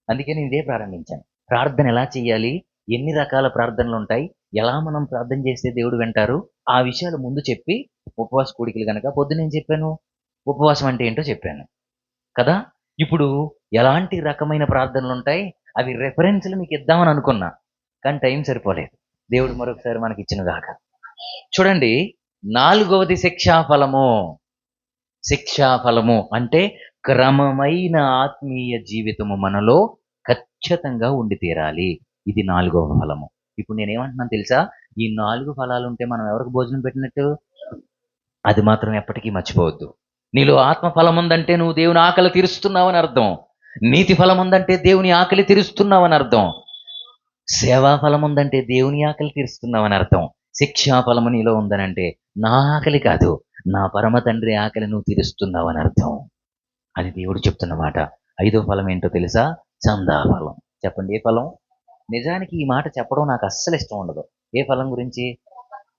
Speaker 2: అందుకే నేను ఇదే ప్రారంభించాను. ప్రార్థన ఎలా చేయాలి? ఎన్ని రకాల ప్రార్థనలుంటాయి? ఎలా మనం ప్రార్థన చేస్తే దేవుడు వింటారు? ఆ విషయాలు ముందు చెప్పి, ఉపవాస కూడికలు గనక పొద్దునేం చెప్పాను? ఉపవాసం అంటే ఏంటో చెప్పాను. కదా! ఇప్పుడు ఎలాంటి రకమైన ప్రార్థనలుంటాయి? అవి రెఫరెన్స్‌లు మీకిద్దామని అనుకున్నా. కానీ టైం సరిపోలేదు. దేవుడు మరొకసారి మనకిచ్చును గాక. చూడండి, 4వది శిక్షాఫలము. శిక్షాఫలము అంటే క్రమమైన ఆత్మీయ జీవితము మనలో ఖచ్చితంగా ఉండి తీరాలి. ఇది 4వ ఫలము. ఇప్పుడు నేనేమంటున్నాను తెలుసా? ఈ 4 ఫలాలుంటే మనం ఎవరికి భోజనం పెట్టినట్టు? అది మాత్రం ఎప్పటికీ మర్చిపోవద్దు. నీలో ఆత్మ ఫలం ఉందంటే నువ్వు దేవుని ఆకలి తీరుస్తున్నావని అర్థం. నీతి ఫలం ఉందంటే దేవుని ఆకలి తీరుస్తున్నావని అర్థం. సేవా ఫలం ఉందంటే దేవుని ఆకలి తీరుస్తున్నావని అర్థం. శిక్షా ఫలము నీలో ఉందనంటే నా ఆకలి కాదు, నా పరమ తండ్రి ఆకలి నువ్వు తీరుస్తున్నావని అర్థం. అది దేవుడు చెప్తున్న మాట. 5వ ఫలం ఏంటో తెలుసా? చందా ఫలం. చెప్పండి, ఏ ఫలం? నిజానికి ఈ మాట చెప్పడం నాకు అస్సలు ఇష్టం ఉండదు. ఏ ఫలం గురించి?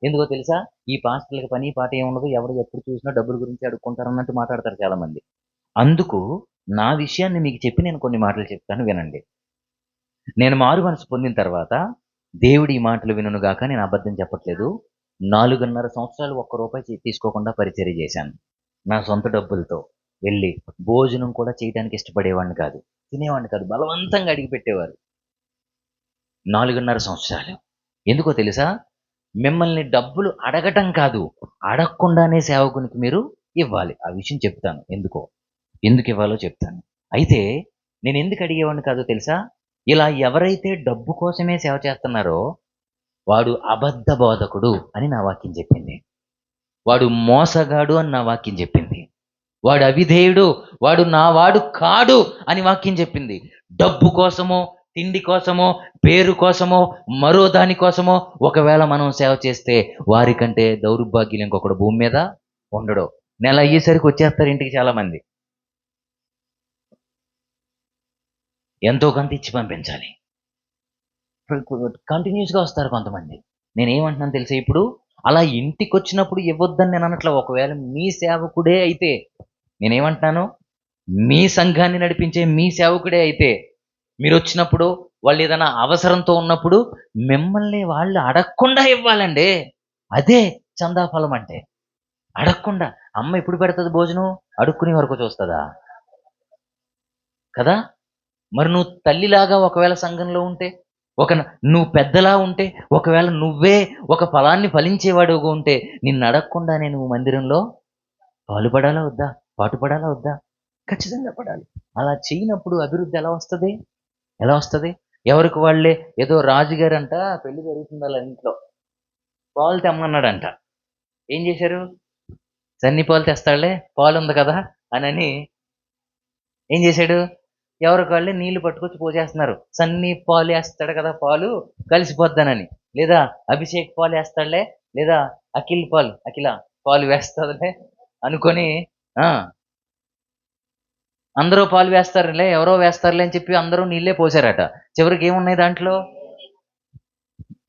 Speaker 2: ఎందుకో తెలుసా? ఈ పాస్టర్లకు పని పాట ఏముండదు, ఎవరు ఎప్పుడు చూసినా డబ్బుల గురించి అడుక్కుంటారు అన్నట్టు మాట్లాడతారు చాలా మంది. అందుకు నా విషయాన్ని మీకు చెప్పి నేను కొన్ని మాటలు చెప్తాను, వినండి. నేను మారు మనసు పొందిన తర్వాత దేవుడి ఈ మాటలు వినుగాక, నేను అబద్ధం చెప్పట్లేదు. 4.5 సంవత్సరాలు ఒక్క రూపాయి తీసుకోకుండా పరిచర్య చేశాను. నా సొంత డబ్బులతో వెళ్ళి భోజనం కూడా చేయడానికి ఇష్టపడేవాడిని కాదు, తినేవాడిని కాదు, బలవంతంగా అడిగి పెట్టేవారు. 4.5 సంవత్సరాలు. ఎందుకో తెలుసా? మిమ్మల్ని డబ్బులు అడగటం కాదు, అడగకుండానే సేవకునికి మీరు ఇవ్వాలి. ఆ విషయం చెప్తాను, ఎందుకు ఇవ్వాలో చెప్తాను. అయితే నేను ఎందుకు అడిగేవాడిని కాదో తెలుసా? ఇలా ఎవరైతే డబ్బు కోసమే సేవ చేస్తున్నారో వాడు అబద్ధ బోధకుడు అని నా వాక్యం చెప్పింది. వాడు మోసగాడు అని నా వాక్యం చెప్పింది. వాడు అవిధేయుడు, వాడు నా వాడు కాడు అని వాక్యం చెప్పింది. డబ్బు కోసమో, తిండి కోసమో, పేరు కోసమో, మరో దాని కోసమో ఒకవేళ మనం సేవ చేస్తే వారికంటే దౌర్భాగ్యులు ఇంకొకడు భూమి మీద ఉండడు. నెల అయ్యేసరికి వచ్చేస్తారు ఇంటికి చాలా మంది. ఎంతో కొంత ఇచ్చి పంపించాలి. కంటిన్యూస్గా వస్తారు కొంతమంది. నేనేమంటున్నాను తెలుసా? ఇప్పుడు అలా ఇంటికి వచ్చినప్పుడు ఇవ్వద్దని నేను అనట్లా. ఒకవేళ మీ సేవకుడే అయితే, నేనేమంటున్నాను, మీ సంఘాన్ని నడిపించే మీ సేవకుడే అయితే మీరు వచ్చినప్పుడు, వాళ్ళు ఏదైనా అవసరంతో ఉన్నప్పుడు మిమ్మల్ని వాళ్ళు అడగకుండా ఇవ్వాలండి. అదే చందా ఫలం అంటే. అడగకుండా. అమ్మ ఎప్పుడు పెడుతుంది భోజనం? అడుక్కునే వరకు చూస్తుందా? కదా. మరి నువ్వు తల్లిలాగా ఒకవేళ సంఘంలో ఉంటే, నువ్వు పెద్దలా ఉంటే, ఒకవేళ నువ్వే ఒక ఫలాన్ని ఫలించేవాడుగా ఉంటే, నిన్ను అడగకుండానే నువ్వు మందిరంలో పాటుపడాలా వద్దా? ఖచ్చితంగా పడాలి. అలా చేయనప్పుడు అభివృద్ధి ఎలా వస్తుంది? ఎవరికి వాళ్ళే ఏదో రాజుగారంట పెళ్లి జరుగుతుంది అలా ఇంట్లో, పాలు తెమ్మన్నాడంట. ఏం చేశారు? సన్ని పాలు తెస్తాడులే, పాలు ఉంది కదా అని ఏం చేశాడు? ఎవరికి వాళ్ళే నీళ్లు పట్టుకొచ్చి పోసేస్తున్నారు. సన్ని పాలు వేస్తాడు కదా, పాలు కలిసిపోద్దానని. లేదా అభిషేక్ పాలు వేస్తాడులే, లేదా అఖిల పాలు వేస్తుందిలే అనుకొని అందరూ పాలు వేస్తారులే, ఎవరో వేస్తారులే అని చెప్పి అందరూ నీళ్ళే పోసారట. చివరికి ఏమున్నాయి దాంట్లో?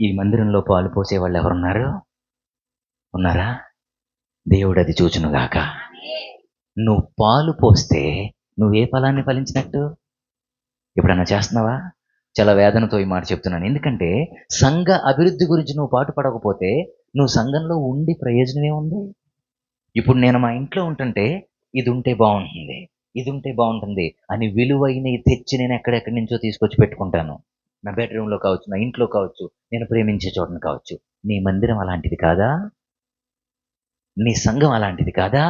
Speaker 2: ఈ మందిరంలో పాలు పోసే వాళ్ళు ఎవరున్నారు? ఉన్నారా? దేవుడు అది చూచునుగాక. నువ్వు పాలు పోస్తే నువ్వే ఫలాన్ని ఫలించినట్టు? ఎప్పుడన్నా చేస్తున్నావా? చాలా వేదనతో ఈ మాట చెప్తున్నాను. ఎందుకంటే సంఘ అభివృద్ధి గురించి నువ్వు పాటుపడకపోతే నువ్వు సంఘంలో ఉండి ప్రయోజనం ఏముంది? ఇప్పుడు నేను మా ఇంట్లో ఉంటుంటే ఇది ఉంటే బాగుంటుంది అని విలువైనవి తెచ్చి నేను ఎక్కడెక్కడి నుంచో తీసుకొచ్చి పెట్టుకుంటాను. నా బెడ్రూమ్లో కావచ్చు, నా ఇంట్లో కావచ్చు, నేను ప్రేమించే చోటను కావచ్చు. నీ మందిరం అలాంటిది కాదా? నీ సంఘం అలాంటిది కాదా?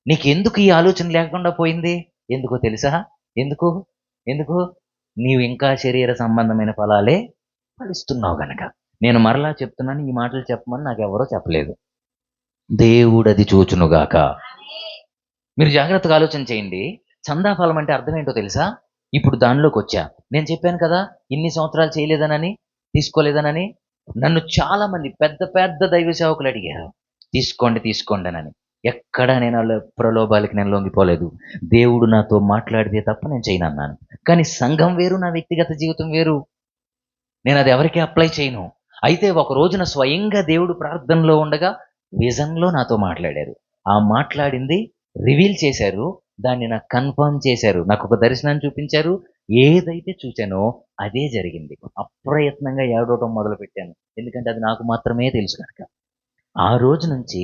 Speaker 2: నీకెందుకు ఈ ఆలోచన లేకుండా పోయింది? ఎందుకో తెలుసా? ఎందుకు? నీవు ఇంకా శరీర సంబంధమైన ఫలాలే ఫలిస్తున్నావు గనక. నేను మరలా చెప్తున్నాను, ఈ మాటలు చెప్పమని నాకెవరో చెప్పలేదు. దేవుడు అది చూచునుగాక. మీరు జాగ్రత్తగా ఆలోచన చేయండి. చందా ఫలం అంటే అర్థం ఏంటో తెలుసా? ఇప్పుడు దానిలోకి వచ్చా. నేను చెప్పాను కదా, ఇన్ని సంవత్సరాలు చేయలేదనని, తీసుకోలేదనని. నన్ను చాలా మంది పెద్ద పెద్ద దైవ సేవకులు అడిగారు, తీసుకోండి అని. ఎక్కడ నేను ప్రలోభాలకి నేను లొంగిపోలేదు. దేవుడు నాతో మాట్లాడితే తప్ప నేను చేయను అన్నాను. కానీ సంఘం వేరు, నా వ్యక్తిగత జీవితం వేరు. నేను అది ఎవరికి అప్లై చేయను. అయితే ఒక రోజున స్వయంగా దేవుడు ప్రార్థనలో ఉండగా విజన్లో నాతో మాట్లాడారు. ఆ మాట్లాడింది రివీల్ చేశారు, దాన్ని నాకు కన్ఫర్మ్ చేశారు. నాకు ఒక దర్శనాన్ని చూపించారు. ఏదైతే చూశానో అదే జరిగింది. అప్రయత్నంగా ఏడవటం మొదలుపెట్టాను. ఎందుకంటే అది నాకు మాత్రమే తెలుసు కనుక. ఆ రోజు నుంచి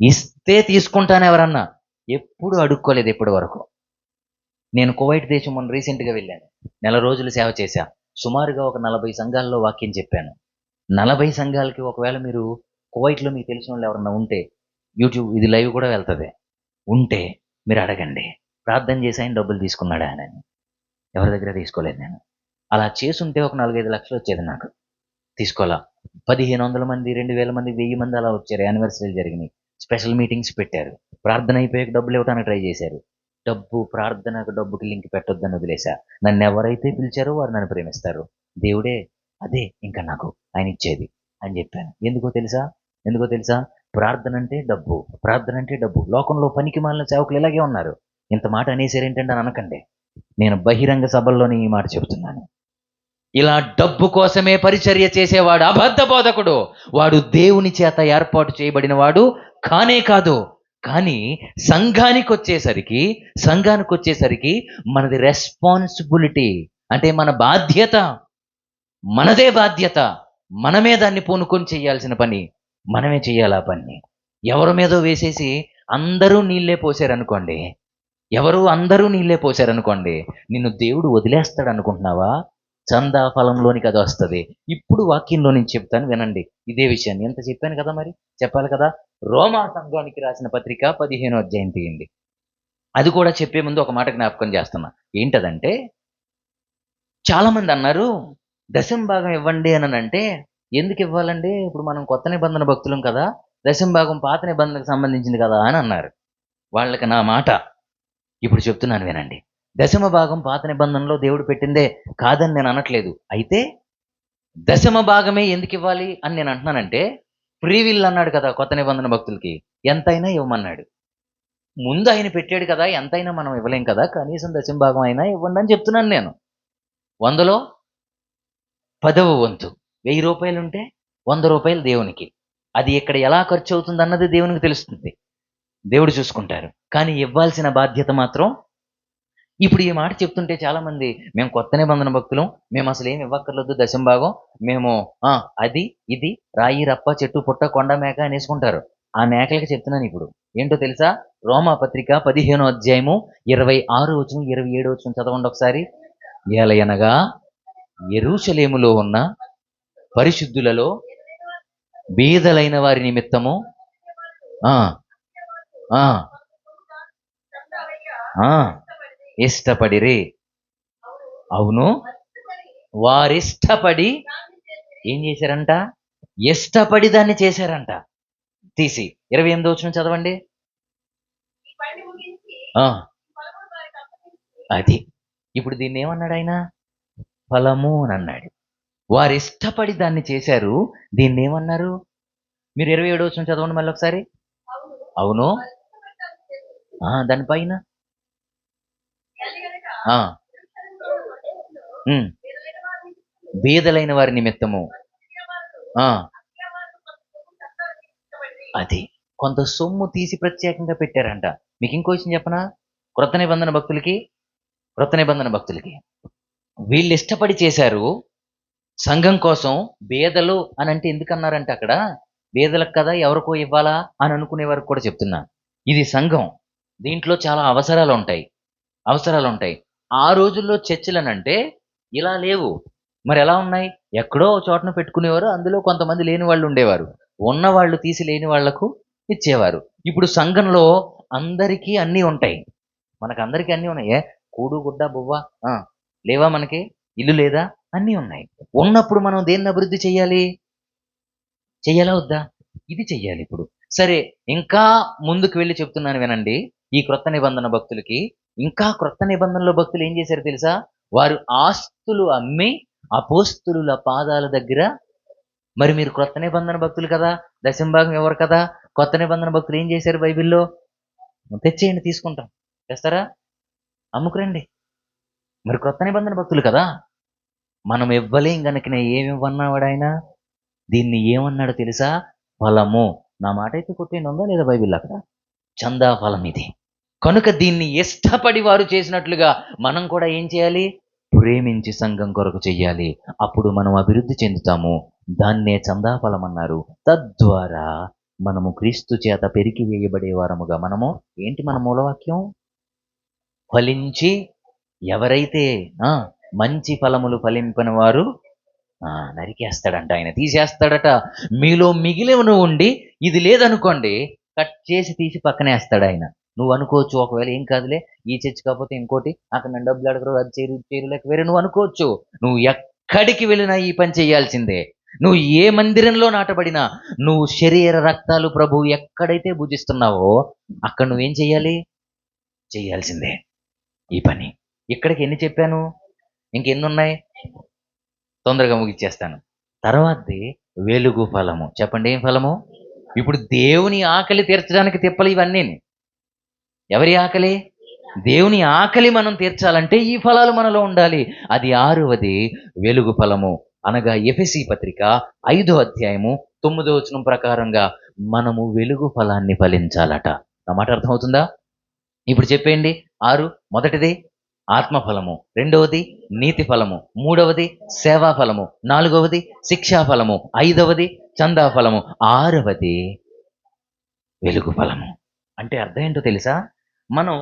Speaker 2: ఇస్తే తీసుకుంటాను. ఎవరన్నా ఎప్పుడు అడుక్కోలేదు ఇప్పటి వరకు. నేను కువైట్ దేశం మొన్న రీసెంట్గా వెళ్ళాను. 1 రోజులు సేవ చేశా. సుమారుగా ఒక 40 సంఘాల్లో వాక్యం చెప్పాను. 40 సంఘాలకి ఒకవేళ మీరు కువైట్లో మీకు తెలిసిన వాళ్ళు ఎవరన్నా ఉంటే, యూట్యూబ్ ఇది లైవ్ కూడా వెళ్తుంది, ఉంటే మీరు అడగండి, ప్రార్థన చేసి ఆయన డబ్బులు తీసుకున్నాడా అని. ఎవరి దగ్గర తీసుకోలేదు నేను. అలా చేసుంటే ఒక 4-5 లక్షలు వచ్చేది నాకు. తీసుకోవాలా. 1500 మంది, 2000 మంది, 1000 మంది అలా వచ్చారు. యానివర్సరీలు జరిగినాయి. స్పెషల్ మీటింగ్స్ పెట్టారు. ప్రార్థన అయిపోయాక డబ్బులు ఇవ్వడానికి ట్రై చేశారు. ప్రార్థనకు డబ్బుకి లింక్ పెట్టొద్దని వదిలేశా. నన్ను ఎవరైతే పిలిచారో వారు నన్ను ప్రేమిస్తారు. దేవుడే అదే ఇంకా నాకు ఆయన ఇచ్చేది అని చెప్పాను. ఎందుకో తెలుసా? ప్రార్థన అంటే డబ్బు. లోకంలో పనికి మాలిన సేవకులు ఇలాగే ఉన్నారు. ఇంత మాట అనేసారేంటంటే అని అనకండి. నేను బహిరంగ సభల్లోని ఈ మాట చెబుతున్నాను. ఇలా డబ్బు కోసమే పరిచర్య చేసేవాడు అబద్ధ బోధకుడు. వాడు దేవుని చేత ఏర్పాటు చేయబడిన వాడు కానే కాదు. కానీ సంఘానికి వచ్చేసరికి మనది రెస్పాన్సిబిలిటీ, అంటే మన బాధ్యత, మనదే బాధ్యత. మనమే దాన్ని పూనుకొని చేయాల్సిన పని మనమే చేయాలి. ఆ పని ఎవరి మీదో వేసేసి అందరూ నీళ్ళే పోసారనుకోండి, నిన్ను దేవుడు వదిలేస్తాడు అనుకుంటున్నావా? చందా ఫలంలోనికి అది వస్తుంది. ఇప్పుడు వాక్యంలో నుంచి చెప్తాను వినండి ఇదే విషయాన్ని. ఎంత చెప్పాను కదా, మరి చెప్పాలి కదా. రోమా సంఘానికి రాసిన పత్రిక 15వ అధ్యాయం తీయండి. అది కూడా చెప్పే ముందు ఒక మాట జ్ఞాపకం చేస్తున్నా. ఏంటదంటే, చాలా మంది అన్నారు దశంభాగం ఇవ్వండి అని. అంటే ఎందుకు ఇవ్వాలండి? ఇప్పుడు మనం కొత్త నిబంధన భక్తులం కదా, దశంభాగం పాత నిబంధనకు సంబంధించింది కదా అని అన్నారు. వాళ్ళకి నా మాట ఇప్పుడు చెప్తున్నాను వినండి. దశమ భాగం పాత నిబంధనలో దేవుడు పెట్టిందే కాదని నేను అనట్లేదు. అయితే దశమ భాగమే ఎందుకు ఇవ్వాలి అని నేను అంటున్నానంటే, ఫ్రీ విల్ అన్నాడు కదా కొత్త నిబంధన భక్తులకి, ఎంతైనా ఇవ్వమన్నాడు. ముందు ఆయన పెట్టాడు కదా, ఎంతైనా మనం ఇవ్వలేం కదా, కనీసం దశమ భాగం అయినా ఇవ్వండి అని చెప్తున్నాను నేను. 100లో 10వ వంతు, 1000 రూపాయలు ఉంటే 100 రూపాయలు దేవునికి. అది ఇక్కడ ఎలా ఖర్చు అవుతుంది అన్నది దేవునికి తెలుస్తుంది, దేవుడు చూసుకుంటారు. కానీ ఇవ్వాల్సిన బాధ్యత మాత్రం. ఇప్పుడు ఈ మాట చెప్తుంటే చాలామంది, మేము కొత్త నిబంధన భక్తులం, మేము అసలు ఏమి ఇవ్వక్కర్లేదు దశంభాగం, మేము అది ఇది రాయి రప్ప చెట్టు పుట్ట కొండ మేక అనేసుకుంటారు. ఆ మేకలకి చెప్తున్నాను ఇప్పుడు ఏంటో తెలుసా? రోమా పత్రిక 15వ అధ్యాయము 26 వచనం 27 వచనం చదవండి ఒకసారి. ఏలయనగా యెరూషలేములో ఉన్న పరిశుద్ధులలో బీదలైన వారి నిమిత్తము ఇష్టపడిరి. అవును, వారిష్టపడి ఏం చేశారంట? ఇష్టపడి దాన్ని చేశారంట. తీసి 28వ వచనం చదవండి. అది ఇప్పుడు దీన్ని ఏమన్నాడు ఆయన? ఫలము అని అన్నాడు. వారు ఇష్టపడి దాన్ని చేశారు. దీన్ని ఏమన్నారు? మీరు 27వ వచనం చదవండి మళ్ళీ ఒకసారి. అవును, దానిపైన బీదలైన వారి నిమిత్తము. అది కొంత సొమ్ము తీసి ప్రత్యేకంగా పెట్టారంట. మీకు ఇంకో విషయం చెప్పనా? క్రొత్త నిబంధన భక్తులకి వీళ్ళు ఇష్టపడి చేశారు సంఘం కోసం. బీదలు అని అంటే ఎందుకన్నారంటే, అక్కడ బీదలకు కదా ఎవరికో ఇవ్వాలా అని అనుకునే వారికి కూడా చెప్తున్నా. ఇది సంఘం, దీంట్లో చాలా అవసరాలు ఉంటాయి. ఆ రోజుల్లో చర్చిలనంటే ఇలా లేవు. మరి ఎలా ఉన్నాయి? ఎక్కడో చోటన పెట్టుకునేవారు, అందులో కొంతమంది లేని వాళ్ళు ఉండేవారు, ఉన్నవాళ్ళు తీసి లేని వాళ్లకు ఇచ్చేవారు. ఇప్పుడు సంఘంలో అందరికీ అన్నీ ఉంటాయి, మనకందరికీ అన్నీ ఉన్నాయి. కూడు గుడ్డ బువ్వ లేవా? మనకి ఇల్లు లేదా? అన్నీ ఉన్నాయి. ఉన్నప్పుడు మనం దేన్ని అభివృద్ధి చెయ్యాలా వద్దా? ఇది చెయ్యాలి. ఇప్పుడు సరే, ఇంకా ముందుకు వెళ్ళి చెప్తున్నాను వినండి. ఈ క్రొత్త నిబంధన భక్తులకి, ఇంకా క్రొత్త నిబంధనలో భక్తులు ఏం చేశారు తెలుసా? వారు ఆస్తులు అమ్మి అపోస్తులుల పాదాల దగ్గర. మరి మీరు క్రొత్త నిబంధన భక్తులు కదా, దశంభాగం ఎవరు కదా, కొత్త నిబంధన భక్తులు ఏం చేశారు? బైబిల్లో తెచ్చేయండి, తీసుకుంటాం. తెస్తారా? అమ్ముకురండి. మరి క్రొత్త నిబంధన భక్తులు కదా, మనం ఇవ్వలేం గనుకనే ఏమి ఇవ్వన్నాడు ఆయన? దీన్ని ఏమన్నాడు తెలుసా? ఫలము. నా మాట అయితే కొట్టేయండి, ఉందా లేదా బైబిల్ అక్కడ? చందా ఫలం ఇది. కనుక దీన్ని ఇష్టపడి వారు చేసినట్లుగా మనం కూడా ఏం చేయాలి? ప్రేమించి సంఘం కొరకు చెయ్యాలి. అప్పుడు మనం అభివృద్ధి చెందుతాము. దాన్నే చందా ఫలం అన్నారు. తద్వారా మనము క్రీస్తు చేత పెరికి వేయబడే వారముగా మనము ఏంటి? మన మూలవాక్యం ఫలించి, ఎవరైతే మంచి ఫలములు ఫలింపని వారు నరికేస్తాడంట, ఆయన తీసేస్తాడట. మీలో మిగిలిన ఉండి ఇది లేదనుకోండి, కట్ చేసి తీసి పక్కనేస్తాడు ఆయన. నువ్వు అనుకోవచ్చు, ఒకవేళ ఏం కాదులే, ఈ చర్చ్ కాకపోతే ఇంకోటి, అక్కడ నన్ను డబ్బులు అడగరు, అది చేయరు లేక వేరే నువ్వు అనుకోవచ్చు. నువ్వు ఎక్కడికి వెళ్ళినా ఈ పని చేయాల్సిందే. నువ్వు ఏ మందిరంలో నాటబడినా, నువ్వు శరీర రక్తాలు ప్రభు ఎక్కడైతే భుజిస్తున్నావో అక్కడ నువ్వేం చెయ్యాలి? చెయ్యాల్సిందే ఈ పని. ఇక్కడికి ఎన్ని చెప్పాను? ఇంకెన్ని ఉన్నాయి? తొందరగా ముగిచ్చేస్తాను. తర్వాతది వెలుగు ఫలము. చెప్పండి, ఏం ఫలము? ఇప్పుడు దేవుని ఆకలి తీర్చడానికి తిప్పలు ఇవన్నీ. ఎవరి ఆకలి? దేవుని ఆకలి మనం తీర్చాలంటే ఈ ఫలాలు మనలో ఉండాలి. అది 6వది వెలుగు ఫలము. అనగా ఎఫెసీ పత్రిక 5వ అధ్యాయము 9వ వచనం ప్రకారంగా మనము వెలుగు ఫలాన్ని ఫలించాలట. నా మాట అర్థమవుతుందా? ఇప్పుడు చెప్పేయండి. 6. మొదటిది ఆత్మఫలము, 2వది నీతి ఫలము, 3వది సేవా ఫలము, 4వది శిక్షా ఫలము, 5వది చందా ఫలము, 6వది వెలుగు ఫలము. అంటే అర్థం ఏంటో తెలుసా? మనం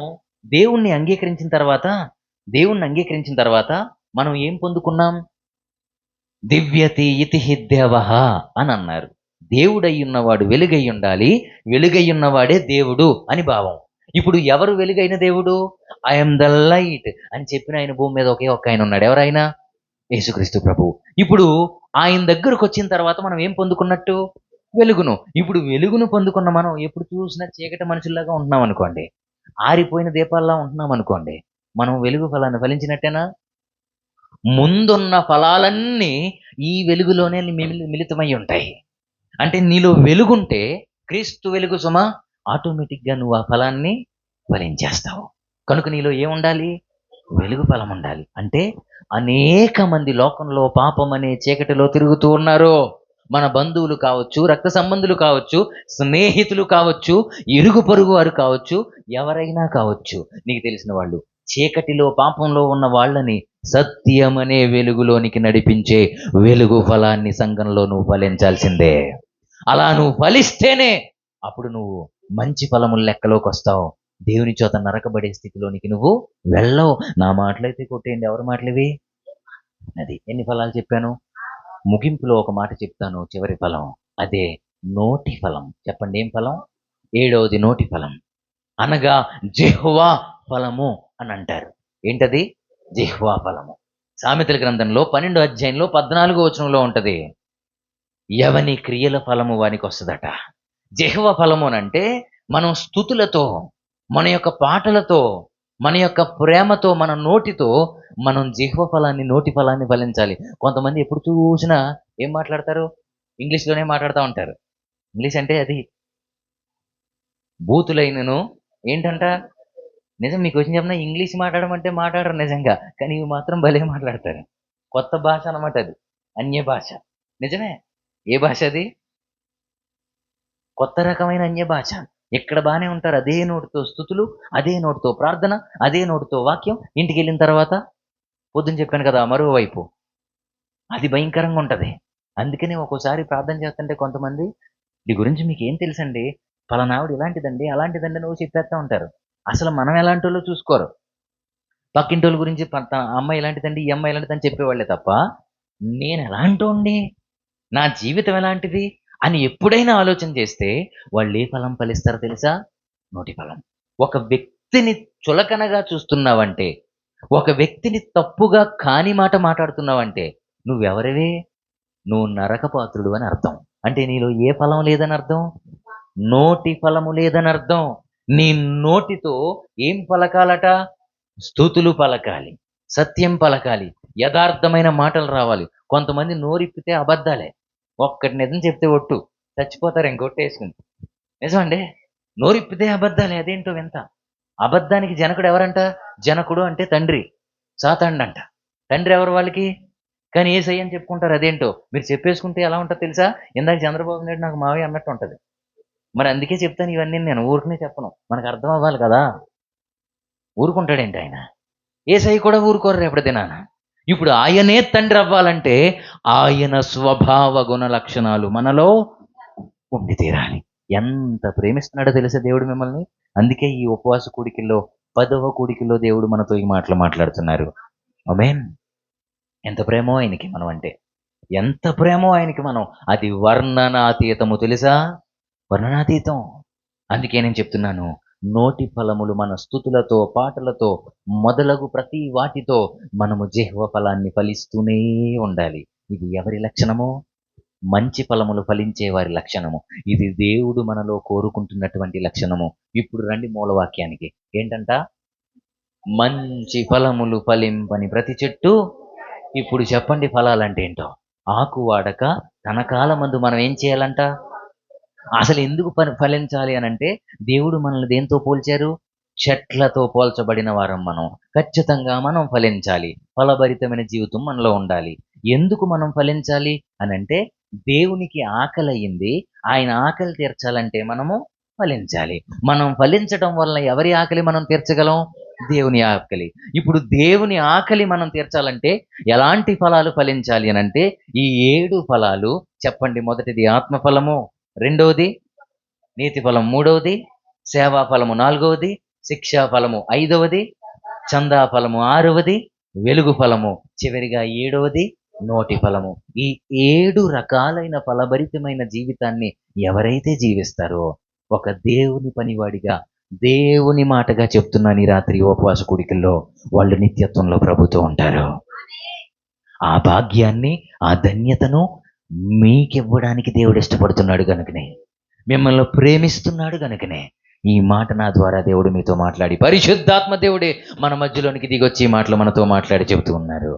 Speaker 2: దేవుణ్ణి అంగీకరించిన తర్వాత మనం ఏం పొందుకున్నాం? దివ్యతి ఇతిహి దేవః అని అన్నారు. దేవుడై ఉన్నవాడు వెలుగై ఉండాలి, వెలుగై ఉన్నవాడే దేవుడు అని భావం. ఇప్పుడు ఎవరు వెలుగైన దేవుడు? ఐఎమ్ ద లైట్ అని చెప్పిన ఆయన భూమి మీద ఒకే ఒక్క ఆయన ఉన్నాడు. ఎవరైనా? యేసుక్రీస్తు ప్రభువు. ఇప్పుడు ఆయన దగ్గరకు వచ్చిన తర్వాత మనం ఏం పొందుకున్నట్టు? వెలుగును. ఇప్పుడు వెలుగును పొందుకున్న మనం ఎప్పుడు చూసినా చీకటి మనుషుల్లాగా ఉంటున్నాం అనుకోండి, ఆరిపోయిన దీపాల్లా ఉంటున్నాం అనుకోండి, మనం వెలుగు ఫలాన్ని ఫలించినట్టేనా? ముందున్న ఫలాలన్నీ ఈ వెలుగులోనే మిళితమై ఉంటాయి. అంటే నీలో వెలుగుంటే, క్రీస్తు వెలుగు సుమ, ఆటోమేటిక్గా నువ్వు ఆ ఫలాన్ని ఫలించేస్తావు. కనుక నీలో ఏముండాలి? వెలుగు ఫలం ఉండాలి. అంటే అనేక మంది లోకంలో పాపం అనే చీకటిలో తిరుగుతూ ఉన్నారు. మన బంధువులు కావచ్చు, రక్త సంబంధులు కావచ్చు, స్నేహితులు కావచ్చు, ఇరుగు పొరుగు వారు కావచ్చు, ఎవరైనా కావచ్చు, నీకు తెలిసిన వాళ్ళు చీకటిలో పాపంలో ఉన్న వాళ్ళని సత్యం అనే వెలుగులోనికి నడిపించే వెలుగు ఫలాన్ని సంఘంలో నువ్వు ఫలించాల్సిందే. అలా నువ్వు ఫలిస్తేనే అప్పుడు నువ్వు మంచి ఫలముల లెక్కలోకి వస్తావు. దేవుని చేత నరకబడే స్థితిలోనికి నువ్వు వెళ్ళవు. నా మాటలైతే కొట్టేయండి, ఎవరి మాటలివి? అది ఎన్ని ఫలాలు చెప్పాను? ముగింపులో ఒక మాట చెప్తాను, చివరి ఫలం. అదే నోటి ఫలం. చెప్పండి, ఏం ఫలం? 7వది నోటి ఫలం. అనగా జిహ్వా ఫలము అని అంటారు. ఏంటది? జిహ్వా ఫలము. సామెతల గ్రంథంలో 12వ అధ్యాయంలో 14వ వచనంలో ఉంటది, ఎవని క్రియల ఫలము వానికి వస్తుందట. జిహ్వ ఫలము అంటే మనం స్తుతులతో, మన యొక్క పాటలతో, మన యొక్క ప్రేమతో, మన నోటితో మనం జిహ్వ ఫలాన్ని, నోటి ఫలాన్ని ఫలించాలి. కొంతమంది ఎప్పుడు చూసినా ఏం మాట్లాడతారు? ఇంగ్లీష్లోనే మాట్లాడుతూ ఉంటారు. ఇంగ్లీష్ అంటే అది బూతులైనను ఏంటంట? నిజం మీకు వచ్చిన చెప్పిన ఇంగ్లీష్ మాట్లాడమంటే మాట్లాడరు నిజంగా, కానీ ఇవి మాత్రం భలే మాట్లాడతారు. కొత్త భాష అన్నమాట అది, అన్య భాష. నిజమే. ఏ భాష అది? కొత్త రకమైన అన్య భాష. ఇక్కడ బాగానే ఉంటారు, అదే నోటితో స్తుతులు, అదే నోటితో ప్రార్థన, అదే నోటితో వాక్యం. ఇంటికి వెళ్ళిన తర్వాత పొద్దున చెప్పాను కదా, మరోవైపు అది భయంకరంగా ఉంటుంది. అందుకని ఒక్కోసారి ప్రార్థన చేస్తుంటే కొంతమంది, ఈ గురించి మీకు ఏం తెలుసండి, పలానావిడ ఇలాంటిదండి, అలాంటిదండి నువ్వు చెప్పేస్తూ ఉంటారు. అసలు మనం ఎలాంటి వాళ్ళో చూసుకోరు. పక్కింటి వాళ్ళ గురించి అమ్మాయి ఇలాంటిదండి, ఈ అమ్మాయి ఇలాంటిదని చెప్పేవాళ్ళే తప్ప, నేను ఎలాంటోండి, నా జీవితం ఎలాంటిది అని ఎప్పుడైనా ఆలోచన చేస్తే వాళ్ళు ఏ ఫలం ఫలిస్తారో తెలుసా? నోటి ఫలం. ఒక వ్యక్తిని చులకనగా చూస్తున్నావంటే, ఒక వ్యక్తిని తప్పుగా కాని మాట మాట్లాడుతున్నావంటే నువ్వెవరివే? నువ్వు నరకపాత్రుడు అని అర్థం. అంటే నీలో ఏ ఫలం లేదని అర్థం? నోటి ఫలము లేదని అర్థం. నీ నోటితో ఏం పలకాలట? స్తుతులు పలకాలి, సత్యం పలకాలి, యథార్థమైన మాటలు రావాలి. కొంతమంది నోరిప్పితే అబద్ధాలే. ఒక్కటి నిజం చెప్తే ఒట్టు చచ్చిపోతారు ఇంకొట్టేసుకుని. నిజమండి, నోరిప్పితే అబద్ధాలే. అదేంటో వింత. అబద్ధానికి జనకుడు ఎవరంట? జనకుడు అంటే తండ్రి, సాతాండంట. తండ్రి ఎవరు వాళ్ళకి? కానీ ఏసయ్య అని చెప్పుకుంటారు. అదేంటో మీరు చెప్పేసుకుంటే ఎలా ఉంటుందో తెలుసా? ఇందాక చంద్రబాబు నాయుడు నాకు మావయ్య అన్నట్టు ఉంటుంది. మరి అందుకే చెప్తాను ఇవన్నీ, నేను ఊరికనే చెప్పను, మనకు అర్థం అవ్వాలి కదా. ఊరుకుంటాడేంటి ఆయన? ఏసయ్య కూడా ఊరుకోరు రేపటి దినాన. ఇప్పుడు ఆయనే తండ్రి అవ్వాలంటే ఆయన స్వభావ గుణ లక్షణాలు మనలో ఉండి తీరాలి. ఎంత ప్రేమిస్తున్నాడో తెలుసా దేవుడు మిమ్మల్ని. అందుకే ఈ ఉపవాస కూడికల్లో 10వ కూడికల్లో దేవుడు మనతో ఈ మాటలు మాట్లాడుతున్నారు. ఆమేన్. ఎంత ప్రేమో ఆయనకి మనం అంటే, ఎంత ప్రేమో ఆయనకి మనం. అది వర్ణనాతీతము తెలుసా? వర్ణనాతీతం. అందుకే నేను చెప్తున్నాను, నోటి ఫలములు మన స్తుతులతో, పాటలతో మొదలగు ప్రతి వాటితో మనము జిహ్వ ఫలాన్ని ఫలిస్తూనే ఉండాలి. ఇది ఎవరి లక్షణము? మంచి ఫలములు ఫలించే వారి లక్షణము. ఇది దేవుడు మనలో కోరుకుంటున్నటువంటి లక్షణము. ఇప్పుడు రండి మూలవాక్యానికి. ఏంటంట? మంచి ఫలములు ఫలింపని ప్రతి చెట్టు. ఇప్పుడు చెప్పండి ఫలాలంటే ఏంటో. ఆకు వాడక తన కాలమందు మనం ఏం చేయాలంట? అసలు ఎందుకు ఫలించాలి అనంటే దేవుడు మనల్ని దేంతో పోల్చారు? చెట్లతో పోల్చబడిన వారం మనం. ఖచ్చితంగా మనం ఫలించాలి. ఫలభరితమైన జీవితం మనలో ఉండాలి. ఎందుకు మనం ఫలించాలి అనంటే దేవునికి ఆకలయ్యింది. ఆయన ఆకలి తీర్చాలంటే మనము ఫలించాలి. మనం ఫలించటం వల్ల ఎవరి ఆకలి మనం తీర్చగలం? దేవుని ఆకలి. ఇప్పుడు దేవుని ఆకలి మనం తీర్చాలంటే ఎలాంటి ఫలాలు ఫలించాలి అనంటే ఈ 7 ఫలాలు చెప్పండి. మొదటిది ఆత్మఫలము, రెండవది నీతి ఫలం, మూడవది సేవా ఫలము, నాలుగవది శిక్షా ఫలము, ఐదవది చందా ఫలము, ఆరవది వెలుగు ఫలము, చివరిగా 7వది నోటి ఫలము. ఈ 7 రకాలైన ఫలభరితమైన జీవితాన్ని ఎవరైతే జీవిస్తారో ఒక దేవుని పనివాడిగా, దేవుని మాటగా చెప్తున్నాను ఈ రాత్రి ఉపవాస కూడికల్లో, వాళ్ళు నిత్యత్వంలో ప్రభుతో ఉంటారు. ఆ భాగ్యాన్ని, ఆ ధన్యతను మీకివ్వడానికి దేవుడు ఇష్టపడుతున్నాడు గనుకనే, మిమ్మల్ని ప్రేమిస్తున్నాడు గనుకనే ఈ మాట నా ద్వారా దేవుడు మీతో మాట్లాడి, పరిశుద్ధాత్మ దేవుడే మన మధ్యలోనికి దిగొచ్చి ఈ మాటలు మనతో మాట్లాడి చెబుతూ ఉన్నారు.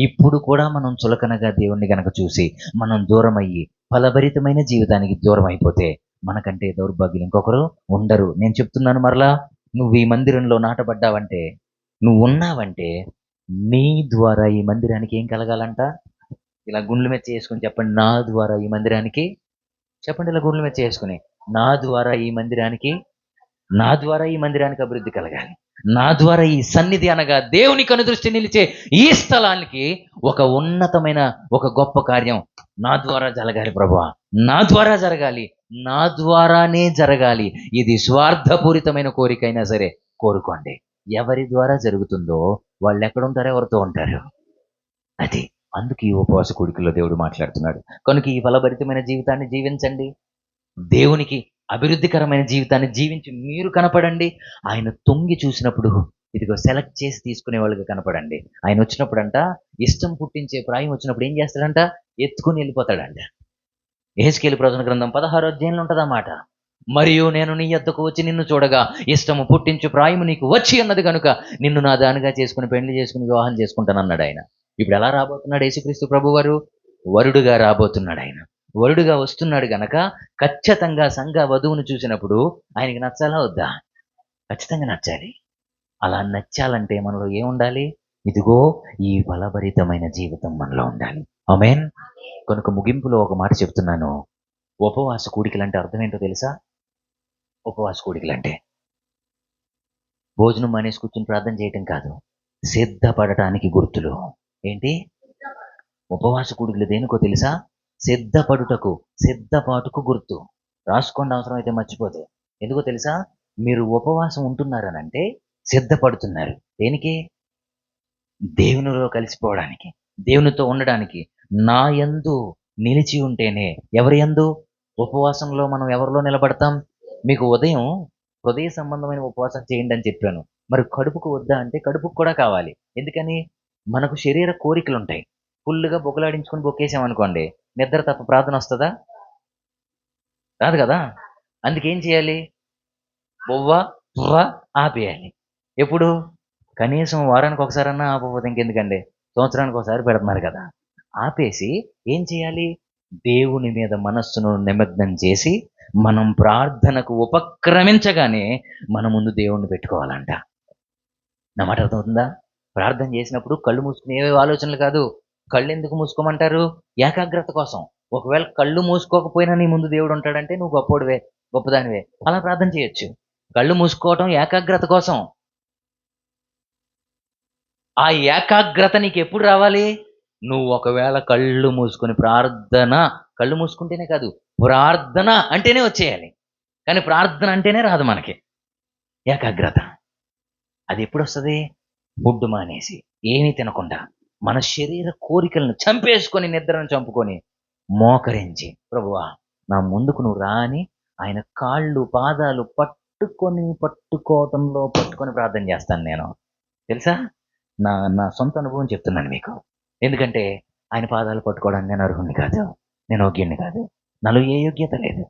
Speaker 2: ఇప్పుడు కూడా మనం చులకనగా దేవుణ్ణి గనక చూసి మనం దూరం అయ్యి ఫలభరితమైన జీవితానికి దూరం అయిపోతే మనకంటే దౌర్భాగ్యులు ఇంకొకరు ఉండరు. నేను చెప్తున్నాను మరలా, నువ్వు ఈ మందిరంలో నాటబడ్డావంటే, నువ్వు ఉన్నావంటే నీ ద్వారా ఈ మందిరానికి ఏం కలగాలంట? ఇలా గుండ్లు మెచ్చ చేసుకుని చెప్పండి, నా ద్వారా ఈ మందిరానికి. చెప్పండి ఇలా గుండ్లు మెచ్చ చేసుకుని, నా ద్వారా ఈ మందిరానికి, నా ద్వారా ఈ మందిరానికి అభివృద్ధి కలగాలి. నా ద్వారా ఈ సన్నిధి అనగా దేవుని కనుదృష్టి నిలిచే ఈ స్థలానికి ఒక ఉన్నతమైన ఒక గొప్ప కార్యం నా ద్వారా జరగాలి ప్రభువా, నా ద్వారా జరగాలి, నా ద్వారానే జరగాలి. ఇది స్వార్థపూరితమైన కోరికైనా సరే కోరుకోండి. ఎవరి ద్వారా జరుగుతుందో వాళ్ళు ఎక్కడుంటారో ఎవరితో ఉంటారు. అది అందుకు ఈ ఉపవాస కూడికల్లో దేవుడు మాట్లాడుతున్నాడు. కనుక ఈ ఫలభరితమైన జీవితాన్ని జీవించండి. దేవునికి అభివృద్ధికరమైన జీవితాన్ని జీవించి మీరు కనపడండి. ఆయన తొంగి చూసినప్పుడు ఇదిగో సెలెక్ట్ చేసి తీసుకునే వాళ్ళుగా కనపడండి. ఆయన వచ్చినప్పుడంట, ఇష్టం పుట్టించే ప్రాయం వచ్చినప్పుడు ఏం చేస్తాడంట? ఎత్తుకుని వెళ్ళిపోతాడంట. యెహెజ్కేలు ప్రవచన గ్రంథం 16వ అధ్యాయంలో ఉంటుందన్నమాట. మరియు నేను నీ యొద్దకు వచ్చి నిన్ను చూడగా ఇష్టము పుట్టించు ప్రాయము నీకు వచ్చి అన్నది కనుక నిన్ను నా దానిగా చేసుకుని పెళ్లి చేసుకుని వివాహం చేసుకుంటానన్నాడు ఆయన. ఇప్పుడు ఎలా రాబోతున్నాడు యేసుక్రీస్తు ప్రభువారు? వరుడుగా రాబోతున్నాడు ఆయన. వరుడుగా వస్తున్నాడు గనక ఖచ్చితంగా సంఘ వధువును చూసినప్పుడు ఆయనకి నచ్చాలా వద్దా? ఖచ్చితంగా నచ్చాలి. అలా నచ్చాలంటే మనలో ఏముండాలి? ఇదిగో ఈ ఫలభరితమైన జీవితం మనలో ఉండాలి. ఆమేన్. కనుక ముగింపులో ఒక మాట చెప్తున్నాను. ఉపవాస కూడికలంటే అర్థం ఏంటో తెలుసా? ఉపవాస కూడికలంటే భోజనం మానేసి కూర్చుని ప్రార్థన చేయటం కాదు, సిద్ధపడటానికి గుర్తులు. ఏంటి? ఉపవాస కూడికలు దేనికో తెలుసా? సిద్ధపడుటకు, సిద్ధపాటుకు గుర్తు. రాసుకోండి అవసరమైతే మర్చిపోతే. ఎందుకో తెలుసా? మీరు ఉపవాసం ఉంటున్నారనంటే సిద్ధపడుతున్నారు. దేనికి? దేవునిలో కలిసిపోవడానికి, దేవునితో ఉండడానికి. నా యందు నిలిచి ఉంటేనే. ఎవరి యందు? ఉపవాసంలో మనం ఎవరిలో నిలబడతాం? మీకు ఉదయం హృదయ సంబంధమైన ఉపవాసం చేయండి అని చెప్పాను. మరి కడుపుకు వద్దా అంటే కడుపుకు కూడా కావాలి. ఎందుకని? మనకు శరీర కోరికలు ఉంటాయి. ఫుల్లుగా బొగలాడించుకొని బొక్కేసామనుకోండి, నిద్ర తప్ప ప్రార్థన వస్తుందా? రాదు కదా. అందుకేం చేయాలి? బొవ్వ పువ్వ ఆపేయాలి. ఎప్పుడు? కనీసం వారానికి ఒకసారన్నా ఆపకపోతే ఇంకెందుకండి? సంవత్సరానికి ఒకసారి పెడుతున్నారు కదా. ఆపేసి ఏం చేయాలి? దేవుని మీద మనస్సును నిమగ్నం చేసి మనం ప్రార్థనకు ఉపక్రమించగానే మన ముందు దేవుణ్ణి పెట్టుకోవాలంట. నా మాట అర్థమవుతుందా? ప్రార్థన చేసినప్పుడు కళ్ళు మూసుకుని ఏవేవి ఆలోచనలు కాదు. కళ్ళు ఎందుకు మూసుకోమంటారు? ఏకాగ్రత కోసం. ఒకవేళ కళ్ళు మూసుకోకపోయినా నీ ముందు దేవుడు ఉంటాడంటే నువ్వు గొప్పోడివే, గొప్పదానివే. అలా ప్రార్థన చేయొచ్చు. కళ్ళు మూసుకోవటం ఏకాగ్రత కోసం. ఆ ఏకాగ్రత నీకు ఎప్పుడు రావాలి? నువ్వు ఒకవేళ కళ్ళు మూసుకొని ప్రార్థన, కళ్ళు మూసుకుంటేనే కాదు, ప్రార్థన అంటేనే వచ్చేయాలి. కానీ ప్రార్థన అంటేనే రాదు మనకి ఏకాగ్రత. అది ఎప్పుడు వస్తుంది? ఫుడ్ మానేసి, ఏమీ తినకుండా, మన శరీర కోరికలను చంపేసుకొని, నిద్రను చంపుకొని, మోకరించి, ప్రభువా నా ముందుకు నువ్వు రా అని ఆయన కాళ్ళు పాదాలు పట్టుకొని ప్రార్థన చేస్తాను నేను. తెలుసా? నా సొంత అనుభవం చెప్తున్నాను మీకు. ఎందుకంటే ఆయన పాదాలు పట్టుకోవడానికి నేను అర్హుని కాదు. నేను యోగ్యుణ్ణి కాదు, నాలో ఏ యోగ్యత లేదు,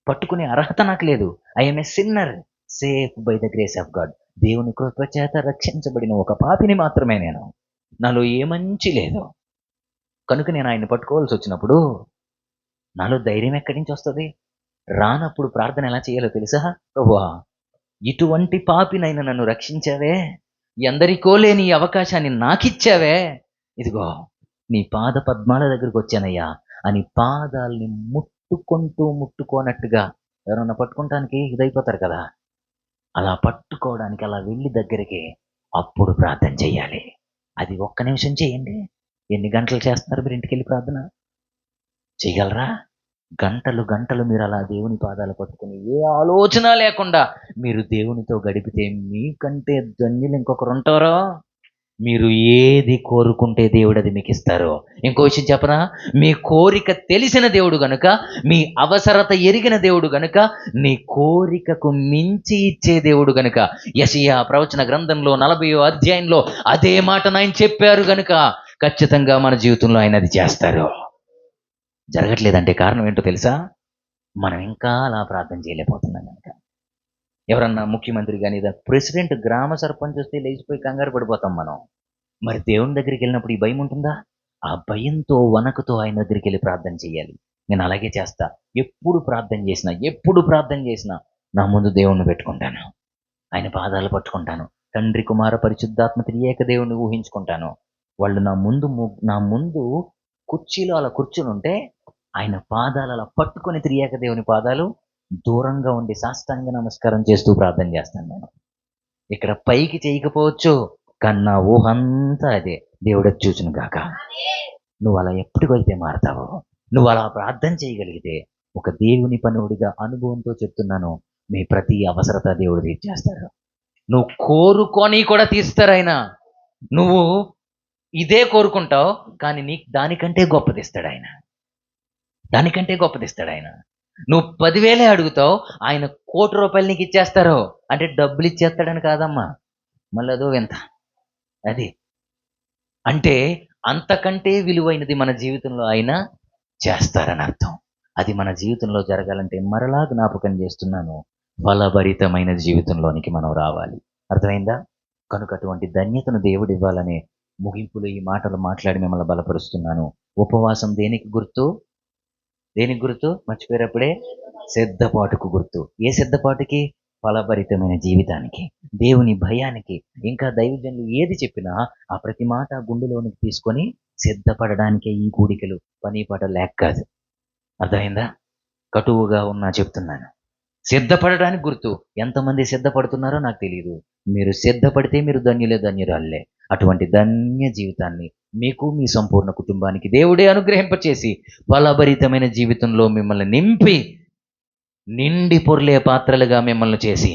Speaker 2: పట్టుకునే అర్హత నాకు లేదు. I'm a sinner safe by the grace of God. దేవుని కృప చేత రక్షించబడిన ఒక పాపిని మాత్రమే నేను. నాలో ఏ మంచి లేదు. కనుక నేను ఆయన్ని పట్టుకోవాల్సి వచ్చినప్పుడు నాలో ధైర్యం ఎక్కడి నుంచి వస్తుంది? రానప్పుడు ప్రార్థన ఎలా చేయాలో తెలుసా? ప్రభువా, ఇటువంటి పాపినైనా నన్ను రక్షించావే, ఎందరికో లేని ఈ అవకాశాన్ని నాకిచ్చావే, ఇదిగో నీ పాద పద్మాల దగ్గరికి వచ్చానయ్యా అని పాదాల్ని ముట్టుకోనట్టుగా ఎవరన్నా పట్టుకుంటానికి ఇదైపోతారు కదా, అలా పట్టుకోవడానికి అలా వెళ్ళి దగ్గరికి అప్పుడు ప్రార్థన చెయ్యాలి. అది ఒక్క నిమిషం చేయండి. ఎన్ని గంటలు చేస్తున్నారు మీరు ఇంటికి వెళ్ళి ప్రార్థన? చేయగలరా? గంటలు గంటలు మీరు అలా దేవుని పాదాలు పట్టుకుని ఏ ఆలోచన లేకుండా మీరు దేవునితో గడిపితే మీకంటే ధన్యులు ఇంకొకరు ఉంటారో? మీరు ఏది కోరుకుంటే దేవుడు అది మీకు ఇస్తారు. ఇంకో విషయం చెప్పనా? మీ కోరిక తెలిసిన దేవుడు గనుక, మీ అవసరత ఎరిగిన దేవుడు గనుక, నీ కోరికకు మించి ఇచ్చే దేవుడు గనుక, యెషయా ప్రవచన గ్రంథంలో 40వ అధ్యాయంలో అదే మాట ఆయన చెప్పారు గనుక ఖచ్చితంగా మన జీవితంలో ఆయన అది చేస్తారు. జరగట్లేదంటే కారణం ఏంటో తెలుసా? మనం ఇంకా అలా ప్రార్థన చేయలేకపోతున్నాం కనుక. ఎవరన్నా ముఖ్యమంత్రి కానీ ప్రెసిడెంట్, గ్రామ సర్పంచ్ వస్తే లేచిపోయి కంగారు పడిపోతాం మనం. మరి దేవుని దగ్గరికి వెళ్ళినప్పుడు ఈ భయం ఉంటుందా? ఆ భయంతో వణకుతో ఆయన దగ్గరికి వెళ్ళి ప్రార్థన చేయాలి. నేను అలాగే చేస్తా. ఎప్పుడు ప్రార్థన చేసినా నా ముందు దేవుణ్ణి పెట్టుకుంటాను, ఆయన పాదాలు పట్టుకుంటాను, తండ్రి కుమార పరిశుద్ధాత్మ త్రియేక దేవుణ్ణి ఊహించుకుంటాను. వాళ్ళు నా ముందు కుర్చీలో అలా కూర్చుని ఉంటే ఆయన పాదాలు అలా పట్టుకొని త్రియేక దేవుని పాదాలు దూరంగా ఉండి సాష్టాంగ నమస్కారం చేస్తూ ప్రార్థన చేస్తాను నేను. ఇక్కడ పైకి చేయకపోవచ్చు, కానీ నా ఊహంతా అదే. దేవుడు చూచును గాక. నువ్వు అలా ఎప్పటికైతే మారతావో, నువ్వు అలా ప్రార్థన చేయగలిగితే, ఒక దేవుని పనుడిగా అనుభవంతో చెప్తున్నాను, మీ ప్రతి అవసరత దేవుడు తీర్చేస్తాడు. నువ్వు కోరుకొని కూడా తీస్తారు ఆయన. నువ్వు ఇదే కోరుకుంటావు, కానీ నీకు దానికంటే గొప్పదిస్తాడు ఆయన. నువ్వు 10,000 అడుగుతావు, ఆయన 1,00,00,000 రూపాయలు నీకు ఇచ్చేస్తారు. అంటే డబ్బులు ఇచ్చేస్తాడని కాదమ్మా, మళ్ళీ అదో వింత. అది అంటే అంతకంటే విలువైనది మన జీవితంలో ఆయన చేస్తారని అర్థం. అది మన జీవితంలో జరగాలంటే మరలా జ్ఞాపకం చేస్తున్నాను, ఫలభరితమైన జీవితంలోనికి మనం రావాలి. అర్థమైందా? కనుక అటువంటి ధన్యతను దేవుడు ఇవ్వాలనే ముగింపులో ఈ మాటలు మాట్లాడి మిమ్మల్ని బలపరుస్తున్నాను. ఉపవాసం దేనికి గుర్తు? మర్చిపోయేటప్పుడే సిద్ధపాటుకు గుర్తు. ఏ సిద్ధపాటుకి? ఫలభరితమైన జీవితానికి, దేవుని భయానికి. ఇంకా దైవజనులు ఏది చెప్పినా ఆ ప్రతి మాట గుండెలోనికి తీసుకొని సిద్ధపడడానికే ఈ కూడికలు, పని పాట లేక కాదు. అర్థమైందా? కటువుగా ఉన్నా చెప్తున్నాను. సిద్ధపడడానికి గుర్తు. ఎంతమంది సిద్ధపడుతున్నారో నాకు తెలియదు. మీరు సిద్ధపడితే మీరు ధన్యురాళ్ళే. అటువంటి ధన్య జీవితాన్ని మీకు, మీ సంపూర్ణ కుటుంబానికి దేవుడే అనుగ్రహింపచేసి ఫలభరితమైన జీవితంలో మిమ్మల్ని నింపి నిండి పొర్లే పాత్రలుగా మిమ్మల్ని చేసి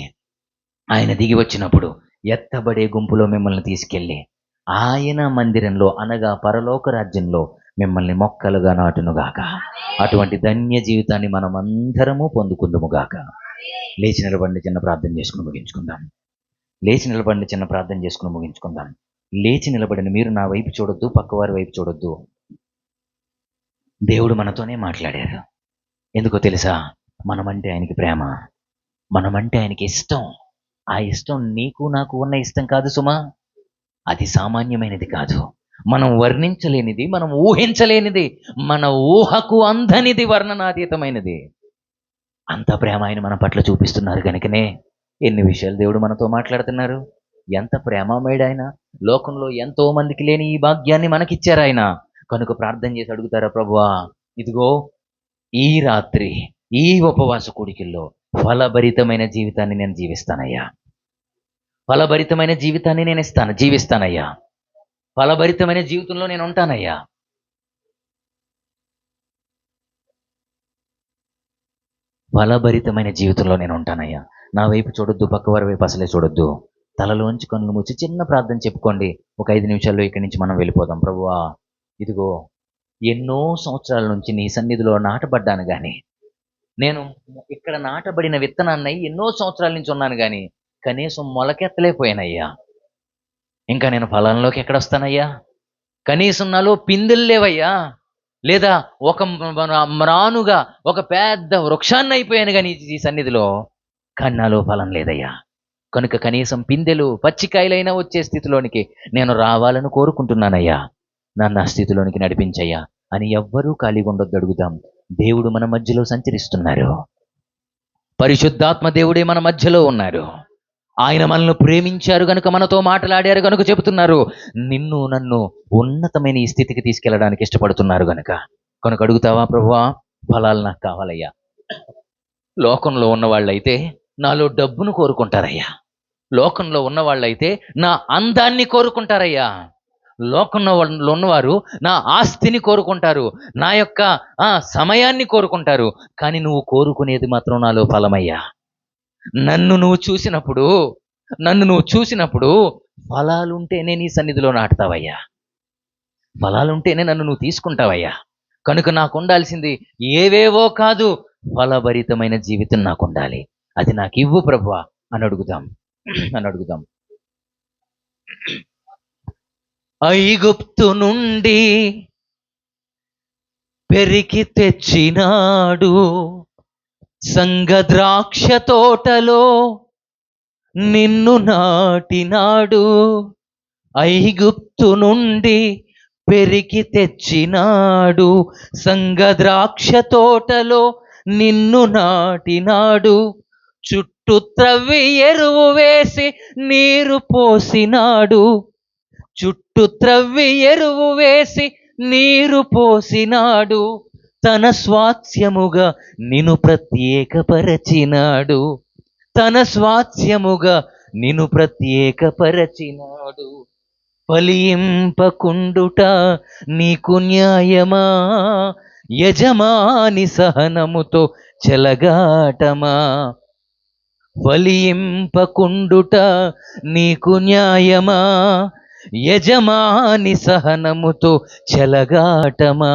Speaker 2: ఆయన దిగి వచ్చినప్పుడు ఎత్తబడే గుంపులో మిమ్మల్ని తీసుకెళ్ళి ఆయన మందిరంలో, అనగా పరలోక రాజ్యంలో మిమ్మల్ని మొక్కలుగా నాటునుగాక. అటువంటి ధన్య జీవితాన్ని మనం అందరము పొందుకుందుముగాక. లేచి నిలబడి చిన్న ప్రార్థన చేసుకుని ముగించుకుందాం. లేచి నిలబడిన మీరు నా వైపు చూడొద్దు, పక్కవారి వైపు చూడొద్దు. దేవుడు మనతోనే మాట్లాడారు. ఎందుకో తెలుసా? మనమంటే ఆయనకి ప్రేమ, మనమంటే ఆయనకి ఇష్టం. ఆ ఇష్టం నీకు నాకు ఉన్న ఇష్టం కాదు సుమా. అది సామాన్యమైనది కాదు, మనం వర్ణించలేనిది, మనం ఊహించలేనిది, మన ఊహకు అందనిది, వర్ణనాతీతమైనది. అంత ప్రేమ ఆయన మన పట్ల చూపిస్తున్నారు కనుకనే ఎన్ని విషయాలు దేవుడు మనతో మాట్లాడుతున్నారు. ఎంత ప్రేమమయుడు ఆయన. లోకంలో ఎంతో మందికి లేని ఈ భాగ్యాన్ని మనకిచ్చారు ఆయన. కనుక ప్రార్థన చేసి అడుగుతారా, ప్రభువా ఇదిగో ఈ రాత్రి ఈ ఉపవాస కూడికల్లో ఫలభరితమైన జీవితాన్ని నేను జీవిస్తానయ్యా, ఫలభరితమైన జీవితాన్ని నేను జీవిస్తానయ్యా, ఫలభరితమైన జీవితంలో నేను ఉంటానయ్యా. ఫలభరితమైన జీవితంలో నేను ఉంటానయ్యా. నా వైపు చూడొద్దు, పక్కవారి వైపు అసలే చూడొద్దు. తలలోంచి కన్నులు మూసి చిన్న ప్రార్థన చెప్పుకోండి. ఒక 5 నిమిషాల్లో ఇక్కడి నుంచి మనం వెళ్ళిపోదాం. ప్రభువా ఇదిగో ఎన్నో సంవత్సరాల నుంచి నీ సన్నిధిలో నాటబడ్డాను, కానీ నేను ఇక్కడ నాటబడిన విత్తనాన్ని ఎన్నో సంవత్సరాల నుంచి ఉన్నాను, కానీ కనీసం మొలకెత్తలేకపోయానయ్యా. ఇంకా నేను ఫలంలోకి ఎక్కడొస్తానయ్యా? కనీసం నాలో పిందెలు లేవయ్యా. లేదా ఒక మ్రానుగా ఒక పెద్ద వృక్షాన్ని అయిపోయాను కానీ ఈ సన్నిధిలో కానీ నాలో ఫలం లేదయ్యా. కనుక కనీసం పిందెలు పచ్చికాయలైనా వచ్చే స్థితిలోనికి నేను రావాలని కోరుకుంటున్నానయ్యా. నన్ను ఆ స్థితిలోనికి నడిపించయ్యా అని ఎవ్వరూ ఖాళీగా ఉండొద్దు, అడుగుదాం. దేవుడు మన మధ్యలో సంచరిస్తున్నారు. పరిశుద్ధాత్మ దేవుడే మన మధ్యలో ఉన్నారు. ఆయన మనల్ని ప్రేమించారు గనుక, మనతో మాట్లాడారు గనుక చెబుతున్నారు. నిన్ను నన్ను ఉన్నతమైన ఈ స్థితికి తీసుకెళ్ళడానికి ఇష్టపడుతున్నారు కనుక అడుగుతావా, ప్రభువా ఫలాలు నాకు కావాలయ్యా. లోకంలో ఉన్నవాళ్ళైతే నాలో డబ్బును కోరుకుంటారయ్యా. లోకంలో ఉన్నవాళ్ళైతే నా అందాన్ని కోరుకుంటారయ్యా. లోకంలో ఉన్నవారు నా ఆస్తిని కోరుకుంటారు, నా యొక్క సమయాన్ని కోరుకుంటారు. కానీ నువ్వు కోరుకునేది మాత్రం నాలో ఫలమయ్యా. నన్ను నువ్వు చూసినప్పుడు ఫలాలుంటేనే నీ సన్నిధిలో నాటుతావయ్యా. ఫలాలుంటేనే నన్ను నువ్వు తీసుకుంటావయ్యా. కనుక నాకు ఉండాల్సింది ఏవేవో కాదు, ఫలభరితమైన జీవితం నాకు ఉండాలి. అది నాకు ఇవ్వు ప్రభువా అని అడుగుదాం. ఐగుప్తు నుండి పెరికి తెచ్చినాడు, సంగద్రాక్ష తోటలో నిన్ను నాటినాడు. ఐగుప్తు నుండి పెరికి తెచ్చినాడు, సంగద్రాక్ష తోటలో నిన్ను నాటినాడు. చుట్టూ త్రవ్వి ఎరువు వేసి నీరు పోసినాడు, చుట్టూ త్రవ్వి ఎరువు వేసి నీరు పోసినాడు. తన స్వాస్థ్యముగా నిన్ను ప్రత్యేకపరచినాడు, తన స్వాస్థ్యముగా నిన్ను ప్రత్యేకపరచినాడు. ఫలింపకుండుట నీకు న్యాయమా, యజమాని సహనముతో చెలగాటమా. ఫలింపకుండుట నీకు న్యాయమా, యజమాని సహనముతో చెలగాటమా.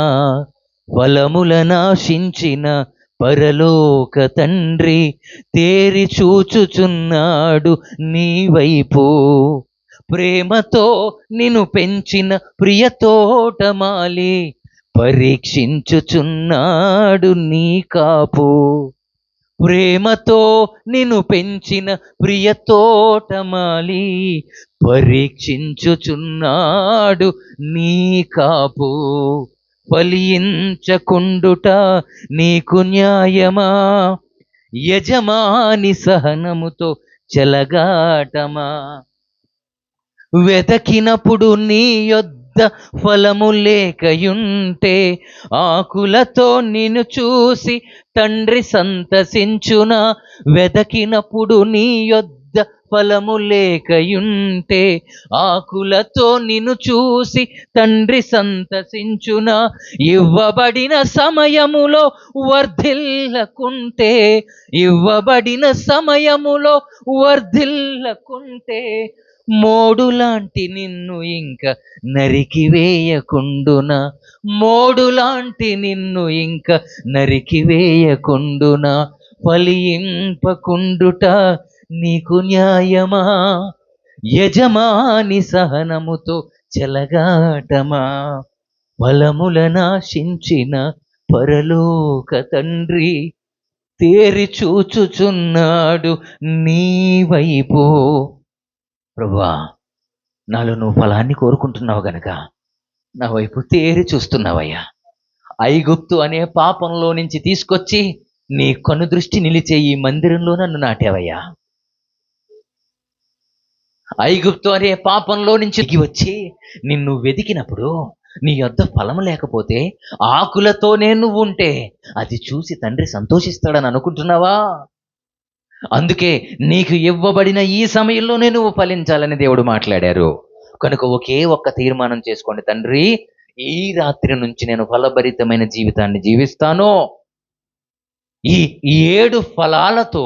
Speaker 2: ఫలముల నాశించిన పరలోక తండ్రి తేరి చూచుచున్నాడు నీ వైపు. ప్రేమతో నిన్ను పెంచిన ప్రియ తోటమాలి పరీక్షించుచున్నాడు నీ కాపు. ప్రేమతో నిన్ను పెంచిన ప్రియ తోటమాలి పరీక్షించుచున్నాడు నీ కాపు. ఫలించకుండుట నీకు న్యాయమా, యజమాని సహనముతో చెలగాటమా. వెతకినప్పుడు నీ యొద్ద ఫలము లేకయుంటే, ఆకులతో నిన్ను చూసి తండ్రి సంతసించునా. వెతకినప్పుడు నీ యొద్ద ఫలము లేకయుంటే, ఆకులతో నిన్ను చూసి తండ్రి సంతసించునా. ఇవ్వబడిన సమయములో వర్ధిల్లకుంటే, ఇవ్వబడిన సమయములో వర్ధిల్లకుంటే, మోడులాంటి నిన్ను ఇంక నరికివేయకుండునా, మోడులాంటి నిన్ను ఇంక నరికివేయకుండునా. ఫలింపకుండుట నీకు న్యాయమా, యజమాని సహనముతో చెలగాటమా. ఫలముల నాశించిన పరలోక తండ్రి తేరి చూచుచున్నాడు నీ వైపు. ప్రభువా, నాలో నువ్వు ఫలాన్ని కోరుకుంటున్నావు గనక నా వైపు తేరి చూస్తున్నావయ్యా. ఐగుప్తు అనే పాపంలో నుంచి తీసుకొచ్చి నీ కనుదృష్టి నిలిచే ఈ మందిరంలో నన్ను నాటావయ్యా. ఐగుప్తు అనే పాపంలో నుంచి వచ్చి నిన్ను వెతికినప్పుడు నీ యొద్ద ఫలము లేకపోతే, ఆకులతోనే నువ్వు ఉంటే అది చూసి తండ్రి సంతోషిస్తాడని అనుకుంటున్నావా? అందుకే నీకు ఇవ్వబడిన ఈ సమయంలోనే నువ్వు ఫలించాలని దేవుడు మాట్లాడారు. కనుక ఒకే ఒక్క తీర్మానం చేసుకోండి, తండ్రి ఈ రాత్రి నుంచి నేను ఫలభరితమైన జీవితాన్ని జీవిస్తాను. ఈ 7 ఫలాలతో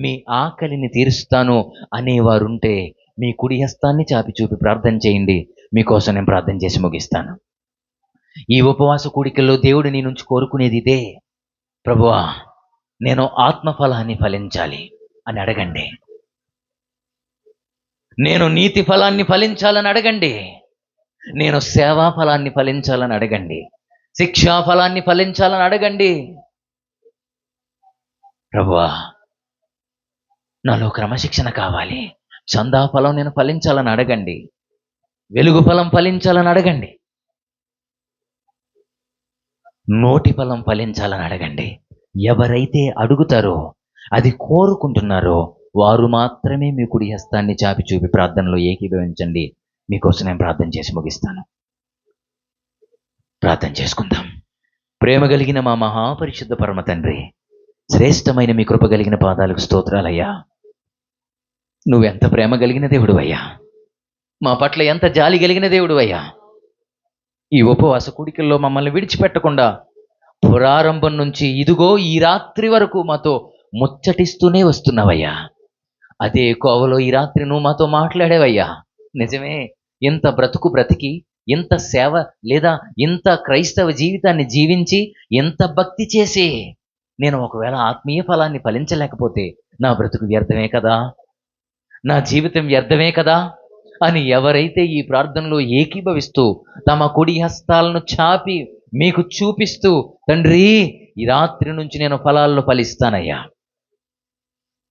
Speaker 2: మీ ఆకలిని తీరుస్తాను అనేవారుంటే మీ కుడి హస్తాన్ని చాపి చూపి ప్రార్థన చేయండి. మీకోసం నేను ప్రార్థన చేసి ముగిస్తాను. ఈ ఉపవాస కూడికల్లో దేవుడు నీ నుంచి కోరుకునేది ఇదే. ప్రభువా, నేను ఆత్మఫలాన్ని ఫలించాలి అని అడగండి. నేను నీతి ఫలాన్ని ఫలించాలని అడగండి. నేను సేవా ఫలాన్ని ఫలించాలని అడగండి. శిక్షా ఫలాన్ని ఫలించాలని అడగండి. ప్రభువా, నాలో క్రమశిక్షణ కావాలి, చందా ఫలం నేను ఫలించాలని అడగండి. వెలుగు ఫలం ఫలించాలని అడగండి. నోటి ఫలం ఫలించాలని అడగండి. ఎవరైతే అడుగుతారో, అది కోరుకుంటున్నారో వారు మాత్రమే మీ కుడి హస్తాన్ని చాపి చూపి ప్రార్థనలో ఏకీభవించండి. మీకోసం నేను ప్రార్థన చేసి ముగిస్తాను. ప్రార్థన చేసుకుందాం. ప్రేమ కలిగిన మా మహాపరిశుద్ధ పరమ తండ్రి, శ్రేష్టమైన మీ కృప కలిగిన పాదాలకు స్తోత్రాలయ్యా. నువ్వెంత ప్రేమ కలిగిన దేవుడు అయ్యా, మా పట్ల ఎంత జాలి కలిగిన దేవుడు అయ్యా. ఈ ఉపవాస కూడికల్లో మమ్మల్ని విడిచిపెట్టకుండా ప్రారంభం నుంచి ఇదిగో ఈ రాత్రి వరకు మాతో ముచ్చటిస్తూనే వస్తున్నావయ్యా. అదే కోవలో ఈ రాత్రి నువ్వు మాతో మాట్లాడేవయ్యా. నిజమే, ఇంత బ్రతుకు బ్రతికి, ఇంత సేవ లేదా ఇంత క్రైస్తవ జీవితాన్ని జీవించి, ఇంత భక్తి చేసి నేను ఒకవేళ ఆత్మీయ ఫలాన్ని ఫలించలేకపోతే నా బ్రతుకు వ్యర్థమే కదా, నా జీవితం వ్యర్థమే కదా అని ఎవరైతే ఈ ప్రార్థనలో ఏకీభవిస్తూ తమ కుడి హస్తాలను చాపి మీకు చూపిస్తూ, తండ్రి ఈ రాత్రి నుంచి నేను ఫలాలను ఫలిస్తానయ్యా,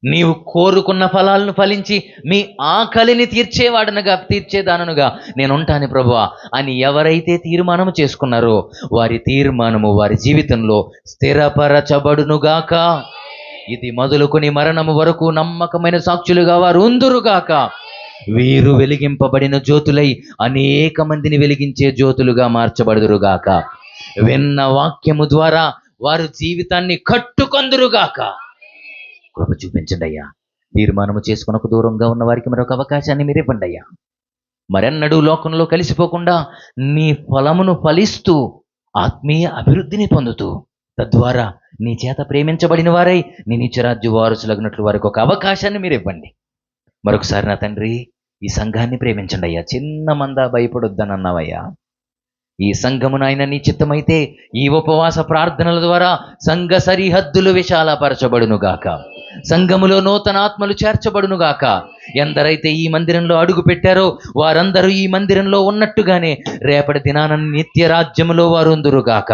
Speaker 2: నీవు కోరుకున్న ఫలాలను ఫలించి మీ ఆకలిని తీర్చేదాననుగా నేను ఉంటాను ప్రభువా అని ఎవరైతే తీర్మానం చేసుకున్నారో వారి తీర్మానము వారి జీవితంలో స్థిరపరచబడునుగాక. ఇది మొదలుకొని మరణము వరకు నమ్మకమైన సాక్షులుగా వారు ఉందురుగాక. వీరు వెలిగింపబడిన జ్యోతులై అనేక మందిని వెలిగించే జ్యోతులుగా మార్చబడుదురుగాక. విన్న వాక్యము ద్వారా వారు జీవితాన్ని కట్టుకొందురుగాక. కృప చూపించండి అయ్యా. తీర్మానము చేసుకునకు దూరంగా ఉన్న వారికి మరొక అవకాశాన్ని మీరు ఇవ్వండి అయ్యా. మరెన్నడూ లోకంలో కలిసిపోకుండా నీ ఫలమును ఫలిస్తూ ఆత్మీయ అభివృద్ధిని పొందుతూ తద్వారా నీ చేత ప్రేమించబడిన వారై నీ నిత్యరాజ్య వారసులగినట్లు వారికి ఒక అవకాశాన్ని మీరు ఇవ్వండి. మరొకసారి నా తండ్రి, ఈ సంఘాన్ని ప్రేమించండి అయ్యా. చిన్న మంద భయపడొద్దని అన్నావయ్యా. ఈ సంఘము నాయన నీ చిత్తమైతే ఈ ఉపవాస ప్రార్థనల ద్వారా సంఘ సరిహద్దులు విశాలపరచబడునుగాక. సంఘములో నూతన ఆత్మలు చేర్చబడునుగాక. ఎందరైతే ఈ మందిరంలో అడుగు పెట్టారో వారందరూ ఈ మందిరంలో ఉన్నట్టుగానే రేపటి దినాన నిత్య రాజ్యములో వారు ఉందురుగాక.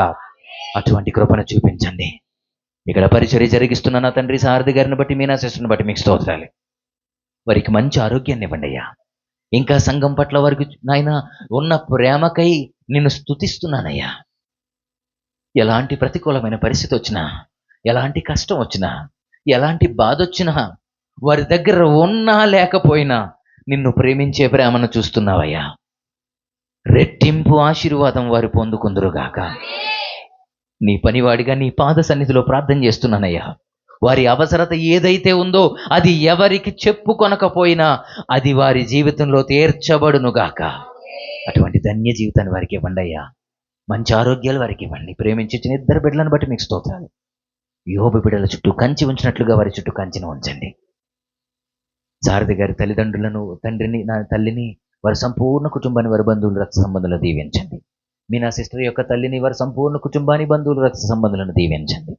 Speaker 2: అటువంటి కృపను చూపించండి. ఇక్కడ పరిచర్య జరిగిస్తున్న నా తండ్రి సారథి గారిని బట్టి, మీనా సిస్టర్ని బట్టి మీకు స్తోత్రాలు. వారికి మంచి ఆరోగ్యాన్ని ఇవ్వండి అయ్యా. ఇంకా సంఘం పట్ల వారికి నాయన ఉన్న ప్రేమకై నిన్ను స్తుతిస్తున్నానయ్యా. ఎలాంటి ప్రతికూలమైన పరిస్థితి వచ్చినా, ఎలాంటి కష్టం వచ్చినా, ఎలాంటి బాధ వచ్చినా, వారి దగ్గర ఉన్నా లేకపోయినా నిన్ను ప్రేమించే ప్రేమను చూస్తున్నావయ్యా. రెట్టింపు ఆశీర్వాదం వారు పొందుకుందురుగాక. నీ పనివాడిగా నీ పాద సన్నిధిలో ప్రార్థన చేస్తున్నానయ్యా. వారి అవసరత ఏదైతే ఉందో అది ఎవరికి చెప్పుకొనకపోయినా అది వారి జీవితంలో తీర్చబడునుగాక. అటువంటి ధన్య జీవితాన్ని వారికి ఇవ్వండి అయ్యా. మంచి ఆరోగ్యాలు వారికి ఇవ్వండి. ప్రేమించిన ఇద్దరు బిడ్డలను బట్టి మీకు స్తోత్రాలు. యోబు బిడ్డల చుట్టూ కంచి ఉంచినట్లుగా వారి చుట్టూ కంచిని ఉంచండి. సారథి గారి తల్లిదండ్రులను, తండ్రిని, నా తల్లిని, వారి సంపూర్ణ కుటుంబాన్ని, వారి బంధువులు, రక్త సంబంధులను దీవించండి. మీ నా సిస్టర్ యొక్క తల్లిని, వారి సంపూర్ణ కుటుంబాన్ని, బంధువులు, రక్త సంబంధులను దీవించండి.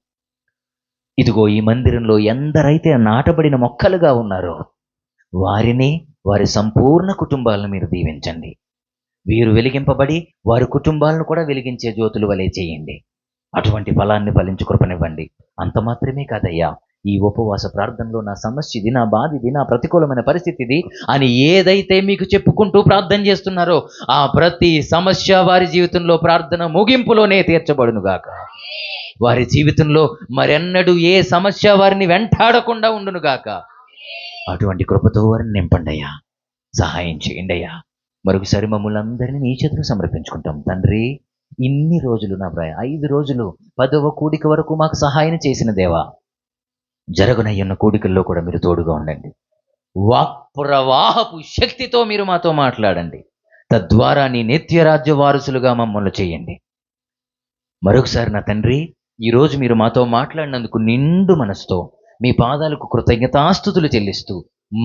Speaker 2: ఇదిగో ఈ మందిరంలో ఎందరైతే నాటబడిన మొక్కలుగా ఉన్నారో వారిని, వారి సంపూర్ణ కుటుంబాలను మీరు దీవించండి. వీరు వెలిగింపబడి వారి కుటుంబాలను కూడా వెలిగించే జ్యోతులు వలె చేయండి. అటువంటి ఫలాన్ని ఫలించు కృపనివ్వండి. అంత మాత్రమే కాదయ్యా, ఈ ఉపవాస ప్రార్థనలో నా సమస్య ఇది, నా బాధ ఇది, నా ప్రతికూలమైన పరిస్థితి ఇది అని ఏదైతే మీకు చెప్పుకుంటూ ప్రార్థన చేస్తున్నారో ఆ ప్రతి సమస్య వారి జీవితంలో ప్రార్థన ముగింపులోనే తీర్చబడునుగాక. వారి జీవితంలో మరెన్నడూ ఏ సమస్య వారిని వెంటాడకుండా ఉండునుగాక. అటువంటి కృపతో వారిని నింపండి అయ్యా. సహాయం చేయండి అయ్యా. మరొకసారి మమ్మల్ని అందరినీ నీ చేతులు సమర్పించుకుంటాం తండ్రి. ఇన్ని రోజులు నా ప్రాయ 5 రోజులు 10వ కూడిక వరకు మాకు సహాయం చేసిన దేవా, జరగనయ్యున్న కూడికల్లో కూడా మీరు తోడుగా ఉండండి. వాక్ప్రవాహపు శక్తితో మీరు మాతో మాట్లాడండి. తద్వారా నీ నిత్యరాజ్య వారసులుగా మమ్మల్ని చేయండి. మరొకసారి నా తండ్రి, ఈరోజు మీరు మాతో మాట్లాడినందుకు నిండు మనసుతో మీ పాదాలకు కృతజ్ఞతాస్తుతులు చెల్లిస్తూ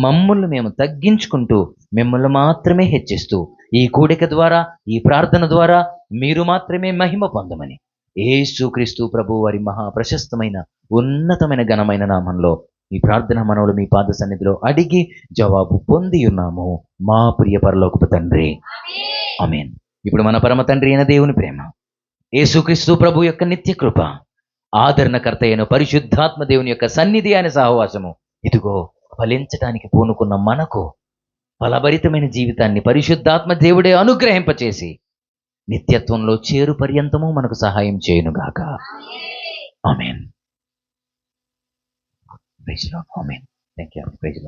Speaker 2: మమ్మల్ని మేము తగ్గించుకుంటూ మిమ్మల్ని మాత్రమే హెచ్చిస్తూ ఈ కూడిక ద్వారా, ఈ ప్రార్థన ద్వారా మీరు మాత్రమే మహిమ పొందమని యేసుక్రీస్తు ప్రభు వారి మహా ప్రశస్తమైన ఉన్నతమైన ఘనమైన నామంలో ఈ ప్రార్థన మనవులు మీ పాద సన్నిధిలో అడిగి జవాబు పొంది ఉన్నాము మా ప్రియ పరలోకపు తండ్రి. ఆమేన్. ఇప్పుడు మన పరమ తండ్రి అయిన దేవుని ప్రేమ, యేసుక్రీస్తు ప్రభు యొక్క నిత్య కృప, ఆదరణకర్త అయిన పరిశుద్ధాత్మ దేవుని యొక్క సన్నిధి అయిన సహవాసము, ఇదిగో ఫలించడానికి పూనుకున్న మనకు ఫలభరితమైన జీవితాన్ని పరిశుద్ధాత్మ దేవుడే అనుగ్రహింపచేసి నిత్యత్వంలో చేరు పర్యంతము మనకు సహాయం చేయునుగాక. ఆమేన్. Praise the lord. ఆమేన్. థాంక్యూ. Praise the lord.